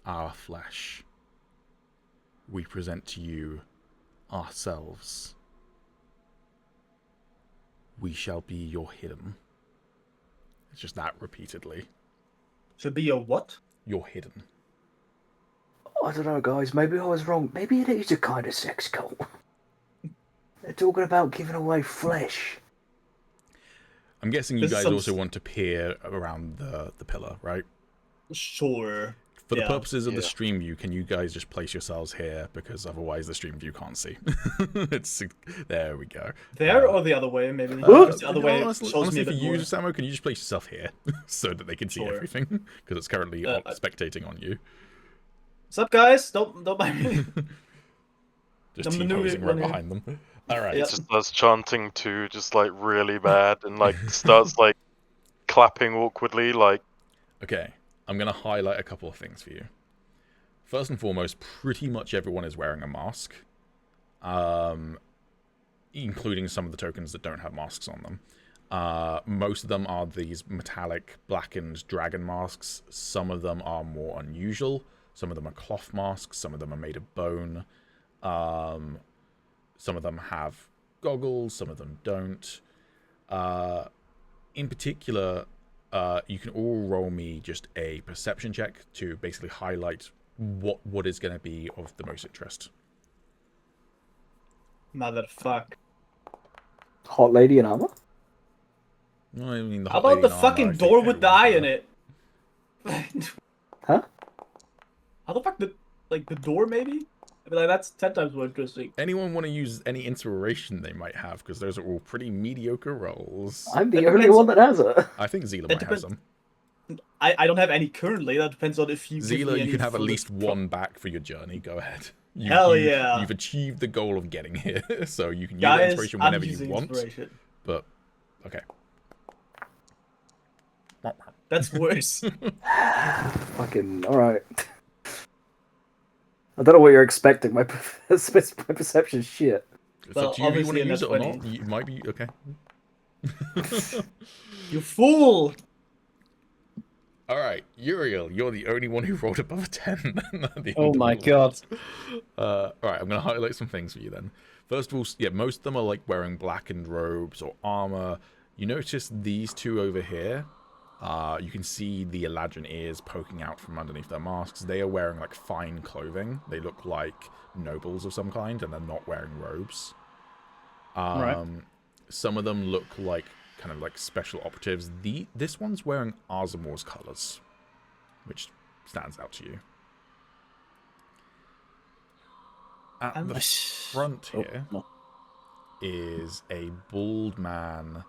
our flesh. We present to you ourselves. We shall be your hidden. It's just that repeatedly. Should be a what? You're hidden. I don't know, guys. Maybe I was wrong. Maybe it is a kind of sex cult. They're talking about giving away flesh. I'm guessing you This is guys some also want to peer around the pillar, right? Sure. For the Yeah. purposes of the Yeah. stream view, can you guys just place yourselves here? Because otherwise the stream view can't see. There we go. There or the other way, maybe. Uh, Because the other way honestly, shows me a for bit you, more. Samo, can you just place yourself here so that they can see Sure. everything? Because it's currently spectating on you. What's up, guys? Don't mind me. Just I'm T-posing right maneuvering behind them. Alright. Yeah. Just starts chanting too, just like really bad, and like starts like clapping awkwardly, like. Okay, I'm going to highlight a couple of things for you. First and foremost, pretty much everyone is wearing a mask. Including some of the tokens that don't have masks on them. Most of them are these metallic, blackened dragon masks. Some of them are more unusual. Some of them are cloth masks. Some of them are made of bone. Some of them have goggles. Some of them don't. In particular, you can all roll me just a perception check to basically highlight what is going to be of the most interest. Motherfuck. Hot lady in armor. I mean, the How hot lady about the in armor, I fucking think door with the eye in everyone's it? Huh? How the fuck the door maybe? I mean, like that's 10 times more interesting. Anyone want to use any inspiration they might have? Because those are all pretty mediocre rolls. I'm the It only depends- one that has it. I think Zyla It might have depends- some. I don't have any currently. That depends on if you give Zyla, me you any can have at for the least one back for your journey. Go ahead. Hell yeah. You've achieved the goal of getting here, so you can use that Guys, inspiration I'm whenever you using want. inspiration. But, okay. That's worse. Fucking alright. I don't know what you're expecting. My perception's shit. It's Well, up to you if you want to obviously a use it nat or not. 20. You might be, okay. You fool! Alright, Uriel, you're the only one who rolled above a 10. The Oh my underworld. god. Alright, I'm going to highlight some things for you then. First of all, yeah, most of them are like wearing blackened robes or armor. You notice these two over here. You can see the Eladrin ears poking out from underneath their masks. They are wearing like fine clothing. They look like nobles of some kind, and they're not wearing robes. Right. Some of them look like kind of like special operatives. This one's wearing Arzamor's colors, which stands out to you. At the front here is a bald man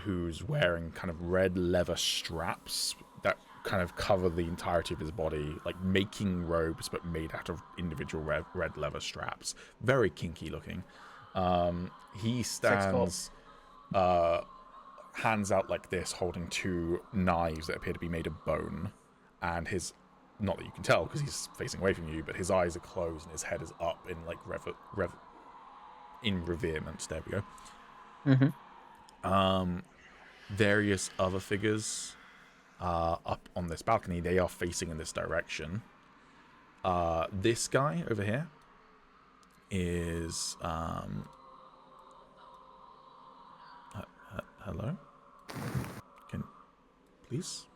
who's wearing kind of red leather straps that kind of cover the entirety of his body, like making robes but made out of individual red leather straps. Very kinky looking. He stands hands out like this, holding two knives that appear to be made of bone, and his, not that you can tell because he's facing away from you, but his eyes are closed and his head is up in like in reverement. There we go. Mm-hmm. Various other figures up on this balcony. They are facing in this direction. This guy over here is hello? Can please?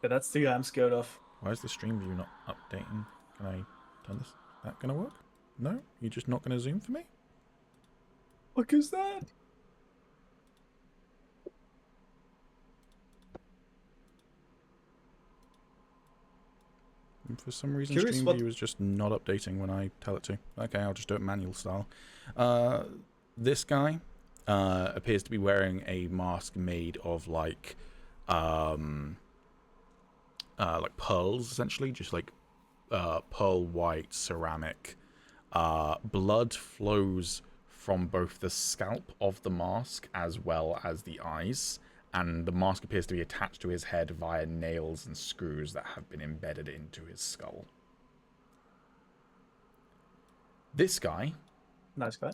Yeah, that's the guy I'm scared of. Why is the stream view not updating? Can I turn this? Is that gonna work? No? You're just not gonna zoom for me? What is that? And for some reason, Curious stream what- view is just not updating when I tell it to. Okay, I'll just do it manual style. This guy appears to be wearing a mask made of like pearls, essentially, just like pearl white ceramic. Blood flows from both the scalp of the mask as well as the eyes, and the mask appears to be attached to his head via nails and screws that have been embedded into his skull. This guy, Nice guy.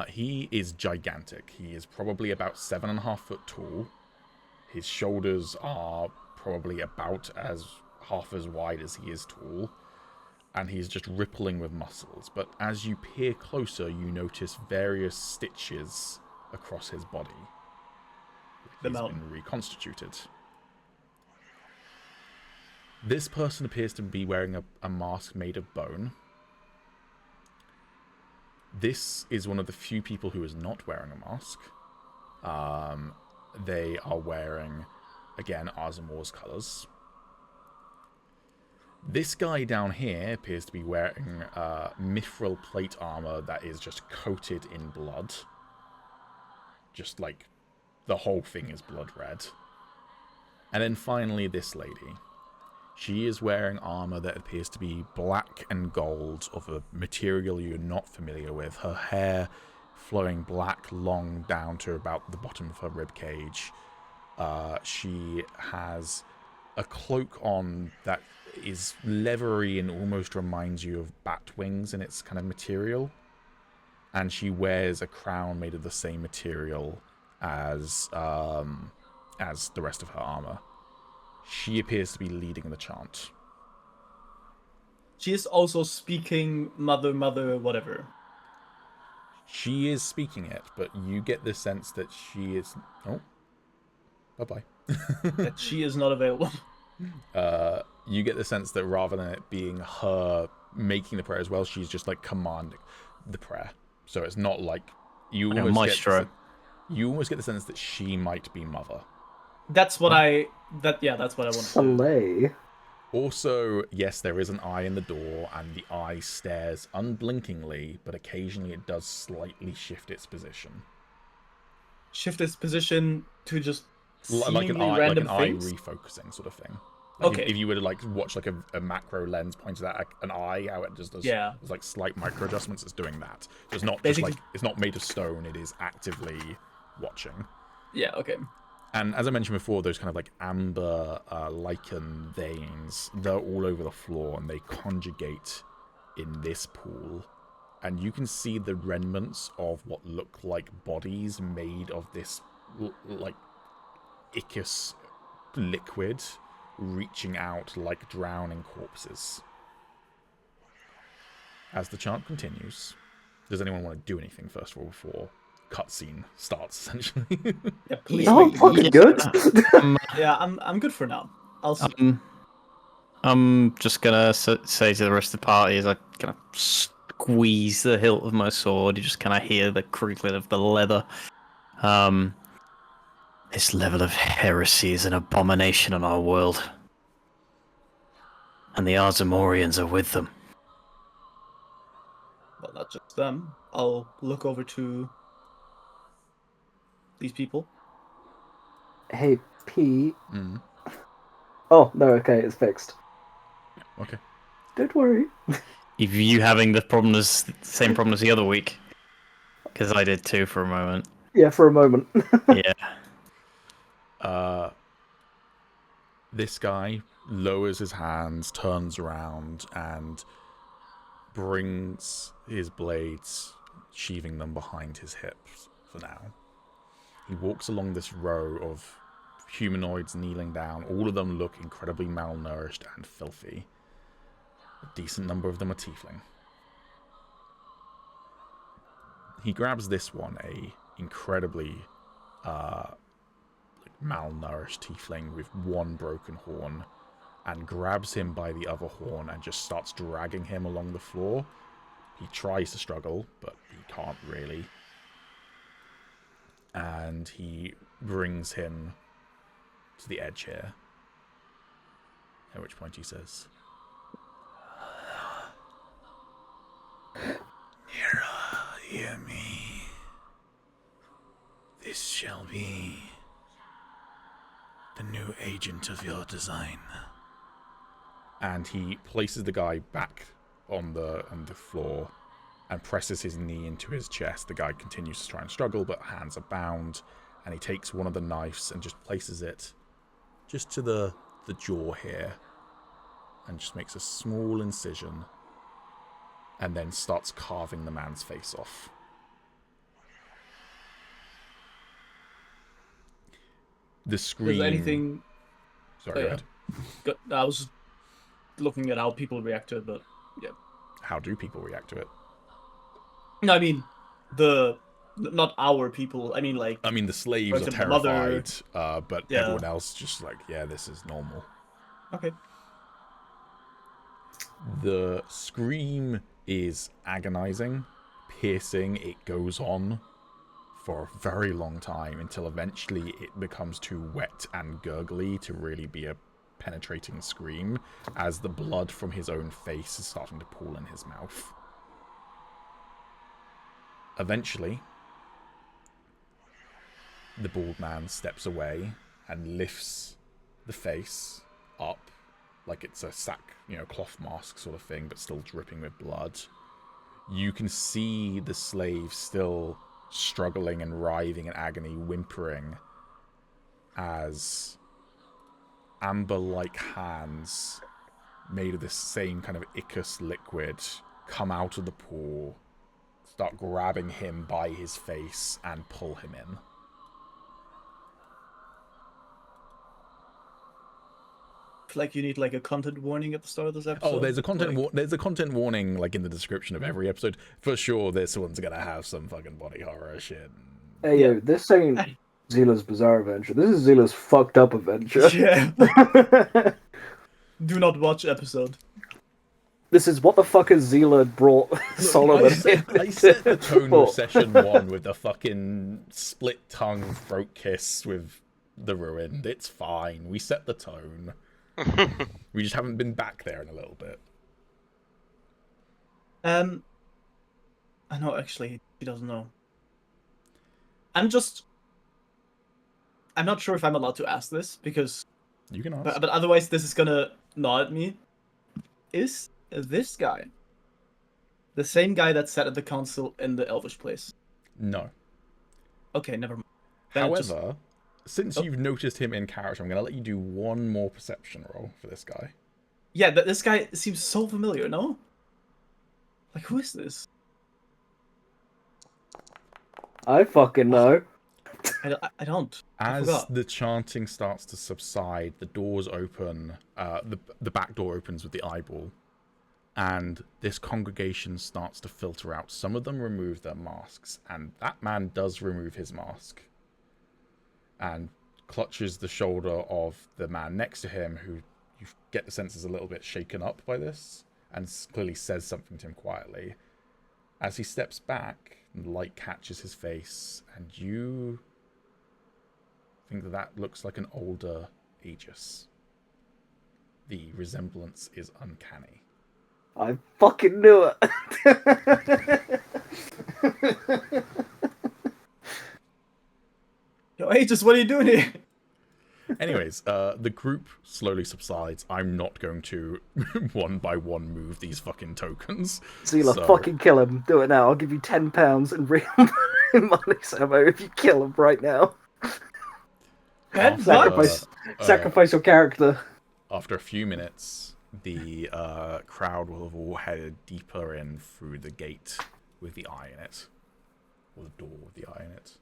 he is gigantic. He is probably about 7.5 foot tall. His shoulders are probably about half as wide as he is tall, and he's just rippling with muscles. But as you peer closer, you notice various stitches across his body. The He's mount. been reconstituted. This person appears to be wearing a mask made of bone. This is one of the few people who is not wearing a mask. they are wearing, again, Azamor's colours. This guy down here appears to be wearing mithril plate armor that is just coated in blood. Just like the whole thing is blood red. And then finally this lady. She is wearing armor that appears to be black and gold of a material you're not familiar with. Her hair flowing black long down to about the bottom of her ribcage. She has a cloak on that is leathery and almost reminds you of bat wings in its kind of material. And she wears a crown made of the same material as the rest of her armor. She appears to be leading the chant. She is also speaking mother, whatever. She is speaking it, but you get the sense that she is... Oh. Bye-bye. That she is not available. You get the sense that rather than it being her making the prayer as well, she's just like commanding the prayer. So it's not like... You almost get the sense that she might be mother. That's what I want to Slay. Also, yes, there is an eye in the door, and the eye stares unblinkingly, but occasionally it does slightly shift its position. Shift its position to just Like an eye, random like an things? eye refocusing sort of thing. Like Okay. If you were to like watch like a macro lens pointed at an eye, how it just does there's like slight micro adjustments, it's doing that. So it's not just like it's not made of stone, it is actively watching. Yeah, okay. And as I mentioned before, those kind of like amber lichen veins, they're all over the floor and they conjugate in this pool. And you can see the remnants of what look like bodies made of this like ichus liquid reaching out like drowning corpses. As the chant continues, does anyone want to do anything first of all before cutscene starts, essentially? Yeah, please. No, I'm fucking good. Yeah, I'm good for now. I'll see. I'm just gonna say to the rest of the party as I kind of squeeze the hilt of my sword, you just kind of hear the crinkling of the leather. This level of heresy is an abomination on our world. And the Azamorians are with them. Well, not just them. I'll look over to these people. Hey, Pete. Oh, no, okay, it's fixed. Okay. Don't worry. If you having the same problem as the other week? Because I did too for a moment. Yeah, for a moment. Yeah. This guy lowers his hands, turns around, and brings his blades, sheathing them behind his hips for now. He walks along this row of humanoids kneeling down. All of them look incredibly malnourished and filthy. A decent number of them are Tiefling. He grabs this one, a incredibly malnourished Tiefling with one broken horn, and grabs him by the other horn and just starts dragging him along the floor. He tries to struggle, but he can't really. And he brings him to the edge here. At which point he says, hear me. This shall be the new agent of your design. And he places the guy back on the floor and presses his knee into his chest. The guy continues to try and struggle, but hands are bound. And he takes one of the knives and just places it just to the jaw here. And just makes a small incision. And then starts carving the man's face off. The scream... Is anything... Sorry, go ahead. I was just looking at how people react to it, but yeah. How do people react to it? No, I mean, not our people. I mean, like... I mean, the slaves are example, terrified, but Yeah. everyone else just like, yeah, this is normal. Okay. The scream is agonizing, piercing. It goes on for a very long time until eventually it becomes too wet and gurgly to really be a penetrating scream, as the blood from his own face is starting to pool in his mouth. Eventually, the bald man steps away and lifts the face up like it's a sack, cloth mask sort of thing, but still dripping with blood. You can see the slave still struggling and writhing in agony, whimpering, as amber-like hands made of this same kind of ichus liquid come out of the pool, start grabbing him by his face, and pull him in. Like you need like a content warning at the start of this episode. Oh, there's a content warning like in the description of every episode. For sure, this one's gonna have some fucking body horror shit. Hey, yo, this ain't Zyla's bizarre adventure. This is Zyla's fucked up adventure. Yeah. Do not watch episode. This is what the fuck has Zyla brought Solomon I set the tone of session 1 with the fucking split tongue throat kiss with the ruined. It's fine. We set the tone. We just haven't been back there in a little bit. I know, actually, he doesn't know. I'm not sure if I'm allowed to ask this, because... You can ask. But otherwise, this is gonna gnaw at me. Is this guy the same guy that sat at the council in the Elvish place? No. Okay, never mind. However, since you've noticed him in character, I'm going to let you do one more perception roll for this guy. Yeah, this guy seems so familiar, no? Like, who is this? I fucking know. I don't. As the chanting starts to subside, the doors open, the back door opens with the eyeball, and this congregation starts to filter out. Some of them remove their masks, and that man does remove his mask, and clutches the shoulder of the man next to him, who you get the sense is a little bit shaken up by this, and clearly says something to him quietly. As he steps back, the light catches his face, and you think that looks like an older Aegis. The resemblance is uncanny. I fucking knew it. Yo, Aegis, what are you doing here? Anyways, the group slowly subsides. I'm not going to one by one move these fucking tokens. Zyla, fucking kill him. Do it now. I'll give you £10 in real money, Samo, if you kill him right now. Sacrifice your character. After a few minutes, the crowd will have all headed deeper in through the gate with the eye in it. Or the door with the eye in it.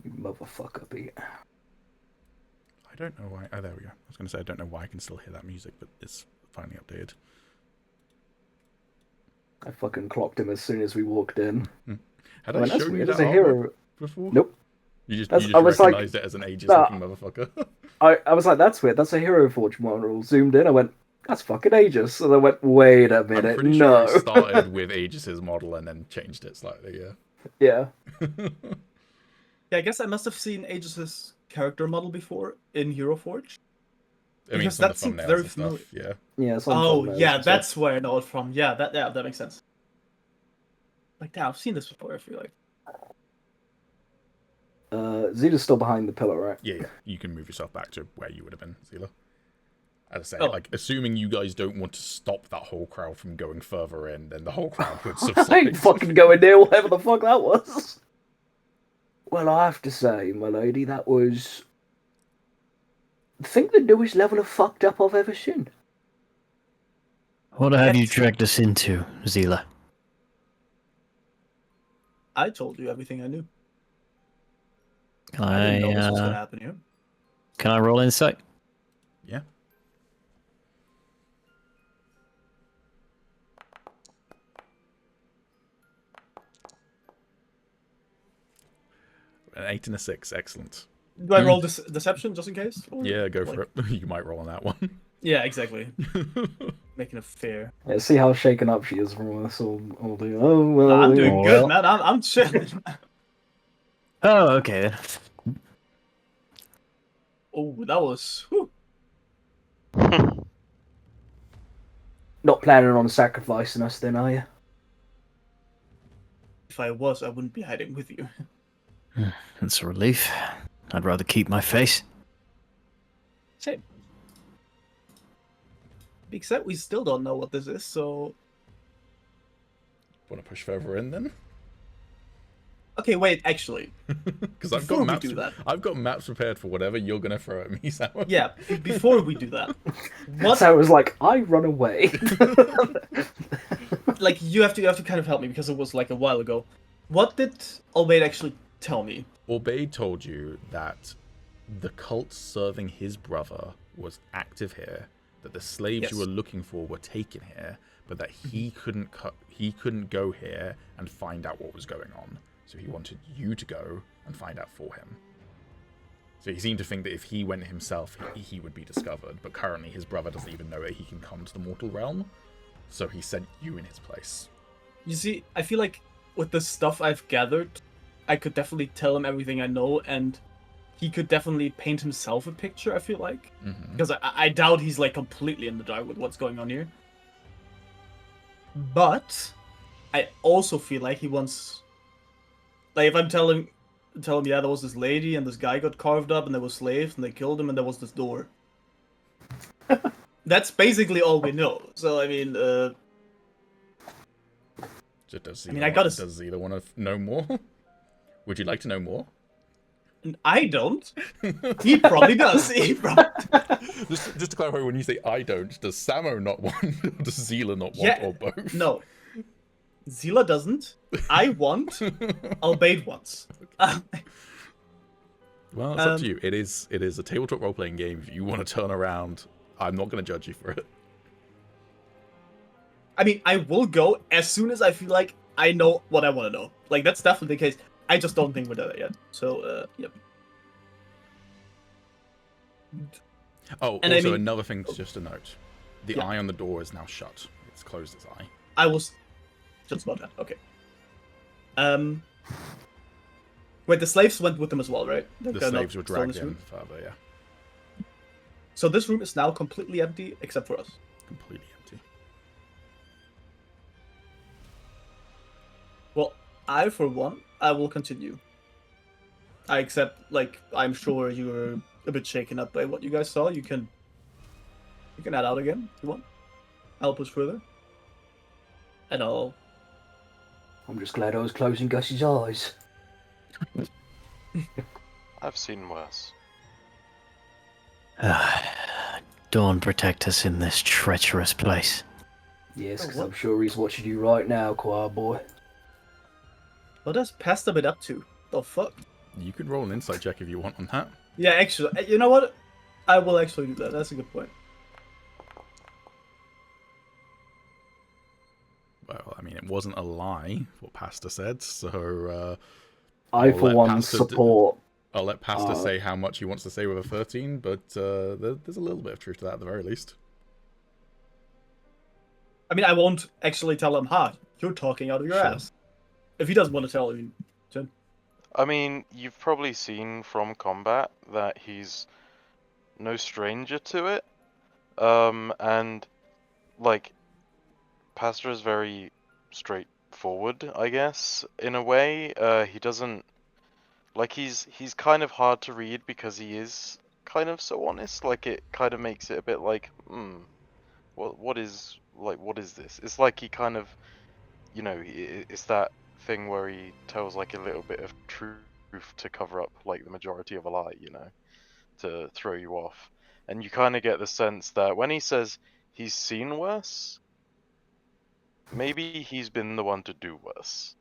You motherfucker, Pete. I don't know why. Oh, there we go. I was going to say, I don't know why I can still hear that music, but it's finally updated. I fucking clocked him as soon as we walked in. Had I shown you that a hero before? Nope. You just recognized it as an Aegis-looking motherfucker. I was like, that's weird. That's a Hero Forge model. Zoomed in, I went, that's fucking Aegis. And I went, wait a minute, I'm pretty sure it started with Aegis' model and then changed it slightly, yeah. Yeah, I guess I must have seen Aegis' character model before in Hero Forge. I mean, that seems very familiar. Yeah. Yeah. Oh, yeah, that's where I know it from. Yeah, that makes sense. Like, damn, I've seen this before, I feel like. Zyla's still behind the pillar, right? Yeah. You can move yourself back to where you would have been, Zyla. As I say, like, assuming you guys don't want to stop that whole crowd from going further in, then the whole crowd would subside. I ain't fucking going near whatever the fuck that was. Well, I have to say, my lady, that was... I think the newest level of fucked up I've ever seen. What have you dragged us into, Zyla? I told you everything I knew. Can I didn't know this was gonna happen here. Can I roll insight? Yeah. An 8 and a 6, excellent. Do I roll deception just in case? Or, Yeah, go like- for it. You might roll on that one. Yeah, exactly. Making it fair. Yeah, see how shaken up she is from this. I'll do. Oh well. Nah, I'm doing Oh, good, well. man. I'm chilling. Oh, okay. Oh, that was. Whew. Not planning on sacrificing us, then, are you? If I was, I wouldn't be hiding with you. It's a relief. I'd rather keep my face. Same. Except we still don't know what this is, so. Want to push further in then? Okay, wait. Actually, Because I've Before got we maps. do that. I've got maps prepared for whatever you're gonna throw at me, Sam. yeah. Before we do that, what? So it was like, I run away. Like you have to kind of help me because it was like a while ago. What did Aubade actually tell me? Aubade told you that the cult serving his brother was active here, that the slaves you Yes. were looking for were taken here, but that he couldn't go here and find out what was going on. So he wanted you to go and find out for him. So he seemed to think that if he went himself, he would be discovered. But currently his brother doesn't even know that he can come to the mortal realm. So he sent you in his place. You see, I feel like with the stuff I've gathered, I could definitely tell him everything I know, and he could definitely paint himself a picture, I feel like. Mm-hmm. Because I doubt he's like completely in the dark with what's going on here. But I also feel like he wants, like, if I'm telling him, yeah, there was this lady and this guy got carved up and there were slaves and they killed him and there was this door. That's basically all we know. So I mean, Does I gotta does Zyla want to know more? Would you like to know more? I don't. He probably does. Just to clarify, when you say I don't, does Samo not want, or does Zyla not want, Yeah, or both? No. Zyla doesn't. I want. Aubade wants. Well, it's up to you. It is a tabletop role-playing game. If you want to turn around, I'm not going to judge you for it. I mean, I will go as soon as I feel like I know what I want to know. Like, that's definitely the case. I just don't think we're there yet. So, yep. Oh, And also I mean- another thing just to note. The Yeah. eye on the door is now shut. It's closed its eye. I was just about that. Okay. Wait, the slaves went with them as well, right? They're The not slaves were still in dragged this in room? further, yeah. So this room is now completely empty except for us. Completely empty. Well, I, for one, I will continue. I accept, like, I'm sure you're a bit shaken up by what you guys saw. You can head out again if you want. I'll push further. And I'll... I'm just glad I was closing Gus's eyes. I've seen worse. Dawn, protect us in this treacherous place. Yes, Oh, because what? I'm sure he's watching you right now, choir boy. What has Pasta been up to? The fuck? You can roll an insight check if you want on that. Yeah, actually, you know what? I will actually do that. That's a good point. Well, I mean, it wasn't a lie, what Pasta said, so I, I'll for let one, Pasta support. I'll let Pasta Uh, say how much he wants to say with a 13, but there's a little bit of truth to that at the very least. I mean, I won't actually tell him, you're talking out of your Sure. ass. If he doesn't want to tell, I mean, Jen. I mean, you've probably seen from combat that he's no stranger to it. And like, Pastor is very straightforward, I guess, in a way. He doesn't like he's kind of hard to read because he is kind of so honest. Like, it kind of makes it a bit like, what is this? It's like he kind of, it's that thing where he tells like a little bit of truth to cover up like the majority of a lie, to throw you off. And you kind of get the sense that when he says he's seen worse, maybe he's been the one to do worse.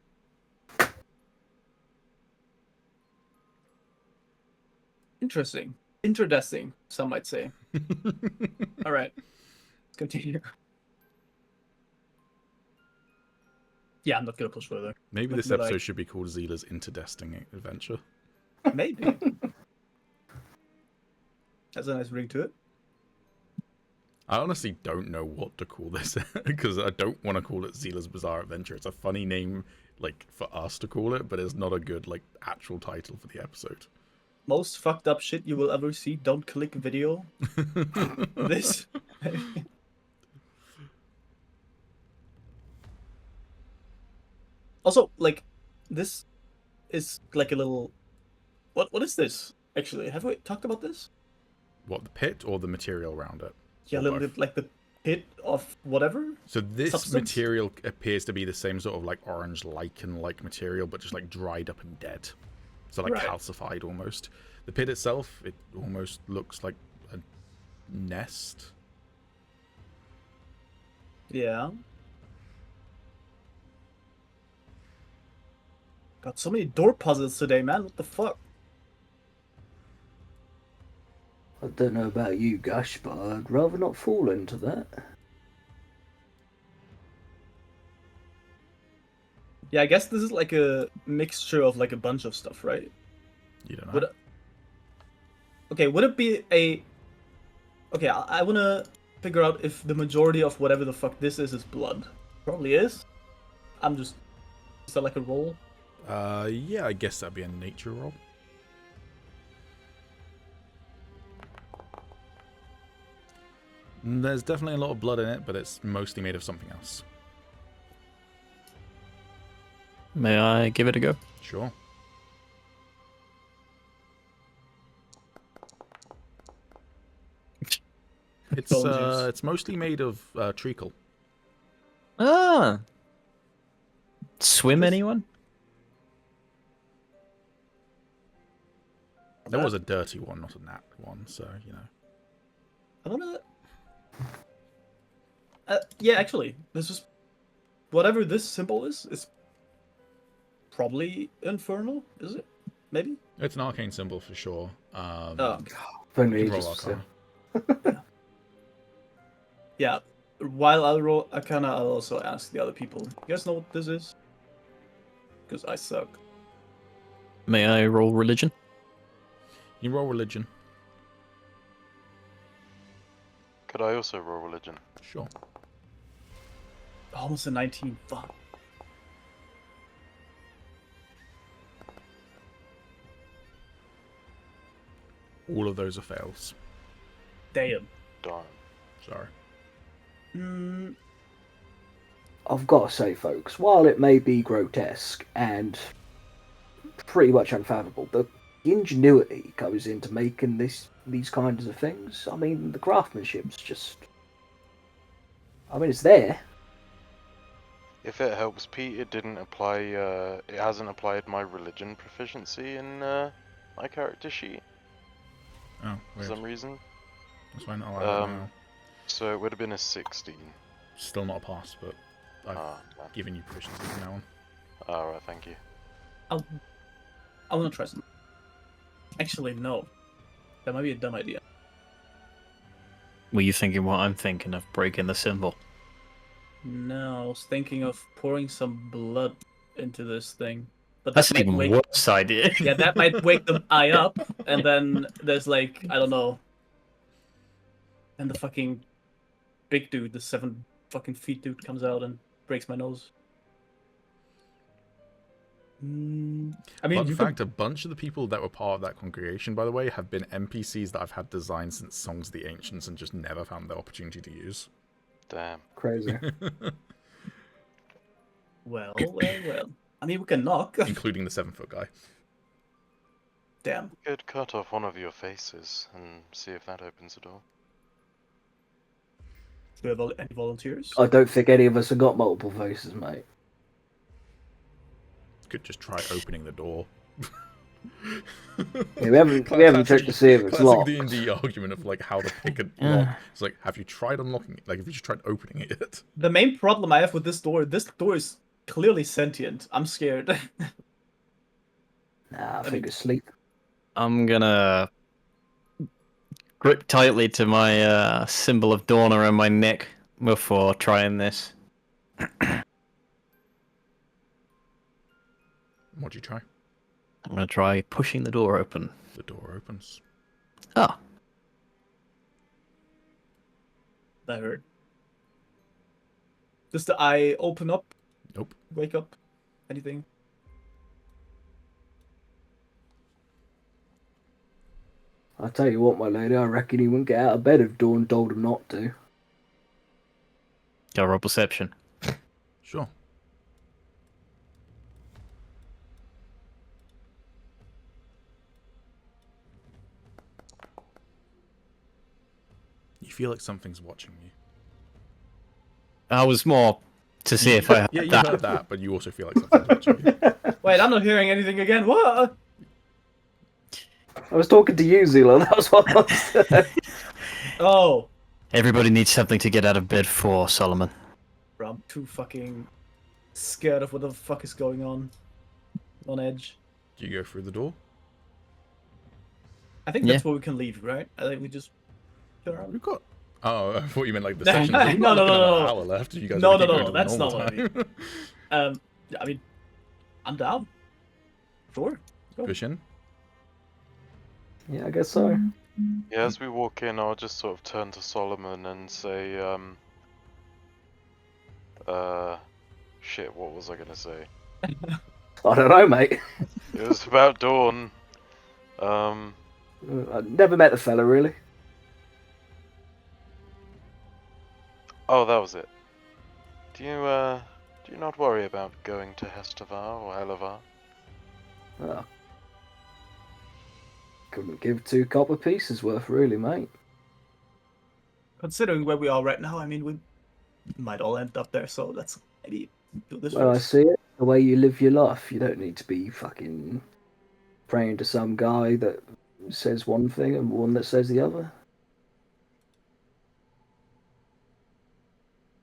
Interesting. Interesting, some might say. Alright. Let's continue. Yeah, I'm not gonna push further. Maybe Like, this but episode I- should be called Zyla's Interdesting Adventure. Maybe. Has a nice ring to it. I honestly don't know what to call this because I don't want to call it Zyla's Bizarre Adventure. It's a funny name, like, for us to call it, but it's not a good, like, actual title for the episode. Most fucked up shit you will ever see. Don't click video. This. Also, like, this is like a little. What is this? Actually, have we talked about this? What, the pit or the material around it? Yeah, a Or little both? bit like the pit of whatever. So this Substance? material appears to be the same sort of like orange lichen-like material, but just like dried up and dead. So like Right. calcified almost. The pit itself, it almost looks like a nest. Yeah. Got so many door puzzles today, man. What the fuck? I don't know about you, Gush, but I'd rather not fall into that. Yeah, I guess this is like a mixture of like a bunch of stuff, right? You don't know. Would okay, would it be a okay, I wanna figure out if the majority of whatever the fuck this is blood. Probably is. I'm just is that like a roll? Yeah, I guess that'd be a nature roll. There's definitely a lot of blood in it, but it's mostly made of something else. May I give it a go? Sure. Apologies. It's mostly made of treacle. Ah. Swim, anyone? There was a dirty one, not a nat one, so you know. I wanna yeah, actually, this is whatever this symbol is probably infernal, is it? Maybe? It's an arcane symbol for sure. Oh, If only you can he roll just Arcana. yeah. While I roll Arcana, I'll also ask the other people. You guys know what this is? Because I suck. May I roll religion? You roll religion. Could I also roll religion? Sure. Almost a 19. Fuck. All of those are fails. Damn. Darn. Sorry. Mm, I've got to say, folks, while it may be grotesque and pretty much unfathomable, the ingenuity goes into making these kinds of things. I mean, the craftsmanship's just... I mean, it's there. If it helps, Pete, it didn't apply. It hasn't applied my religion proficiency in my character sheet Oh, for weird. some reason. That's fine. I'll add it now. So it would have been a 16. Still not a pass, but I've Ah, man. given you proficiency from now on. Alright, thank you. I want to try something. Actually, no. That might be a dumb idea. Were you thinking what I'm thinking of, breaking the symbol? No, I was thinking of pouring some blood into this thing. But That's that an might even wake... worse idea. Yeah, that might wake the eye up, and then there's like, I don't know. And the fucking big dude, the 7 fucking feet dude, comes out and breaks my nose. I mean, Fun you fact, a bunch of the people that were part of that congregation, by the way, have been NPCs that I've had designed since Songs of the Ancients and just never found the opportunity to use. Damn. Crazy. well. I mean, we can knock. Including the 7-foot guy. Damn. Could cut off one of your faces and see if that opens the door. Do we have any volunteers? I don't think any of us have got multiple faces, mate. Could just try opening the door. Yeah, we haven't checked to see if it's classic locked. D&D argument of like how to pick a Yeah. lock. It's like, have you tried unlocking it? Like, have you just tried opening it? The main problem I have with this door is clearly sentient. I'm scared. Nah, I think asleep. I'm gonna grip tightly to my symbol of dawn around my neck before trying this. What'd you try? I'm gonna try pushing the door open. The door opens. Ah, I heard. Does the eye open up? Nope. Wake up? Anything? I tell you what, my lady, I reckon he wouldn't get out of bed if Dawn told him not to. Go roll perception. Sure. You feel like something's watching you. I was more to see if I heard Yeah, you that. heard that, but you also feel like something's watching you. Wait, I'm not hearing anything again. What? I was talking to you, Zyla, that was what I was saying. Oh. Everybody needs something to get out of bed for, Solomon. Bro, I'm too fucking scared of what the fuck is going on. On edge. Do you go through the door? I think that's where we can leave, right? I think we just turn around. We've got. Oh, I thought you meant like the No, session. no, We've got no, like no, another no. hour left. You guys No, are no, keep no, going to the that's normal not what I time. I mean, I'm down. Sure. Go. Push in. Yeah, I guess so. Yeah, as we walk in, I'll just sort of turn to Solomon and say, shit, what was I gonna say? I don't know, mate. It was about Dawn. I've never met the fella, really. Oh, that was it. Do you not worry about going to Hestavar or Elevar? Oh. Couldn't give 2 copper pieces worth, really, mate. Considering where we are right now, I mean, we might all end up there, so let's maybe do this Well, I first. see it. The way you live your life, you don't need to be fucking praying to some guy that says one thing and one that says the other.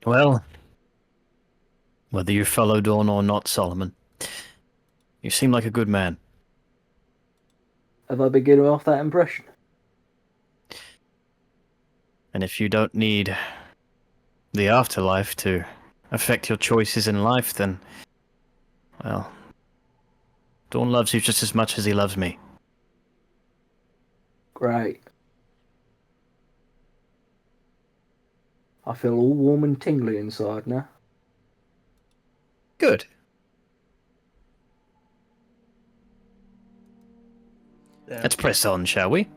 Well, whether you follow Dawn or not, Solomon, you seem like a good man. Have I been getting off that impression? And if you don't need the afterlife to affect your choices in life, then, well, Dawn loves you just as much as he loves me. Great. I feel all warm and tingly inside now. Good. Yeah. Let's press on, shall we?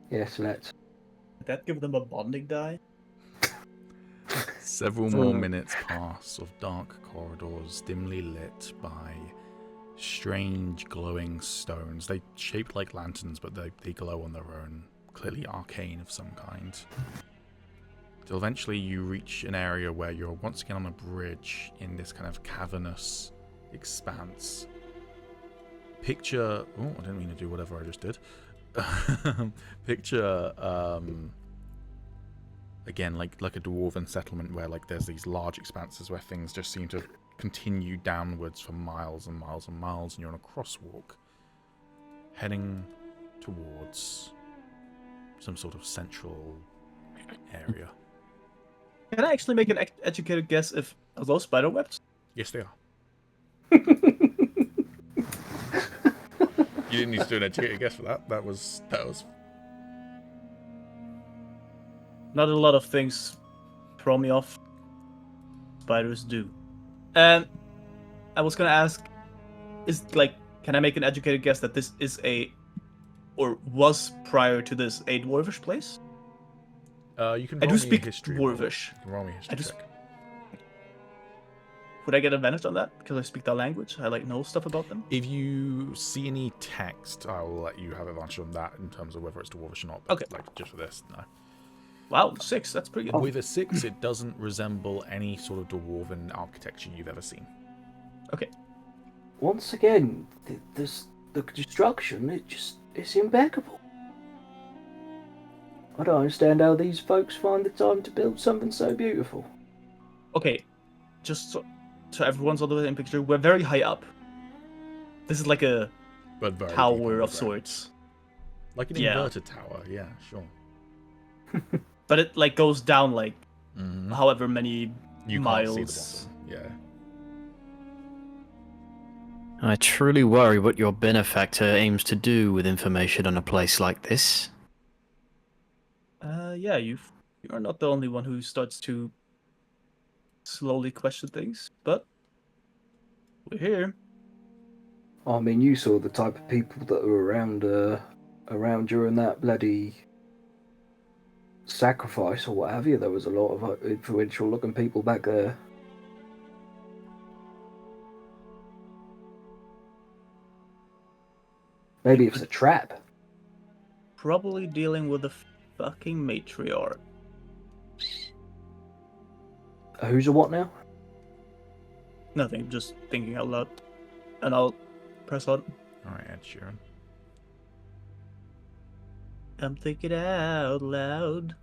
Yes, let's. Did that give them a bonding die? Several more minutes pass of dark corridors dimly lit by strange glowing stones. They shaped like lanterns, but they glow on their own, clearly arcane of some kind. Till eventually you reach an area where you're once again on a bridge in this kind of cavernous expanse. Picture... Oh, I didn't mean to do whatever I just did. Picture... again, like a dwarven settlement where like there's these large expanses where things just seem to continue downwards for miles and miles and miles, and you're on a crosswalk heading towards some sort of central area. Can I actually make an educated guess if are those spider webs? Yes, they are. You didn't need to do an educated guess for that. That was Not a lot of things throw me off. Spiders do. And I was gonna ask, can I make an educated guess that this is or was prior to this a dwarvish place? you can I roll do me a speak history roll. dwarvish. You can roll me a history check. Would I get advantage on that because I speak that language? I know stuff about them. If you see any text, I will let you have advantage on that in terms of whether it's dwarvish or not. But Okay. just for this, no. Wow, 6. That's pretty good. With a 6, it doesn't resemble any sort of dwarven architecture you've ever seen. Okay. Once again, the construction, it's impeccable. I don't understand how these folks find the time to build something so beautiful. Okay. Just so everyone's on the picture, we're very high up. This is like a But very deep tower of underground. sorts. Like an Yeah. inverted tower, yeah, sure. But it goes down Mhm. however many You miles. can't see the bottom. Yeah. I truly worry what your benefactor aims to do with information on a place like this. Yeah, you've You're not the only one who starts to slowly question things, but we're here. I mean, you saw the type of people that were around during that bloody sacrifice or what have you. There was a lot of influential looking people back there. Maybe it's a trap. Probably dealing with the fucking matriarch. Who's a what now? Nothing, just thinking out loud. And I'll press on. Alright, Ed Sheeran. I'm thinking out loud.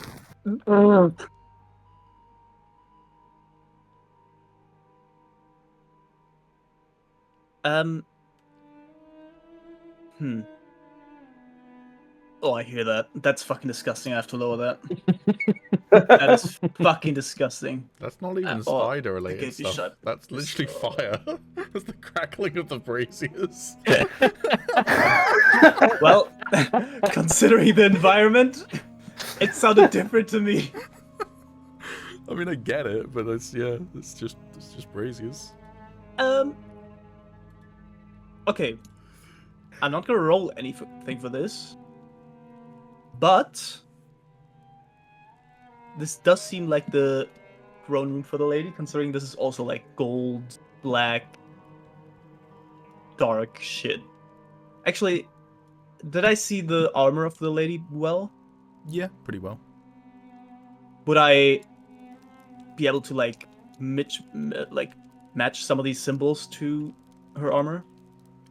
Um. Oh, I hear that. That's fucking disgusting. I have to lower that. That is fucking disgusting. That's not even Oh, spider I related gave you stuff. shut. That's literally fire. That's the crackling of the braziers. Well, considering the environment, it sounded different to me. I mean, I get it, but it's just braziers. Okay. I'm not gonna roll anything for this, but this does seem like the throne room for the lady, considering this is also like gold, black, dark shit. Actually, did I see the armor of the lady well? Yeah, pretty well. Would I be able to like match some of these symbols to her armor?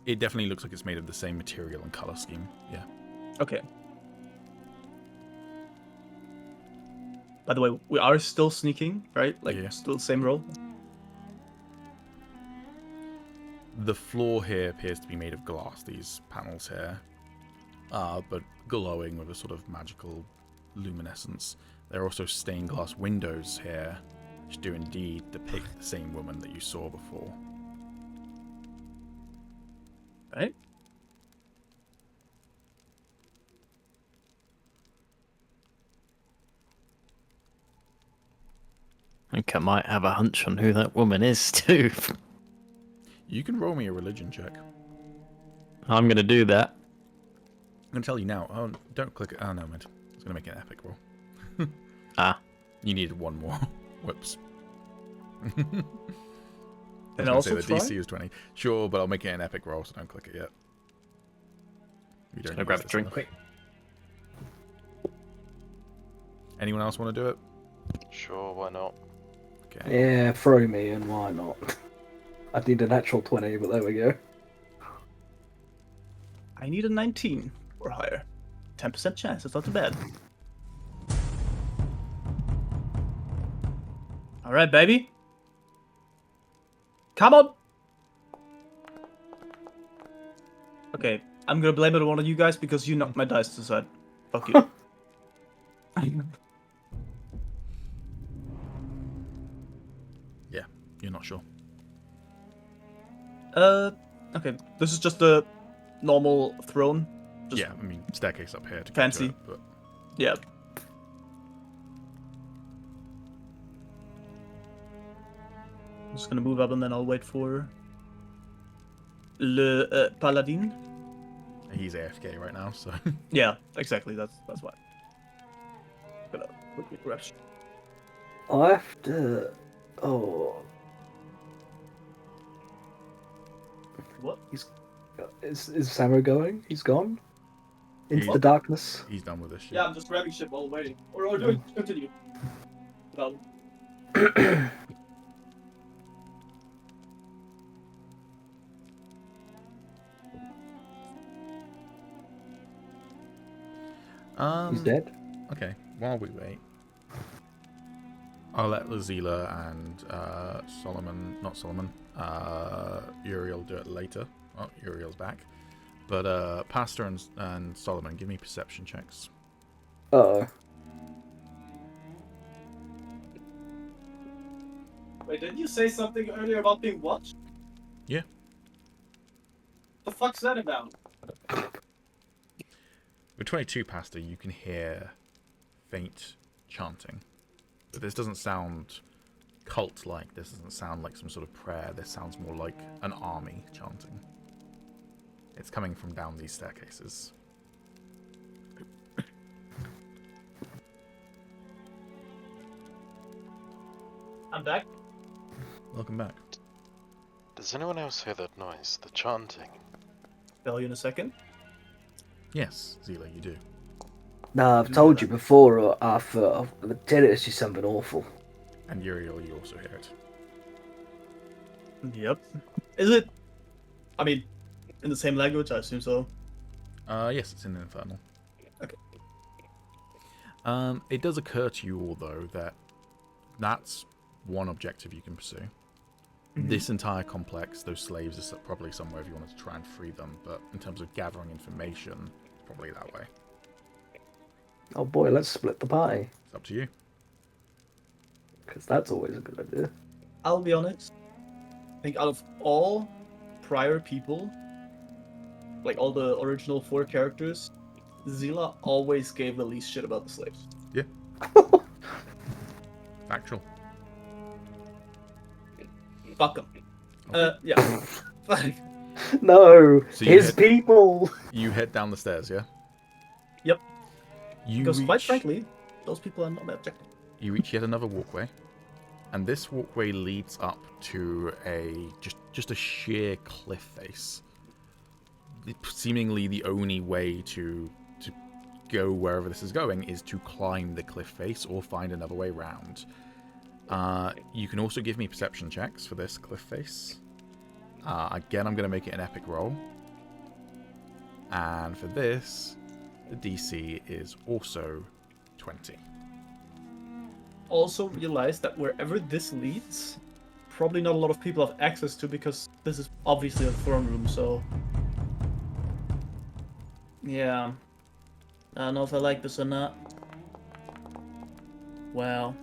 It definitely looks like it's made of the same material and color scheme. Yeah. Okay. By the way, we are still sneaking, right? Like, Yeah. still the same roll? The floor here appears to be made of glass, these panels here. But glowing with a sort of magical luminescence. There are also stained glass windows here, which do indeed depict the same woman that you saw before. Right? I think I might have a hunch on who that woman is, too. You can roll me a religion check. I'm going to do that. I'm going to tell you now. Oh, don't click it. Oh, no, man. I was going to make an epic roll. Ah. You needed one more. Whoops. And I was also gonna say the try? DC is 20. Sure, but I'll make it an epic roll, so don't click it yet. We don't Gonna use grab a this drink enough. quick. Anyone else want to do it? Sure, why not? Okay. Yeah, throw me in, why not? I need a natural 20, but there we go. I need a 19 or higher. 10% chance, it's not too bad. Alright, baby. Come on! Okay, I'm gonna blame it on one of you guys because you knocked my dice to the side. Fuck you. Yeah, you're not sure. Okay, this is just a normal throne. Just Yeah, I mean, staircase up here to fancy. get to it, but Yeah. I'm just gonna move up and then I'll wait for Le Paladin. he's AFK right now, so... Yeah, exactly. That's why. Gonna quickly grab. I have to... Oh... What? Is Samu going? He's gone? Into He- the darkness? He's done with this shit. Yeah, I'm just grabbing shit while waiting. Or do it. Continue. Well, He's dead? Okay, while we wait, I'll let Zyla and Uriel do it later. Oh, Uriel's back. But Pastor and Solomon, give me perception checks. Uh-oh. wait, didn't you say something earlier about being watched? Yeah. The fuck's that about? With 22, Pastor, you can hear faint chanting. But this doesn't sound cult-like. This doesn't sound like some sort of prayer. This sounds more like an army chanting. It's coming from down these staircases. I'm back. Welcome back. Does anyone else hear that noise? The chanting. Tell you in a second. Yes, Zyla, you do. Nah, I've told you before, Arthur. The tennis is just something awful. And Uriel, you also hear it. Yep. Is it? I mean, in the same language, I assume so. Yes, it's in Infernal. Okay. It does occur to you all, though, that that's one objective you can pursue. This entire complex, those slaves are probably somewhere if you wanted to try and free them, but in terms of gathering information, probably that way. Oh boy, let's split the pie. It's up to you. Because that's always a good idea. I'll be honest. I think out of all prior people, like all the original 4 characters, Zyla always gave the least shit about the slaves. Yeah. Factual. Fuck them. Yeah. No, So his people. You head down the stairs, yeah? Yep. You Because reach, quite frankly, those people are not my objective. you reach yet another walkway, and this walkway leads up to just a sheer cliff face. Seemingly the only way to go wherever this is going is to climb the cliff face or find another way round. You can also give me perception checks for this cliff face. Again, I'm going to make it an epic roll. And for this, the DC is also 20. Also realize that wherever this leads, probably not a lot of people have access to because this is obviously a throne room, so... Yeah. I don't know if I like this or not. Wow.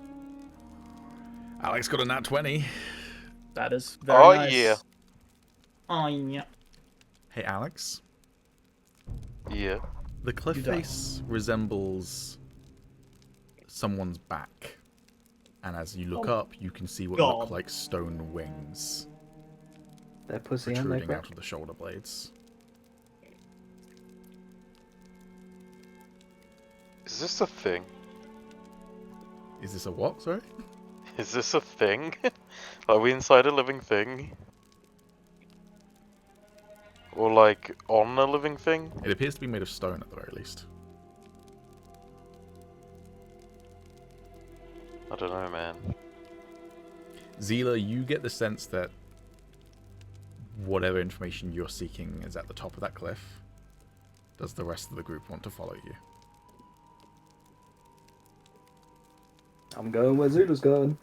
Alex got a nat 20. That is very nice. Yeah. Oh, yeah. Hey, Alex. Yeah. The cliff You die. face resembles someone's back. And as you look up, you can see what God. look like stone wings Their pussy and their protruding crap. out of the shoulder blades. Is this a thing? Is this a what, sorry? Is this a thing? Are we inside a living thing? Or like on a living thing? It appears to be made of stone at the very least. I don't know, man. Zyla, you get the sense that whatever information you're seeking is at the top of that cliff. Does the rest of the group want to follow you? I'm going where Zula's going.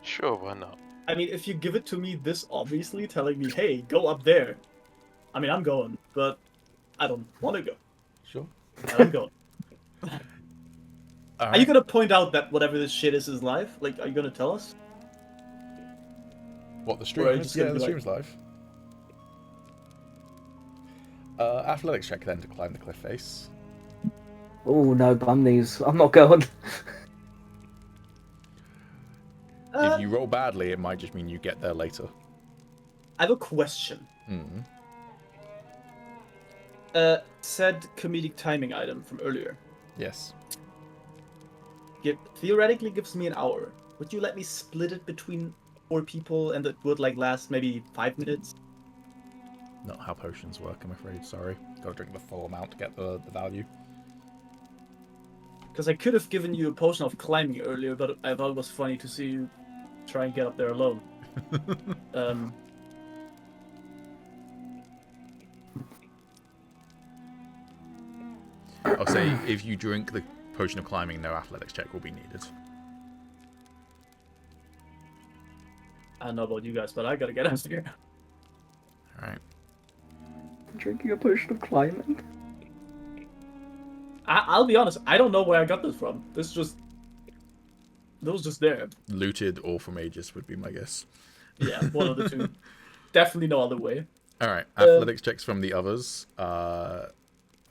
Sure, why not? I mean, if you give it to me this obviously, telling me, hey, go up there. I mean, I'm going, but I don't want to go. Sure. I'm going. Are you gonna point out that whatever this shit is live? Like, are you gonna tell us? What, the Or stream are you is? just Yeah, gonna the be like- stream's live. Athletics check then to climb the cliff face. Oh no, bum knees. I'm not going. If you roll badly, it might just mean you get there later. I have a question. Hmm. Said comedic timing item from earlier. Yes. Theoretically gives me an hour. Would you let me split it between 4 people and it would like last maybe 5 minutes? Not how potions work, I'm afraid. Sorry. Gotta drink the full amount to get the value. Because I could have given you a potion of climbing earlier, but I thought it was funny to see you try and get up there alone. I'll say if you drink the potion of climbing, no athletics check will be needed. I don't know about you guys, but I gotta get out of here. Alright. Drinking a potion of climbing. I'll be honest, I don't know where I got this from. This was just there. Looted or from Aegis would be my guess. Yeah, one of the two. Definitely no other way. Alright, athletics checks from the others.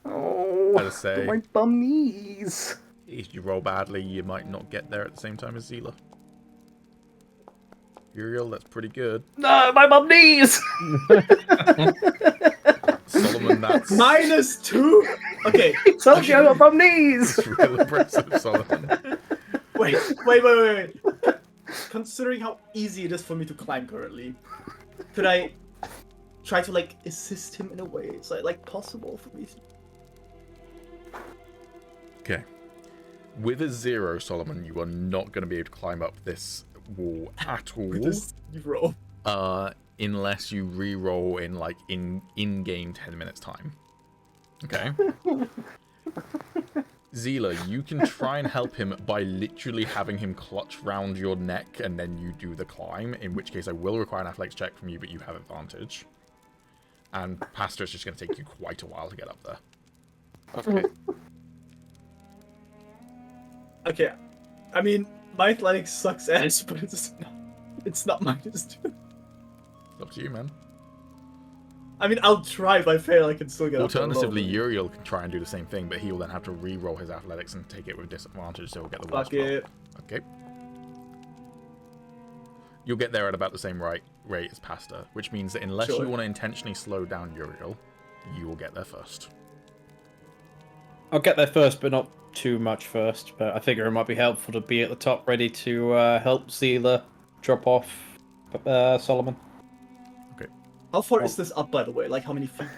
Oh, As I say, my bum knees. if you roll badly, you might not get there at the same time as Zyla. Uriel, that's pretty good. No, my bum knees. Solomon, that's -2. Okay. Told you I got bum knees. that's real impressive, Solomon. Wait. Considering how easy it is for me to climb currently, could I try to like assist him in a way? Is that like possible for me? Okay. With a 0, Solomon, you are not going to be able to climb up this wall at all. Just roll. Unless you re-roll in like in-game 10 minutes time. Okay. Zyla, you can try and help him by literally having him clutch round your neck and then you do the climb, in which case I will require an athletics check from you, but you have advantage. And Pastor, it's just going to take you quite a while to get up there. Okay. Okay. I mean, my athletics sucks ass, but it's not -2. It's up to you, man. I mean, I'll try. If I fail, I can still get up there Alternatively, alone. Uriel can try and do the same thing, but he will then have to re-roll his athletics and take it with disadvantage, so he'll get the worst Fuck roll. it. Okay. You'll get there at about the same rate as Pasta, which means that unless Sure. you want to intentionally slow down Uriel, you will get there first. I'll get there first, but not too much first. But I figure it might be helpful to be at the top, ready to help Zyla drop off Solomon. How far is this up, by the way? Like, how many feet?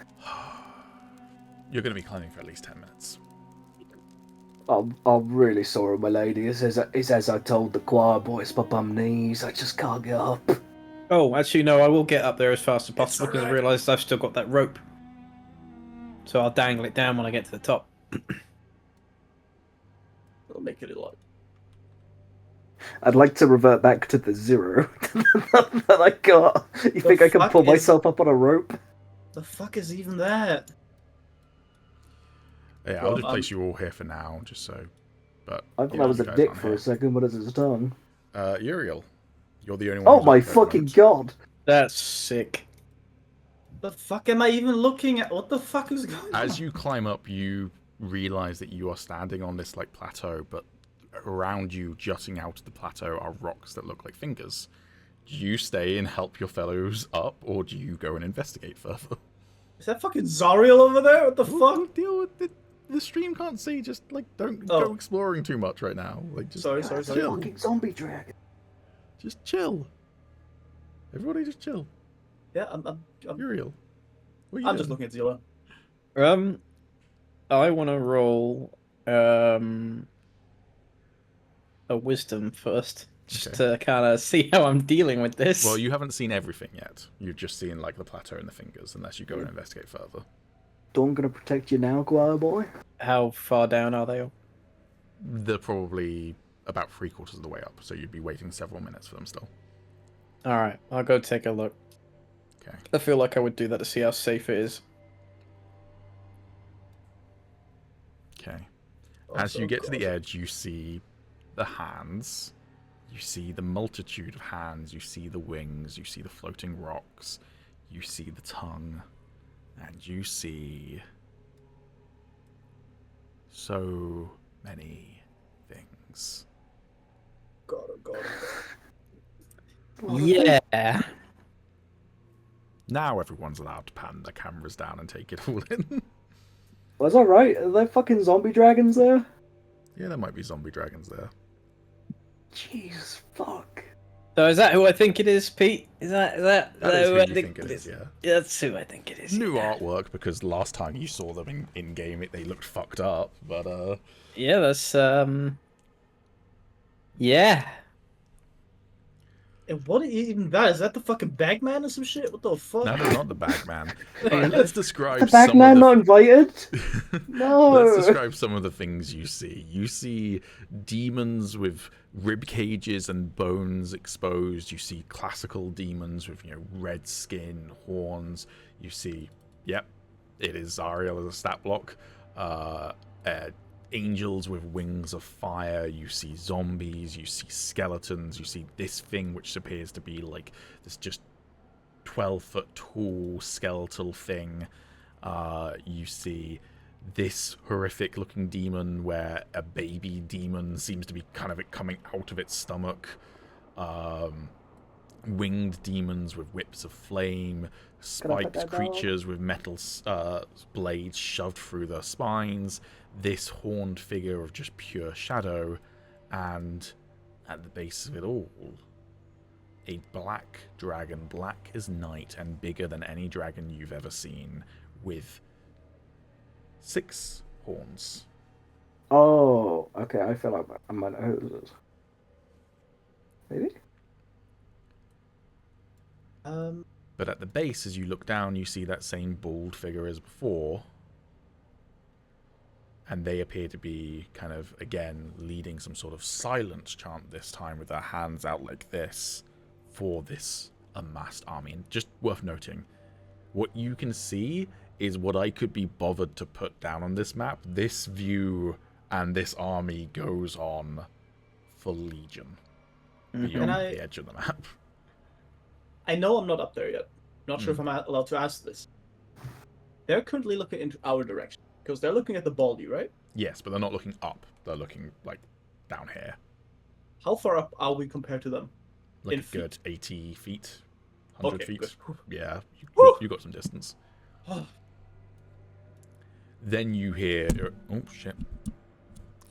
You're going to be climbing for at least 10 minutes. I'm really sorry, my lady. It's as I told the choir boys, my bum knees. I just can't get up. Oh, actually, no, I will get up there as fast as possible because I alright. realised I've still got that rope. So I'll dangle it down when I get to the top. I'll make it a lot. I'd like to revert back to the 0 that I got. You think I can fuck pull is- myself up on a rope? The fuck is even that? Yeah, Well, I'll just place you all here for now, just so. But I thought yeah, I was you a guys dick aren't for here. a second, but it's done. Uriel, you're the only one. Oh who's my up here at the fucking moment. god! That's sick. The fuck am I even looking at? What the fuck is going on? As you climb up, you realize that you are standing on this like plateau, but around you, jutting out of the plateau, are rocks that look like fingers. Do you stay and help your fellows up, or do you go and investigate further? Is that fucking Zariel over there? What the fuck? Deal with it. The stream can't see. Just like don't Oh. go exploring too much right now. Like just Sorry. chill. Fucking zombie dragon. Just chill. Everybody, just chill. Yeah, I'm Uriel, what are you I'm just doing? looking at Zila. I want to roll a wisdom first, just to kind of see how I'm dealing with this. Well, you haven't seen everything yet. You've just seen like the plateau and the fingers, unless you go and investigate further. Dawn gonna protect you now, choir boy? How far down are they all? They're probably about 3/4 of the way up, so you'd be waiting several minutes for them still. All right, I'll go take a look. Okay. I feel like I would do that to see how safe it is. Okay. As you get to the edge, you see the hands. You see the multitude of hands. You see the wings. You see the floating rocks. You see the tongue. And you see so many things. God, oh god. Yeah. Now everyone's allowed to pan their cameras down and take it all in. Was I right? Are there fucking zombie dragons there? Yeah, there might be zombie dragons there. Jesus fuck. So is that who I think it is, Pete? Is that That is who who I you think it is, yeah. That's who I think it is. New yeah. artwork, because last time you saw them in game, they looked fucked up. But Yeah, that's yeah. And what even that? Is that the fucking Bagman or some shit? What the fuck? no, they're not the Bagman. Let's describe The some Bagman of not invited? the... No. Let's describe some of the things you see. You see demons with rib cages and bones exposed. You see classical demons with red skin, horns. You see, yep, it is Zariel as a stat block. Angels with wings of fire. You see zombies. You see skeletons. You see this thing which appears to be like this just 12-foot tall skeletal thing. You see this horrific looking demon where a baby demon seems to be kind of coming out of its stomach. Winged demons with whips of flame, spiked creatures with metal blades shoved through their spines, this horned figure of just pure shadow, and at the base of it all, a black dragon, black as night and bigger than any dragon you've ever seen, with 6 horns. Oh, okay. I feel like I might know who this is. Maybe? But at the base, as you look down, you see that same bald figure as before. And they appear to be kind of, again, leading some sort of silence chant this time with their hands out like this for this amassed army. And just worth noting, what you can see is what I could be bothered to put down on this map. This view and this army goes on for Legion beyond the edge of the map. I know I'm not up there yet. Not sure if I'm allowed to ask this. They're currently looking into our direction, because they're looking at the baldy, right? Yes, but they're not looking up. They're looking, like, down here. How far up are we compared to them? Like In a good feet? 80 feet, 100 feet. Good. Yeah, you got some distance. Oh, Then you hear... Oh, shit.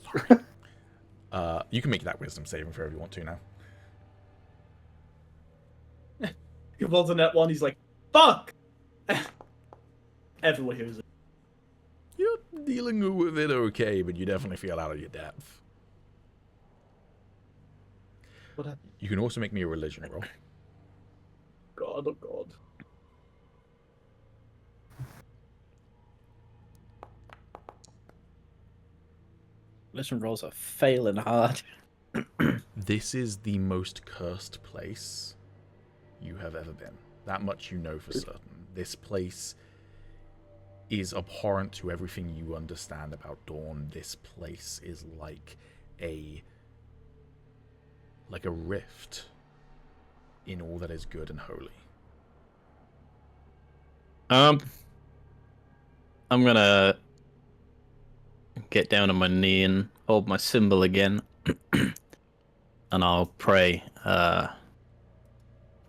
Sorry. You can make that wisdom saving throw if you want to now. he rolls a net one, he's like, fuck! Everyone hears it. You're dealing with it okay, but you definitely feel out of your depth. What happened? You can also make me a religion roll. God, oh God. Listen, rolls are failing hard. This is the most cursed place you have ever been. That much you know for certain. This place is abhorrent to everything you understand about Dawn. This place is like a rift in all that is good and holy. I'm gonna get down on my knee and hold my symbol again, and I'll pray.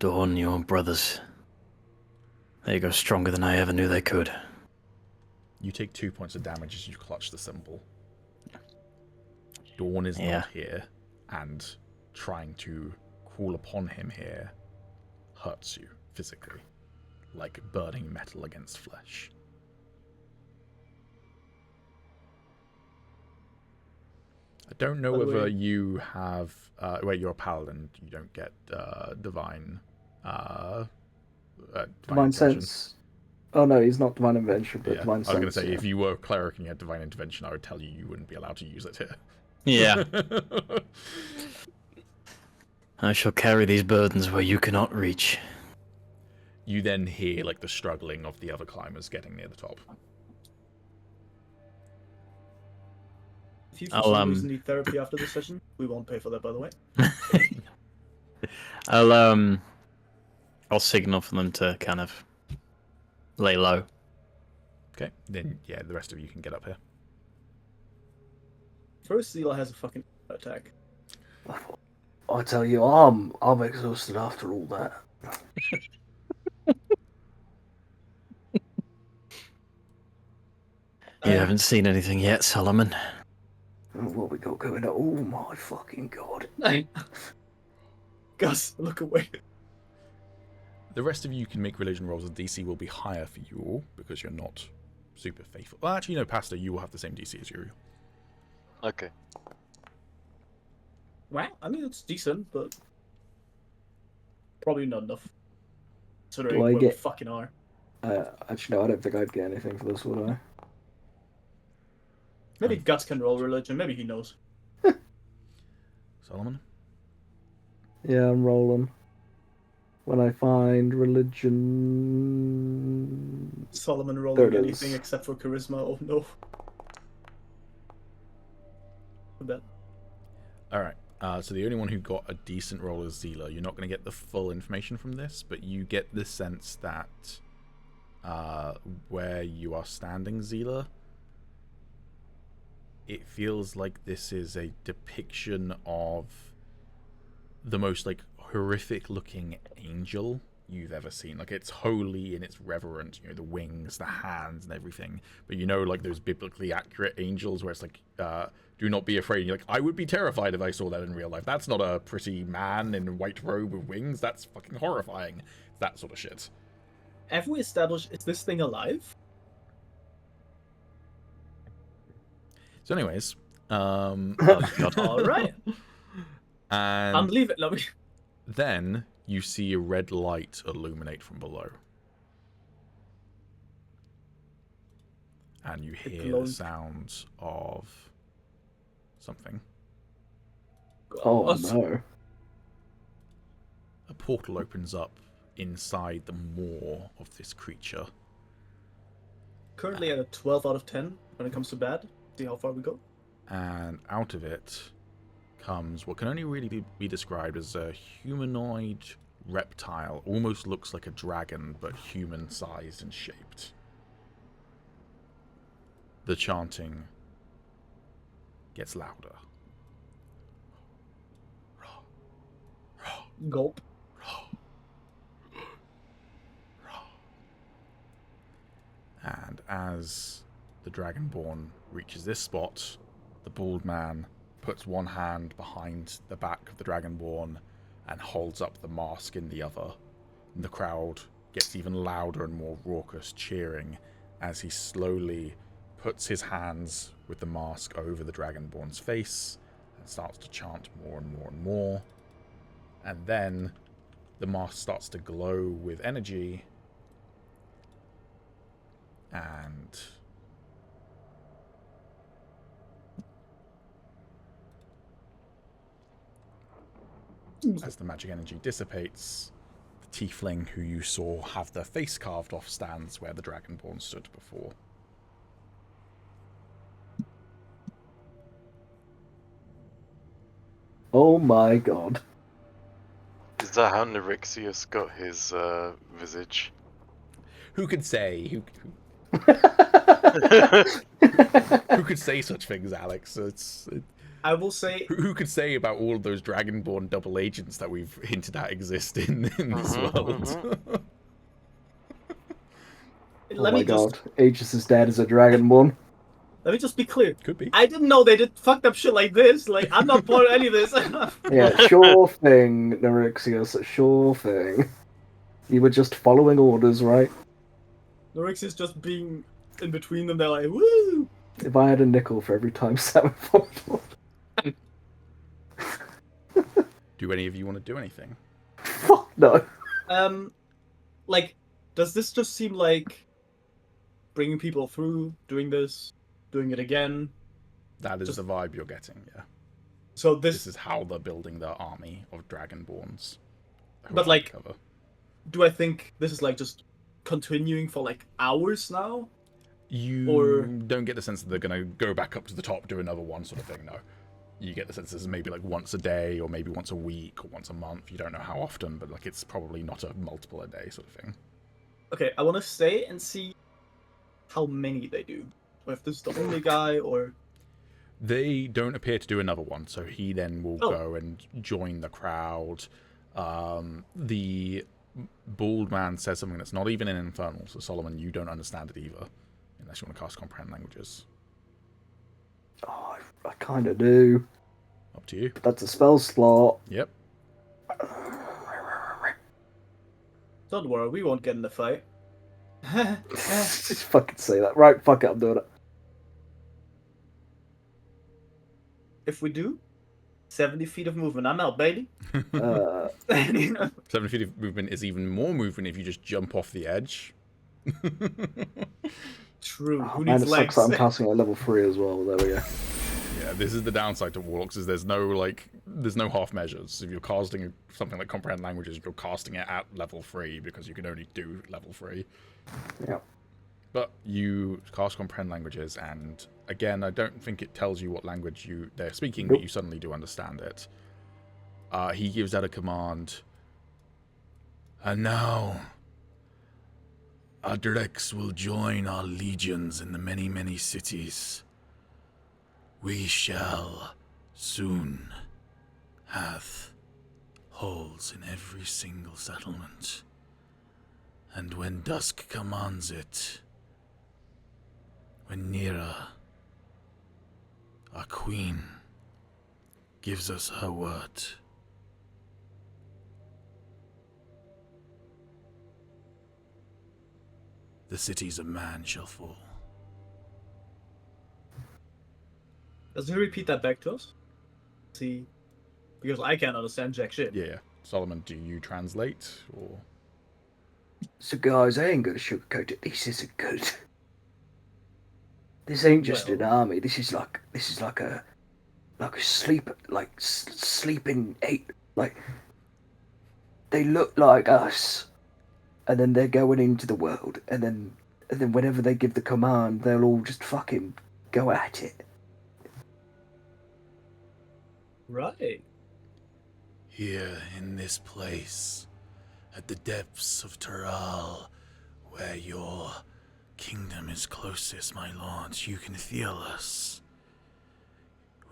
Dawn, your brothers, they go stronger than I ever knew they could. You take 2 points of damage as you clutch the symbol. Dawn is not here, and trying to call upon him here hurts you physically, like burning metal against flesh. I don't know whether you have... wait, you're a paladin. You don't get divine... Divine sense. Oh no, he's not divine invention, but divine sense. I was going to say, if you were cleric and you had divine intervention, I would tell you wouldn't be allowed to use it here. Yeah. I shall carry these burdens where you cannot reach. You then hear like the struggling of the other climbers getting near the top. If you for some reason need therapy after this session, we won't pay for that, by the way. I'll signal for them to kind of lay low. Okay, then yeah, the rest of you can get up here. First, Zyla has a fucking attack. I tell you, I'm exhausted after all that. You haven't seen anything yet, Solomon. What we got going on? Oh my fucking god! Gus, look away. The rest of you can make religion rolls. The DC will be higher for you all because you're not super faithful. Well, actually, no, Pastor, you will have the same DC as Uriel. Okay. Wow, I mean, it's decent, but probably not enough. Considering where we fucking are. Actually, no, I don't think I'd get anything for this, would I? Maybe Guts can roll religion. Maybe he knows. Solomon? Yeah, I'm rolling. When I find religion... Solomon rolling anything except for charisma. Oh no. Alright, so the only one who got a decent roll is Zyla. You're not going to get the full information from this, but you get the sense that where you are standing, Zyla, it feels like this is a depiction of the most like horrific looking angel you've ever seen. Like, it's holy and it's reverent, you know, the wings, the hands and everything, but you know, like those biblically accurate angels where it's like, do not be afraid. You're like, I would be terrified if I saw that in real life. That's not a pretty man in a white robe with wings. That's fucking horrifying. That sort of shit. Have we established, is this thing alive? So anyways, God. All right. I'm and leaving. No, then you see a red light illuminate from below. And you hear the glows. sounds of something. Oh no. A portal opens up inside the maw of this creature. Currently at a 12 out of 10 when it comes to bad. See how far we go. And out of it comes what can only really be described as a humanoid reptile. Almost looks like a dragon, but human-sized and shaped. The chanting gets louder. Gulp. And as the Dragonborn reaches this spot, the bald man puts one hand behind the back of the Dragonborn and holds up the mask in the other. And the crowd gets even louder and more raucous, cheering as he slowly puts his hands with the mask over the Dragonborn's face and starts to chant more and more and more. And then the mask starts to glow with energy, and as the magic energy dissipates, the tiefling who you saw have their face carved off stands where the Dragonborn stood before. Oh my god. Is that how Nerexius got his visage? Who could say? Who could say such things, Alex? I will say, Who could say about all of those Dragonborn double agents that we've hinted at exist in this world? let Oh my me just god. Aegis' dad is a dragonborn. let me just be clear. Could be. I didn't know they did fucked up shit like this. Like, I'm not part of any of this. Yeah, sure thing, Nerexius, sure thing. You were just following orders, right? Norix is just being in between them. They're like, woo! If I had a nickel for every time Sam followed orders. Do any of you want to do anything? Fuck no. Like, does this just seem like bringing people through, doing this, doing it again? That is Just- the vibe you're getting, yeah. So This is how they're building their army of Dragonborns. who But, are like- undercover. do I think this is like just continuing for like hours now? You or- don't get the sense that they're going to go back up to the top, do another one sort of thing, no. You get the sense this is maybe like once a day, or maybe once a week, or once a month. You don't know how often, but like it's probably not a multiple a day sort of thing. Okay, I want to stay and see how many they do. Or if this is the only guy, or They don't appear to do another one, so he then will Oh. go and join the crowd. The bald man says something that's not even in Infernal, so Solomon, you don't understand it either, unless you want to cast Comprehend Languages. Oh, I kind of do. Up to you. But that's a spell slot. Yep. don't worry, we won't get in the fight. Just fucking say that. Right, fuck it, I'm doing it. If we do, 70 feet of movement. I'm out, baby. 7 feet of movement is even more movement if you just jump off the edge. True. Oh, Who man, needs it sucks legs? that I'm casting at level 3 as well. There we go. Yeah, this is the downside to Warlocks, is there's no half measures. If you're casting something like Comprehend Languages, you're casting it at level 3 because you can only do level 3. Yeah. But you cast Comprehend Languages, and again, I don't think it tells you what language they're speaking, but Nope. you suddenly do understand it. He gives out a command. And now, Adrex will join our legions in the many, many cities. We shall soon have holes in every single settlement. And when dusk commands it, when Nira, our queen, gives us her word, the cities of man shall fall. Does he repeat that back to us? See, because I can't understand jack shit. Yeah. Solomon, do you translate, or...? So guys, I ain't gonna sugarcoat it. This isn't good. This ain't just an army. This is like a sleeping ape. Like they look like us, and then they're going into the world, and then whenever they give the command, they'll all just fucking go at it. Right. Here in this place, at the depths of Terral, where your kingdom is closest, my lords, you can feel us.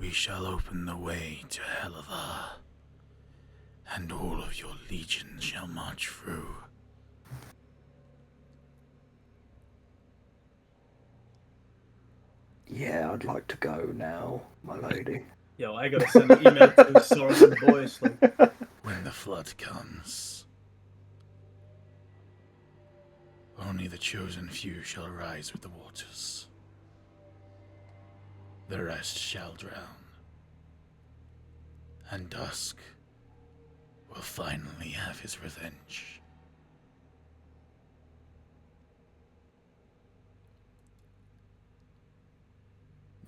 We shall open the way to Helava, and all of your legions shall march through. Yeah, I'd like to go now, my lady. Yo, I gotta send an email to Soros and the boys. Like, When the flood comes, only the chosen few shall rise with the waters. The rest shall drown. And Dusk will finally have his revenge.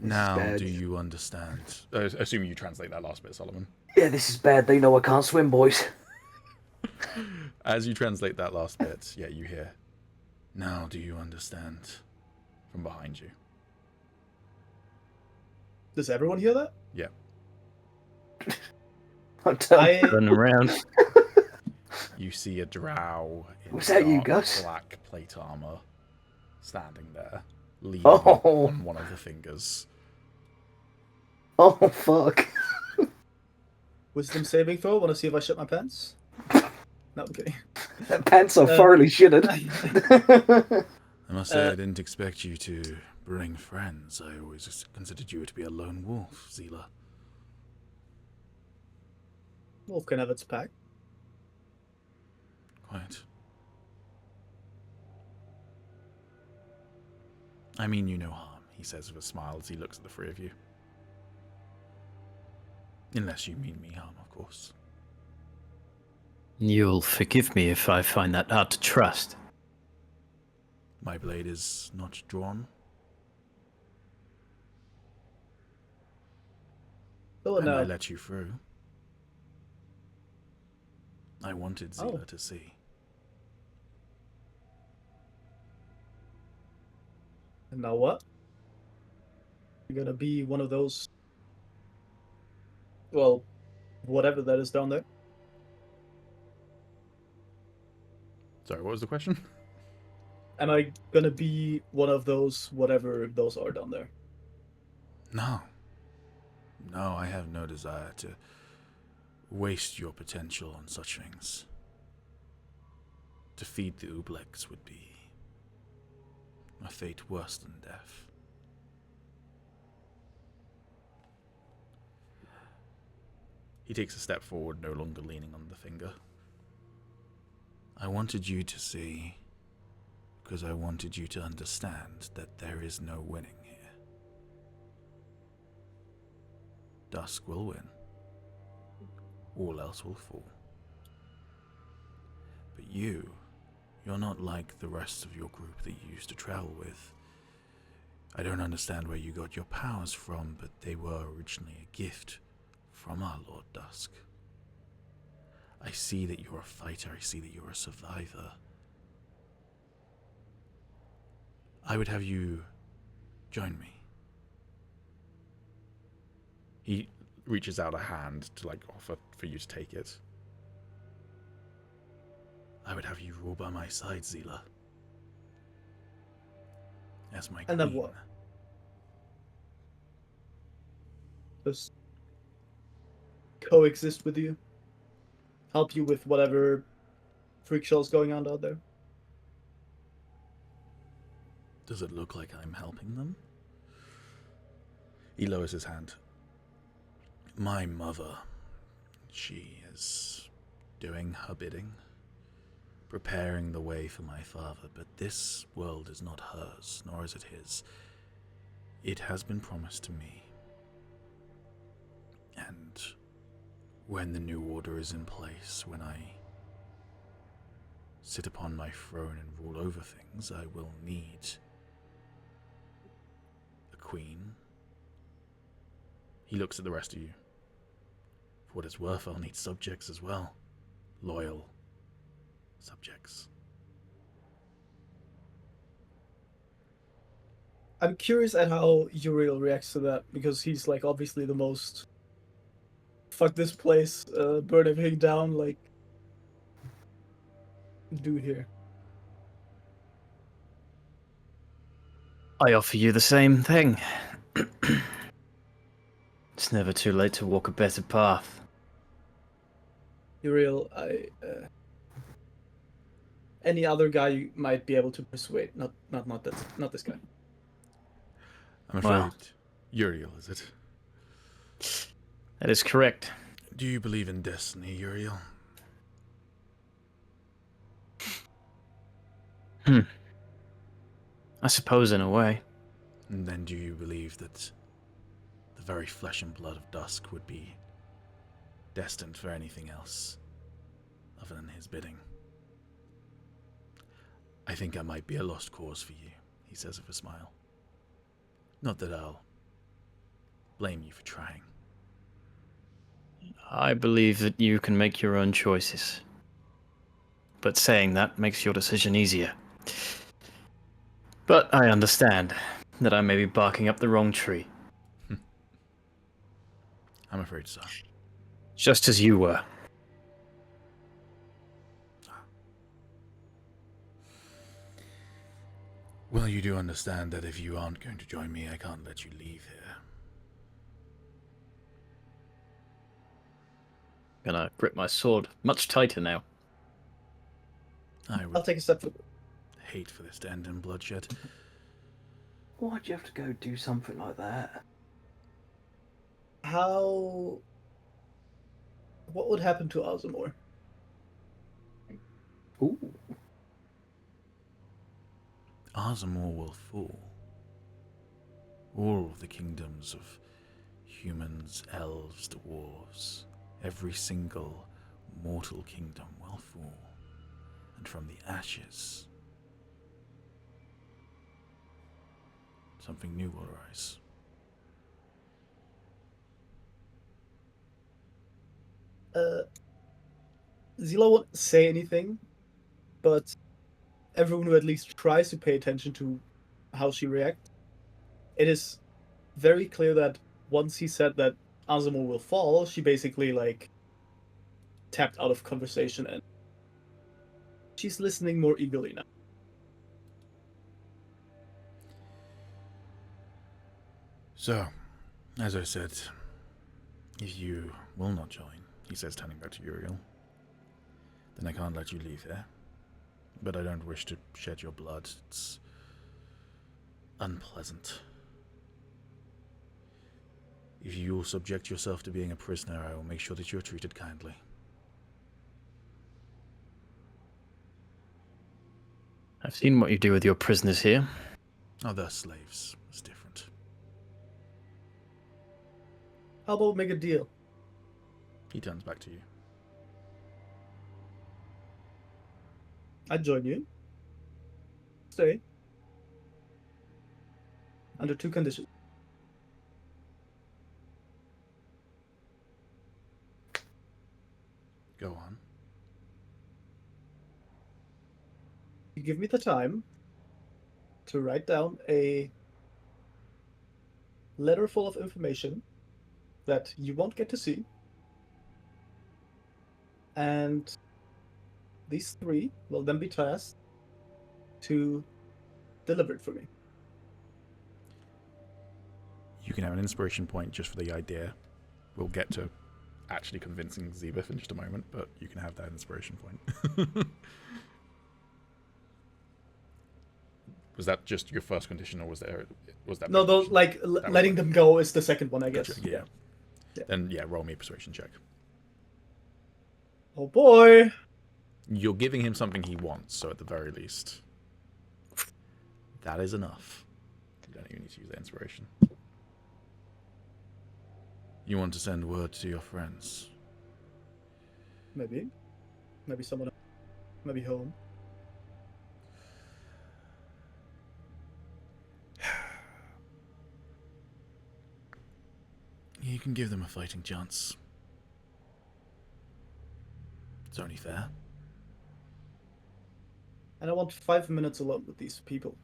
Now, do you understand? Assume you translate that last bit, Solomon. Yeah, this is bad. They know I can't swim, boys. As you translate that last bit, yeah, you hear. Now, do you understand? From behind you. does everyone hear that? Yeah. Running around. You see a drow in Was that you, dark Gus? black plate armor standing there, leaning Oh. on one of the fingers. Oh, fuck. Wisdom saving throw. Want to see if I shit my pants? No, I'm kidding. Pants are thoroughly shitted. I must say, I didn't expect you to bring friends. I always just considered you to be a lone wolf, Zyla. Wolf can have its pack. Quite. I mean you no harm, he says with a smile as he looks at the three of you. Unless you mean me harm, of course. You'll forgive me if I find that hard to trust. My blade is not drawn. Oh, And no. I let you through. I wanted Zyla to see. And now what? You're gonna be one of those. Well, whatever that is down there. Sorry, what was the question? Am I gonna be one of those, whatever those are down there? No. No, I have no desire to waste your potential on such things. To feed the Ublex would be a fate worse than death. He takes a step forward, no longer leaning on the finger. I wanted you to see, because I wanted you to understand that there is no winning here. Dusk will win. All else will fall. But you're not like the rest of your group that you used to travel with. I don't understand where you got your powers from, but they were originally a gift from our Lord Dusk. I see that you're a fighter, I see that you're a survivor. I would have you join me. He reaches out a hand to offer for you to take it. I would have you rule by my side, Zyla. As my queen. And then what? just coexist with you, help you with whatever freak show's going on out there. Does it look like I'm helping them? He lowers his hand. My mother, she is doing her bidding, preparing the way for my father, but this world is not hers, nor is it his. It has been promised to me. And when the new order is in place, when I sit upon my throne and rule over things, I will need a queen. He looks at the rest of you. For what it's worth, I'll need subjects as well. Loyal subjects. I'm curious at how Uriel reacts to that, because he's like obviously the most fuck this place, burn everything down, like dude here. I offer you the same thing. It's never too late to walk a better path. Uriel, any other guy you might be able to persuade, not this guy. I'm afraid Well. Uriel, is it? That is correct. Do you believe in destiny, Uriel? I suppose in a way. And then do you believe that the very flesh and blood of Dusk would be destined for anything else other than his bidding? I think I might be a lost cause for you, he says with a smile. Not that I'll blame you for trying. I believe that you can make your own choices. But saying that makes your decision easier. But I understand that I may be barking up the wrong tree. I'm afraid so. Just as you were. Well, you do understand that if you aren't going to join me, I can't let you leave here. Gonna grip my sword much tighter now. I I'll would take a step forward. hate for this to end in bloodshed. Why'd you have to go do something like that? What would happen to Ozamor? Ooh. Ozamor will fall. All of the kingdoms of humans, elves, dwarves, every single mortal kingdom will fall. And from the ashes, something new will rise. Zyla won't say anything, but everyone who at least tries to pay attention to how she reacts, it is very clear that once he said that Ozamor will fall, she basically like tapped out of conversation and she's listening more eagerly now. So, as I said, if you will not join, he says, turning back to Uriel, then I can't let you leave here. But I don't wish to shed your blood. It's unpleasant. If you will subject yourself to being a prisoner, I will make sure that you are treated kindly. I've seen what you do with your prisoners here. Other slaves. It's different. How about we make a deal? He turns back to you. I'd join you. Stay. Under two conditions. Go on. You give me the time to write down a letter full of information that you won't get to see. And these three will then be tasked to deliver it for me. You can have an inspiration point just for the idea. We'll get to actually convincing Zebeth in just a moment, but you can have that inspiration point. Was that just your first condition, or was that? No, those persuasion? letting them go is the second one, I guess. Gotcha, yeah. Then roll me a persuasion check. Oh boy. You're giving him something he wants, so at the very least, that is enough. You don't even need to use that inspiration. You want to send word to your friends? Maybe someone else. Maybe home. You can give them a fighting chance. It's only fair. And I want 5 minutes alone with these people.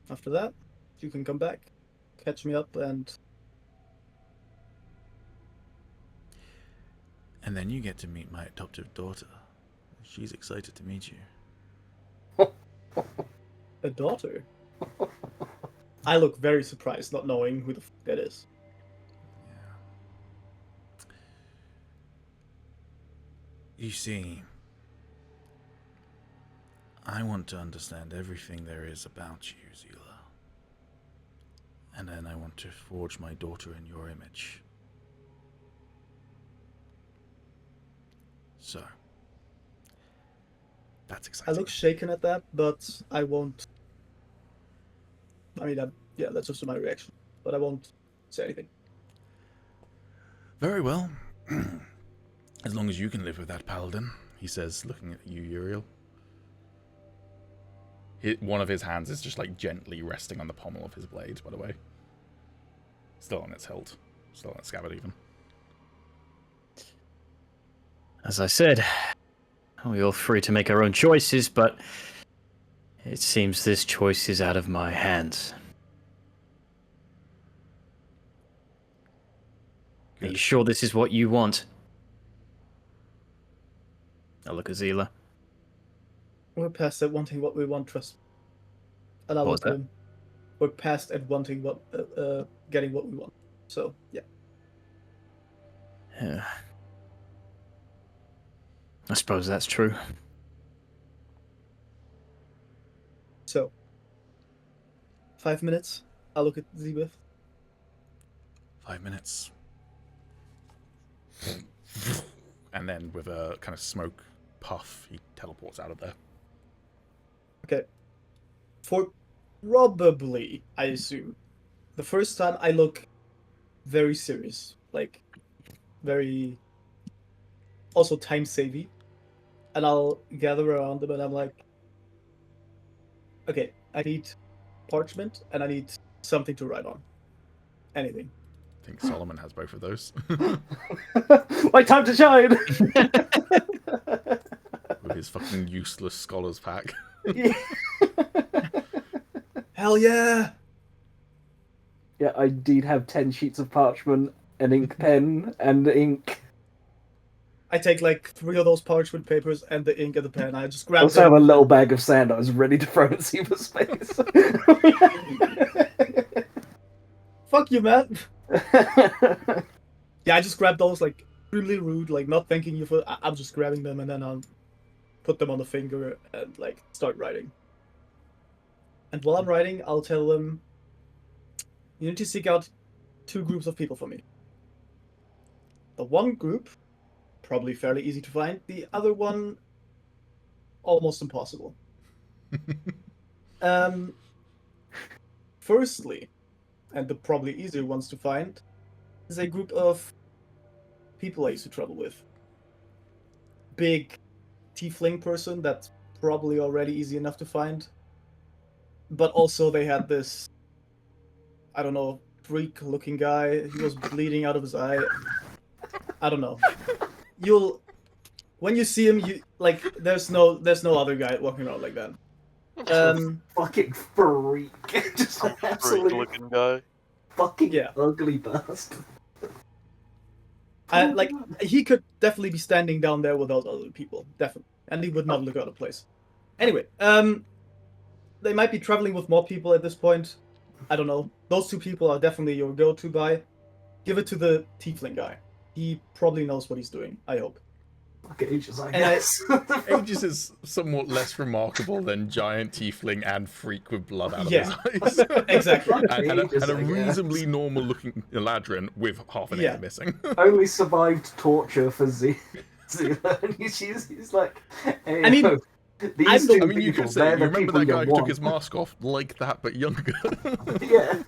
After that, you can come back, catch me up, and then you get to meet my adoptive daughter. She's excited to meet you. a daughter. I look very surprised, not knowing who the f that is. You see, I want to understand everything there is about you, Zyla. And then I want to forge my daughter in your image. So, that's exciting. I look shaken at that, but I won't. I mean, yeah, that's just my reaction. But I won't say anything. Very well. As long as you can live with that, Paladin, he says, looking at you, Uriel. One of his hands is just like gently resting on the pommel of his blade, by the way. Still on its hilt. Still on its scabbard, even. As I said, we're all free to make our own choices, but it seems this choice is out of my hands. Are you sure this is what you want? I look at Zyla. We're past at wanting what we want, trust me. And I What was look at him. We're past at wanting what, getting what we want. So, yeah. Yeah. I suppose that's true. So, 5 minutes. I'll look at Zebeth. 5 minutes. And then with a kind of smoke puff, he teleports out of there. Okay. For probably, I assume, the first time I look very serious. Like, very... Also time-savvy. And I'll gather around them and I'm like... Okay, I need parchment and I need something to write on. Anything. I think Solomon has both of those. My time to shine! With his fucking useless scholars pack. Yeah. Hell yeah! Yeah, I indeed have 10 sheets of parchment, an ink pen, and ink. I take like 3 of those parchment papers and the ink and the pen. I just I grab also have them. a little bag of sand I was ready to throw in cyberspace. Fuck you, man! Yeah, I just grab those, like, really rude, like, not thanking you for... I'm just grabbing them and then I'll put them on the finger and, like, start writing. And while I'm writing, I'll tell them, you need to seek out 2 groups of people for me. The one group, probably fairly easy to find. The other one, almost impossible. Firstly, and the probably easier ones to find, is a group of people I used to travel with. Big tiefling person that's probably already easy enough to find. But also they had this, I don't know, freak-looking guy. He was bleeding out of his eye. I don't know. When you see him, you like. There's no other guy walking around like that. Fucking freak. Just an absolute Freak-looking guy. fucking Yeah. ugly bastard. Like, he could definitely be standing down there with those other people, definitely, and he would not look out of place. Anyway, they might be traveling with more people at this point. I don't know. Those two people are definitely your go-to guy. Give it to the Tiefling guy. He probably knows what he's doing, I hope. Like ages, I And guess. Aegis is somewhat less remarkable than giant tiefling and freak with blood out of Yeah. his eyes. Exactly. and Aegis, a I guess. reasonably normal looking Eladrin with half an ear missing. Only survived torture for Zyla. And he's like, hey, I mean, these two I mean, you people, could say, they're you the remember people that guy you who took want. his mask off like that, but younger? Yeah.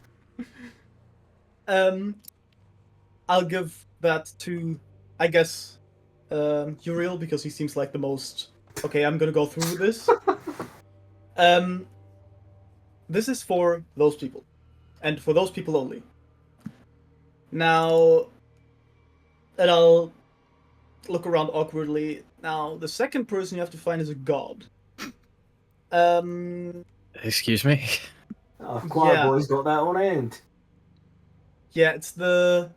I'll give that to, I guess, Uriel, because he seems like the most, okay, I'm gonna go through with this. This is for those people. And for those people only. Now, and I'll look around awkwardly. Now, the second person you have to find is a god. Excuse me? Oh, Choir Yeah. Boy's got that on hand. Yeah, it's the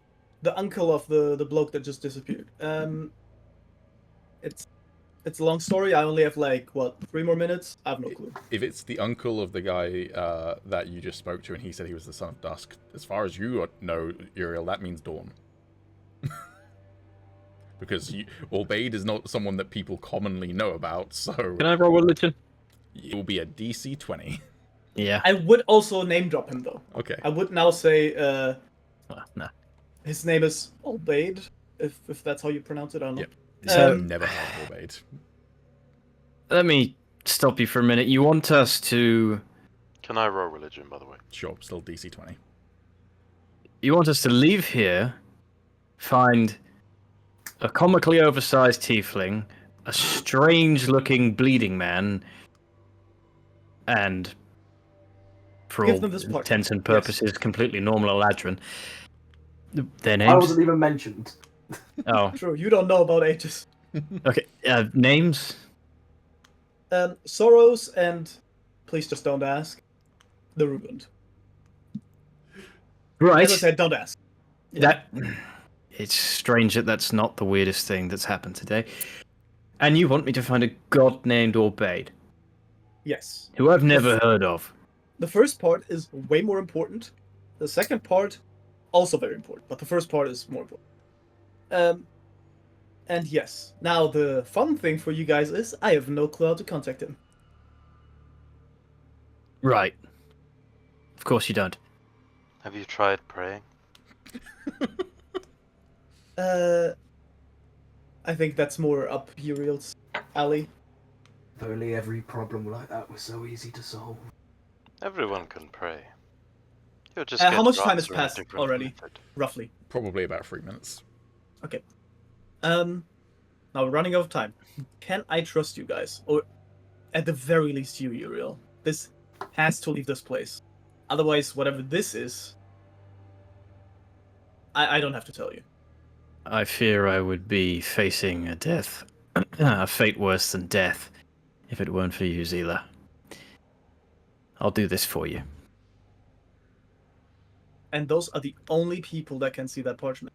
uncle of the bloke that just disappeared. It's a long story. I only have like 3 more minutes. I have no clue. If it's the uncle of the guy that you just spoke to and he said he was the son of dusk, as far as you know, Uriel, that means dawn. Because Aubade is not someone that people commonly know about, so Can I roll religion? it will be a DC 20. Yeah. I would also name drop him though. Okay. I would now say No. his name is Aubade, if that's how you pronounce it. I don't know. Yep. So- Never heard of Aubade. Let me stop you for a minute. You want us to... Can I roll religion, by the way? Sure, still DC 20. You want us to leave here, find a comically oversized tiefling, a strange-looking bleeding man, and, for Give all them this part. intents and purposes, completely normal Eladrin. Their I names? wasn't even mentioned. Oh, True, you don't know about ages. okay. Names? Soros and please just don't ask. The Rubund. Right. As I said, don't ask. That it's strange that that's not the weirdest thing that's happened today. And you want me to find a god named Aubade, Yes. who I've never heard of. The first part is way more important. The second part, also very important, but the first part is more important. And yes, now the fun thing for you guys is I have no clue how to contact him. Right. Of course you don't. Have you tried praying? I think that's more up Uriel's alley. If only every problem like that was so easy to solve. Everyone can pray. You'll just How get much your time has answer in a passed different already? method. Roughly. Probably about 3 minutes. Okay. Now we're running out of time. Can I trust you guys? Or at the very least you, Uriel. This has to leave this place. Otherwise, whatever this is, I don't have to tell you. I fear I would be facing a death, a fate worse than death, if it weren't for you, Zyla. I'll do this for you. And those are the only people that can see that parchment.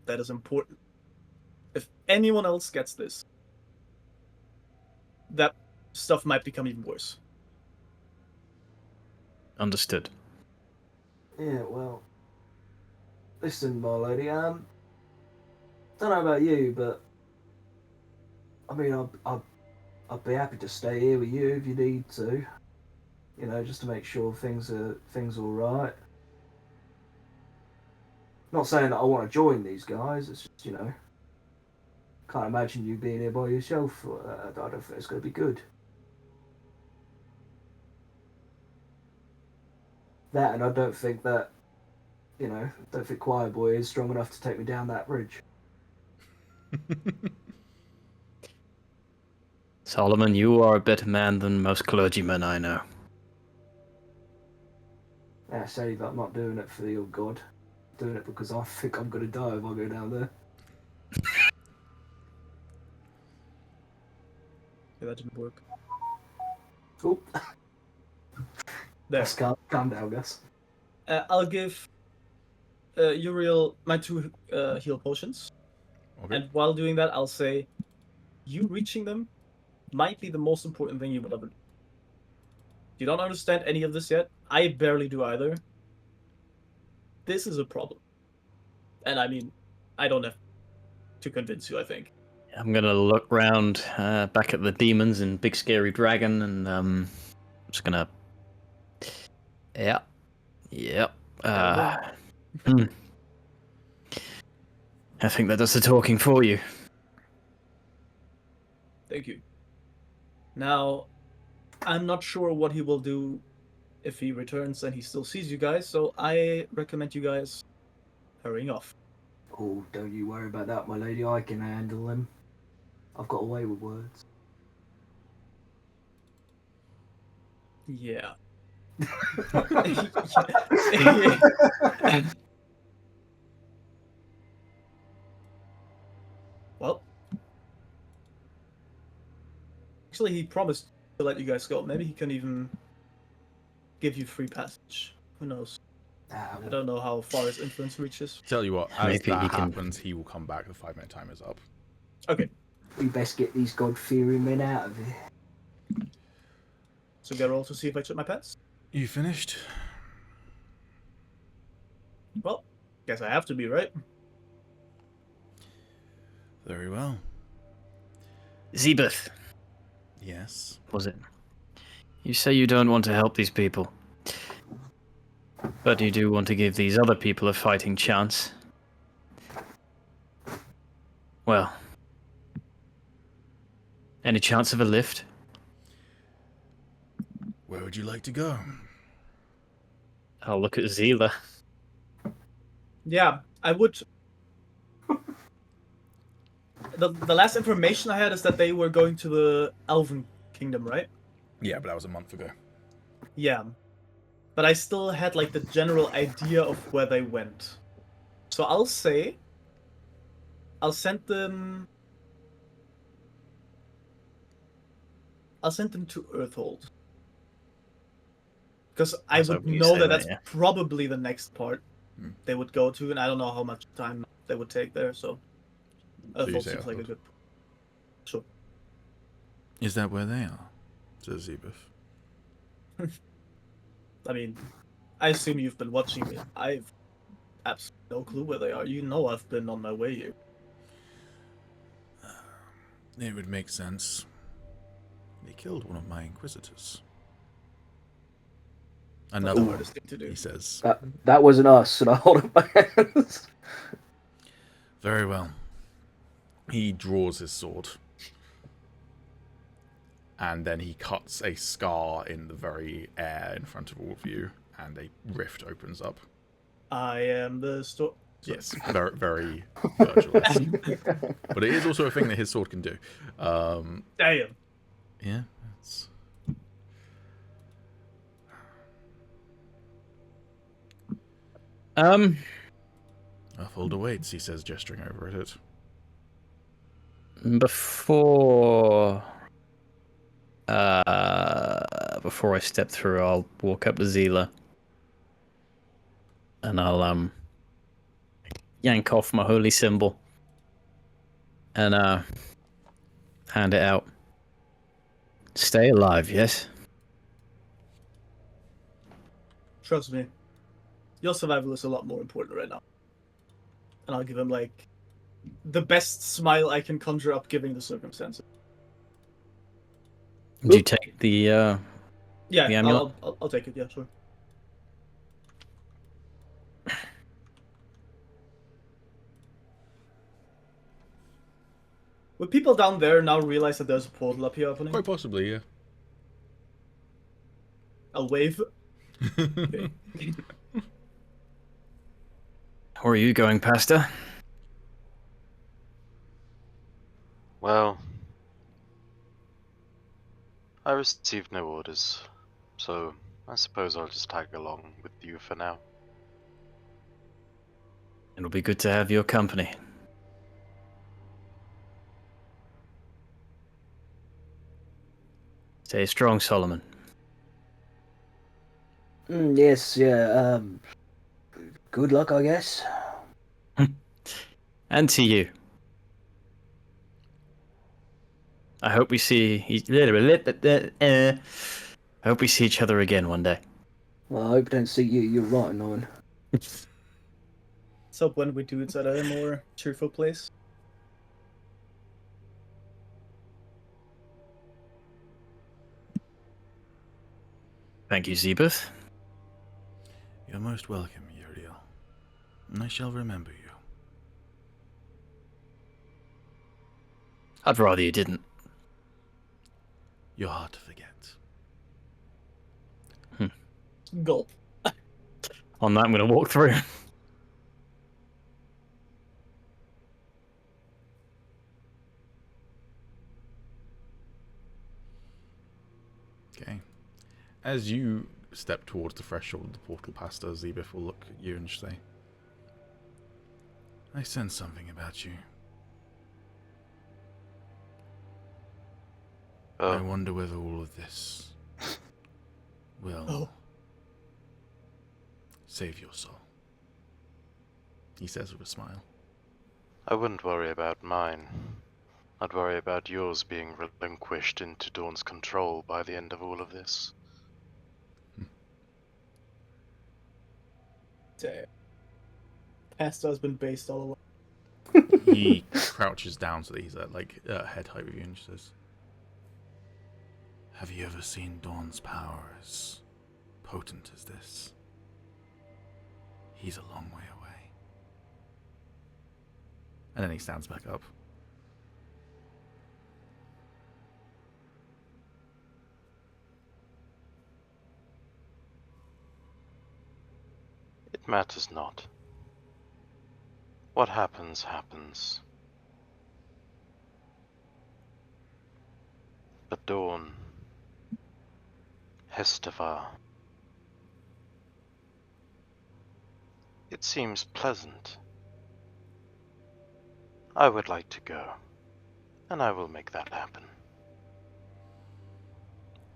That is important. If anyone else gets this, that stuff might become even worse. Understood. Yeah, well. Listen, my lady, don't know about you, but I mean, I'd be happy to stay here with you if you need to. You know, just to make sure things are all right. Not saying that I want to join these guys. It's just, you know, can't imagine you being here by yourself. I don't think it's going to be good. That, and I don't think that, you know, don't think Choir Boy is strong enough to take me down that bridge. Solomon, you are a better man than most clergymen I know. I say that I'm not doing it for the old god. I'm doing it because I think I'm going to die if I go down there. Yeah, that didn't work. Cool. There. Let's calm down, Gus. I'll give Uriel my 2 heal potions. Okay. And while doing that, I'll say, you reaching them might be the most important thing you will ever do. You don't understand any of this yet. I barely do either. this is a problem. And I mean, I don't have to convince you, I think. I'm gonna look round back at the demons and big scary dragon, and just gonna. Yeah. Hmm. I think that does the talking for you. Thank you. Now, I'm not sure what he will do if he returns and he still sees you guys, so I recommend you guys hurrying off. Oh, don't you worry about that, my lady. I can handle them. I've got a way with words. Yeah. Well, actually, he promised to let you guys go. Maybe he can even give you free passage. Who knows? I don't know how far his influence reaches. Tell you what, as Maybe that he can- happens, he will come back. The 5-minute time is up. Okay, We best get these God-fearing men out of here. so get a roll to see if I took my pets. You finished? Well, guess I have to be, right? Very well. Zebeth, Yes. was it? You say you don't want to help these people, but you do want to give these other people a fighting chance. Well, any chance of a lift? Where would you like to go? I'll look at Zyla. Yeah, I would. The last information I had is that they were going to the Elven Kingdom, right? Yeah, but that was a month ago. Yeah. But I still had like the general idea of where they went. So I'll say I'll send them to Earthhold. Because I was would hoping you'd know say that that, that's yeah. probably the next part Hmm. they would go to, and I don't know how much time they would take there, so So you Earthhold say seems like a Earthhold. good. Sure. Is that where they are? Says Zebeth. I mean, I assume you've been watching me. I've absolutely no clue where they are. You know I've been on my way here. It would make sense. They killed one of my inquisitors. Not the Another one, hardest thing to do. he says. That wasn't us, and I hold up my hands. Very well. He draws his sword. And then he cuts a scar in the very air in front of all of you, and a rift opens up. I am the store. Yes, very, very Virgil-esque. But it is also a thing that his sword can do. Damn. Yeah, it's... Uffold awaits, he says, gesturing over at it. Before I step through, I'll walk up to Zyla and I'll yank off my holy symbol and hand it out. Stay alive, yes? Trust me. Your survival is a lot more important right now. And I'll give him, like, the best smile I can conjure up given the circumstances. Do you take the Yeah, The amulet? I'll take it, yeah, sure. Would people down there now realize that there's a portal up here opening? Quite possibly, yeah. I'll wave. Okay. Where are you going, Pastor? Well, I received no orders, so I suppose I'll just tag along with you for now. It'll be good to have your company. Stay strong, Solomon. Yes, yeah. Good luck, I guess. And to you. I hope we see. I hope we see each other again one day. Well, I hope I don't see you. You're right, on. So when we do it at a more cheerful place. Thank you, Zebeth. You're most welcome, Uriel. And I shall remember you. I'd rather you didn't. You're hard to forget. Gulp. On that, I'm going to walk through. Okay. As you step towards the threshold of the portal, Pastor Zebeth will look at you and say, I sense something about you. I wonder whether all of this will save your soul. He says with a smile. I wouldn't worry about mine. I'd worry about yours being relinquished into Dawn's control by the end of all of this. Damn. Pasta has been based all along. He crouches down so that he's at head height with you and says, have you ever seen Dawn's power as potent as this? He's a long way away. And then he stands back up. It matters not. What happens, happens. But Dawn, Hestavar, it seems pleasant. I would like to go, and I will make that happen.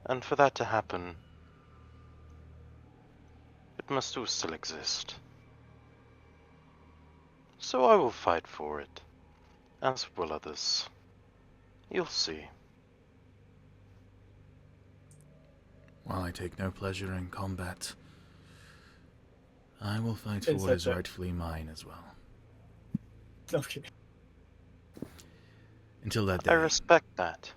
And for that to happen, it must still exist. So I will fight for it, as will others. You'll see. While I take no pleasure in combat, I will fight for what Inside is check. rightfully mine as well. Okay. Until that I day, respect that.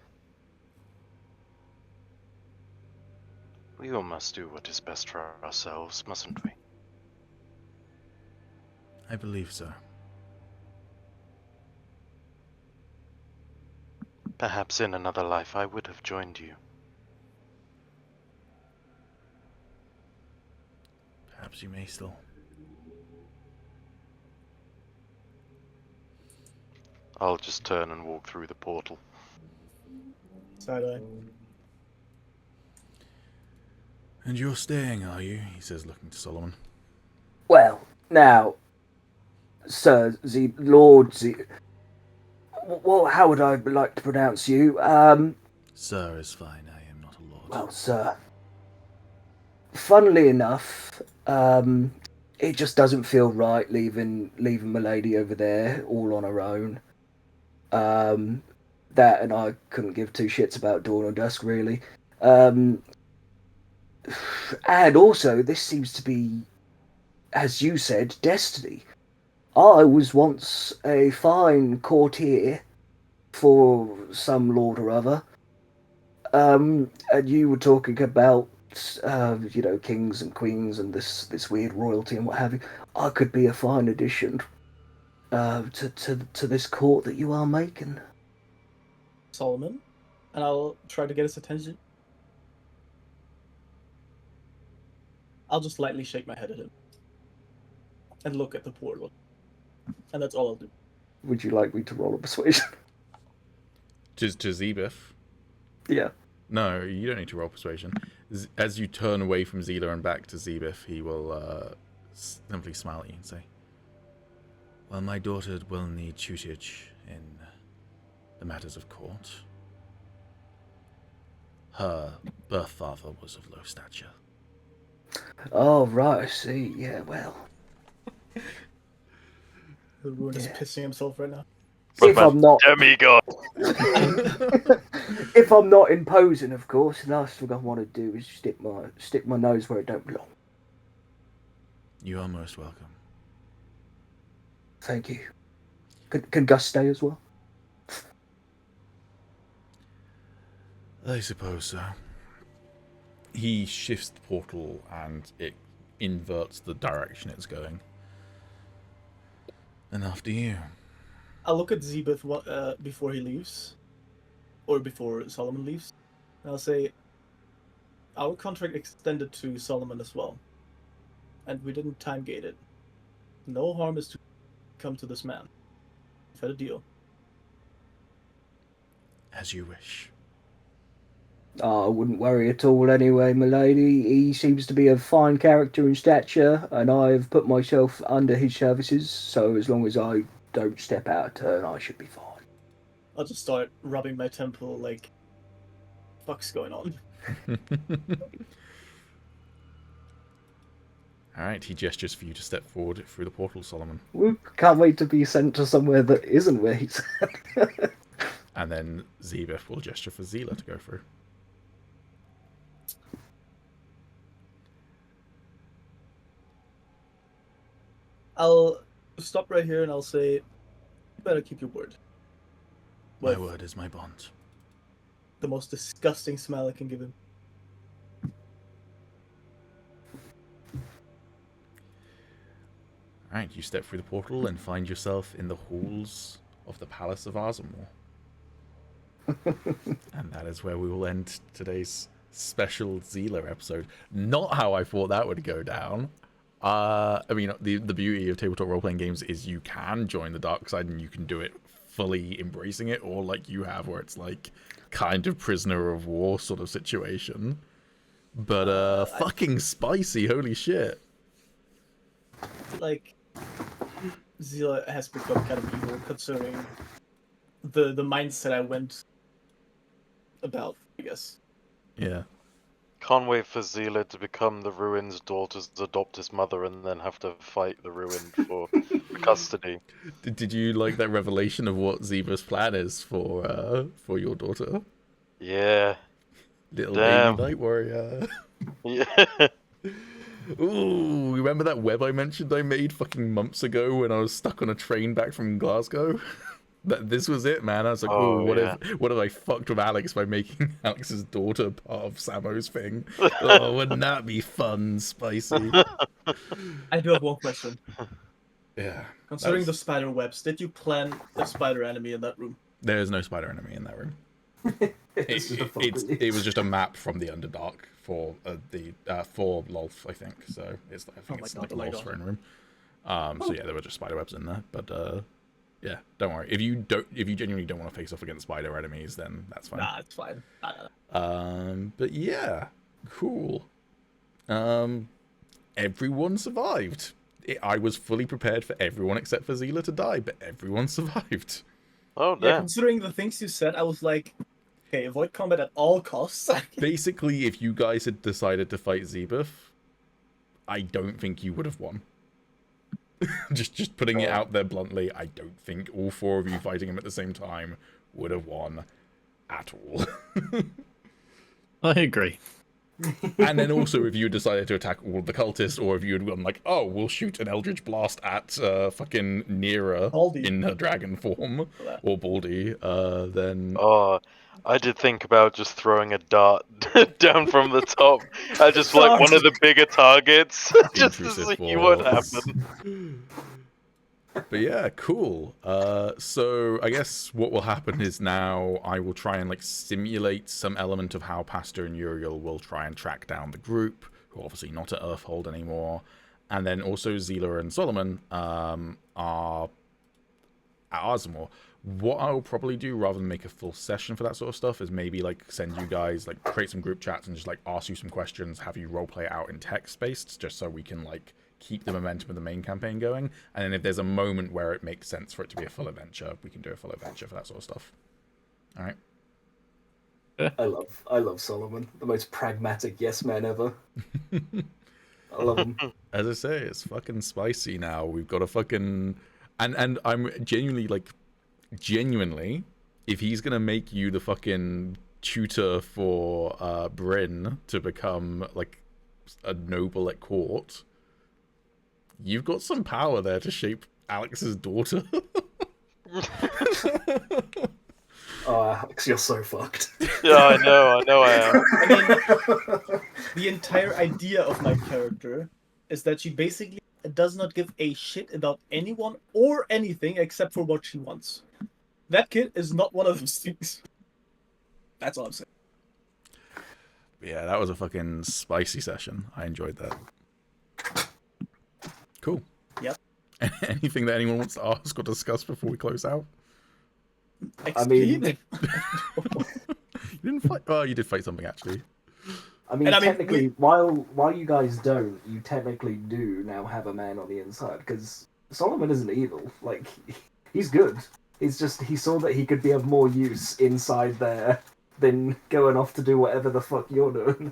We all must do what is best for ourselves, mustn't we? I believe so. Perhaps in another life I would have joined you. Perhaps you may still. I'll just turn and walk through the portal. Side-eye. And you're staying, are you? He says, looking to Solomon. Well, now, Sir Lord well, how would I like to pronounce you? Sir is fine, I am not a lord. Well, sir. Funnily enough, it just doesn't feel right leaving my lady over there all on her own. That and I couldn't give two shits about dawn or dusk, really. And also, this seems to be, as you said, destiny. I was once a fine courtier for some lord or other. And you were talking about, kings and queens and this weird royalty and what have you. I could be a fine addition to this court that you are making. Solomon. And I'll try to get his attention. I'll just lightly shake my head at him. And look at the portal. And that's all I'll do. Would you like me to roll a persuasion? To Zebeth? Yeah. No, you don't need to roll persuasion. As you turn away from Zyla and back to Zebeth, he will simply smile at you and say, well, my daughter will need tutelage in the matters of court. Her birth father was of low stature. Oh, right, I see. Yeah, well. The ruin is pissing himself right now. If I'm not... Demigod! If I'm not imposing, of course, the last thing I want to do is stick my nose where it don't belong. You are most welcome. Thank you. Can Gus stay as well? I suppose so. He shifts the portal and it inverts the direction it's going. And after you. I'll look at Zebeth before he leaves, or before Solomon leaves, and I'll say, our contract extended to Solomon as well, and we didn't time gate it. No harm is to come to this man. We've had a deal. As you wish. I wouldn't worry at all anyway, milady. He seems to be a fine character in stature, and I've put myself under his services, so as long as I don't step out of turn, I should be fine. I'll just start rubbing my temple like, fuck's going on? Alright, he gestures for you to step forward through the portal, Solomon. Can't wait to be sent to somewhere that isn't where he's at. And then Zebeth will gesture for Zyla to go through. I'll stop right here and I'll say, you better keep your word. My With word is my bond. the most disgusting smell I can give him. Alright, you step through the portal and find yourself in the halls of the Palace of Arzamor. And that is where we will end today's special Zyla episode. Not how I thought that would go down. I mean, the beauty of tabletop role-playing games is you can join the dark side and you can do it fully embracing it, or like you have where it's like kind of prisoner of war sort of situation. But fucking spicy, holy shit. Like, Zyla has become kind of evil considering the mindset I went about, I guess. Yeah. Can't wait for Zyla to become the Ruin's daughter's adopted mother and then have to fight the Ruin for custody. Did you like that revelation of what Ziva's plan is for your daughter? Yeah. Little Damn. baby night warrior. Yeah. Ooh, remember that web I mentioned I made fucking months ago when I was stuck on a train back from Glasgow? This was it, man. I was like, Oh, ooh, what yeah. if I fucked with Alex by making Alex's daughter part of Samo's thing? Oh, wouldn't that be fun, spicy? I do have one question. Yeah. Considering the spider webs, did you plan a spider enemy in that room? There is no spider enemy in that room. It It was just a map from the Underdark for for Lolth, I think. So I think it's like Lolth's throne room. So yeah, there were just spider webs in there, but yeah, don't worry. If you genuinely don't want to face off against spider enemies, then that's fine. Nah, it's fine. But yeah, cool. Everyone survived. I was fully prepared for everyone except for Zyla to die, but everyone survived. Oh, Yeah, damn. considering the things you said, I was like, okay, avoid combat at all costs. Basically, if you guys had decided to fight Zebeth, I don't think you would have won. just putting it out there bluntly, I don't think all four of you fighting him at the same time would have won at all. I agree. And then also, if you decided to attack all the cultists, or if you had gone like, oh, we'll shoot an Eldritch Blast at fucking Nera Baldy. in her dragon form, or Baldy, then... Oh, I did think about just throwing a dart down from the top at just like one of the bigger targets, just to Intrusive see what force. happened. But yeah, cool. So I guess what will happen is now I will try and like simulate some element of how Pastor and Uriel will try and track down the group, who are obviously not at Earthhold anymore. And then also Zyla and Solomon are at Arzamor. What I'll probably do, rather than make a full session for that sort of stuff, is maybe like send you guys, like create some group chats and just like ask you some questions, have you roleplay it out in text-based, just so we can like keep the momentum of the main campaign going. And then if there's a moment where it makes sense for it to be a full adventure, we can do a full adventure for that sort of stuff. All right. I love Solomon, the most pragmatic yes man ever. I love him. As I say, it's fucking spicy now. We've got a fucking... And I'm genuinely, if he's gonna make you the fucking tutor for Bryn to become like a noble at court, you've got some power there to shape Alex's daughter. Oh, Alex, you're so fucked. Yeah, I know I am. I mean, the entire idea of my character is that she basically does not give a shit about anyone or anything except for what she wants. That kid is not one of those things. That's all I'm saying. Yeah, that was a fucking spicy session. I enjoyed that. Cool. Yep. Anything that anyone wants to ask or discuss before we close out? I mean- XP? You didn't fight. Oh, you did fight something actually. I mean, And I mean, technically, while you guys don't, you technically do now have a man on the inside, because Solomon isn't evil. Like, he's good. It's just he saw that he could be of more use inside there than going off to do whatever the fuck you're doing.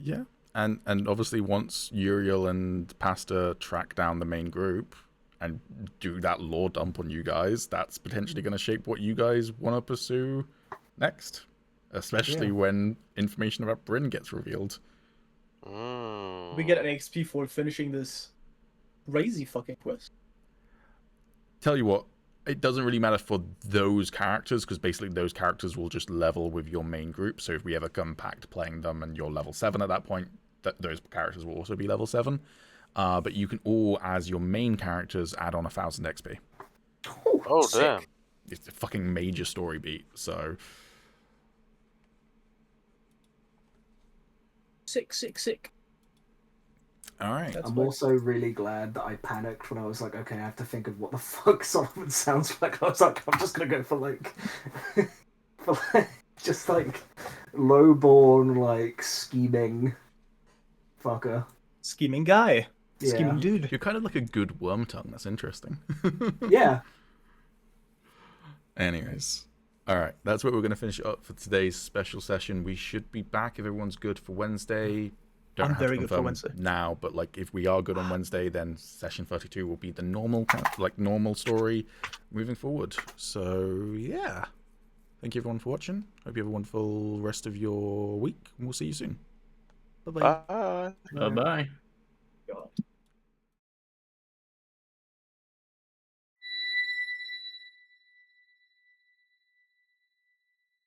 Yeah. And obviously once Uriel and Pasta track down the main group and do that lore dump on you guys, that's potentially going to shape what you guys want to pursue next. Especially when information about Bryn gets revealed. We get an XP for finishing this crazy fucking quest. Tell you what, it doesn't really matter for those characters, because basically those characters will just level with your main group. So if we ever come back to playing them and you're level 7 at that point, those characters will also be level 7. But you can all, as your main characters, add on 1,000 XP. Oh, sick. damn. It's a fucking major story beat, so... Sick. Alright. That's I'm fine. also really glad that I panicked when I was like, okay, I have to think of what the fuck Solomon sounds like. I was like, I'm just gonna go for like, just like lowborn, like scheming fucker. Scheming guy. Yeah. Scheming dude. You're kind of like a good worm tongue. That's interesting. Yeah. Anyways. Alright, that's where we're going to finish up for today's special session. We should be back if everyone's good for Wednesday. Don't I'm have to very good for confirm Wednesday. now, but like if we are good on Wednesday, then session 32 will be the normal normal story moving forward. So yeah, thank you everyone for watching. Hope you have a wonderful rest of your week, and we'll see you soon. Bye-bye. Bye. Bye bye.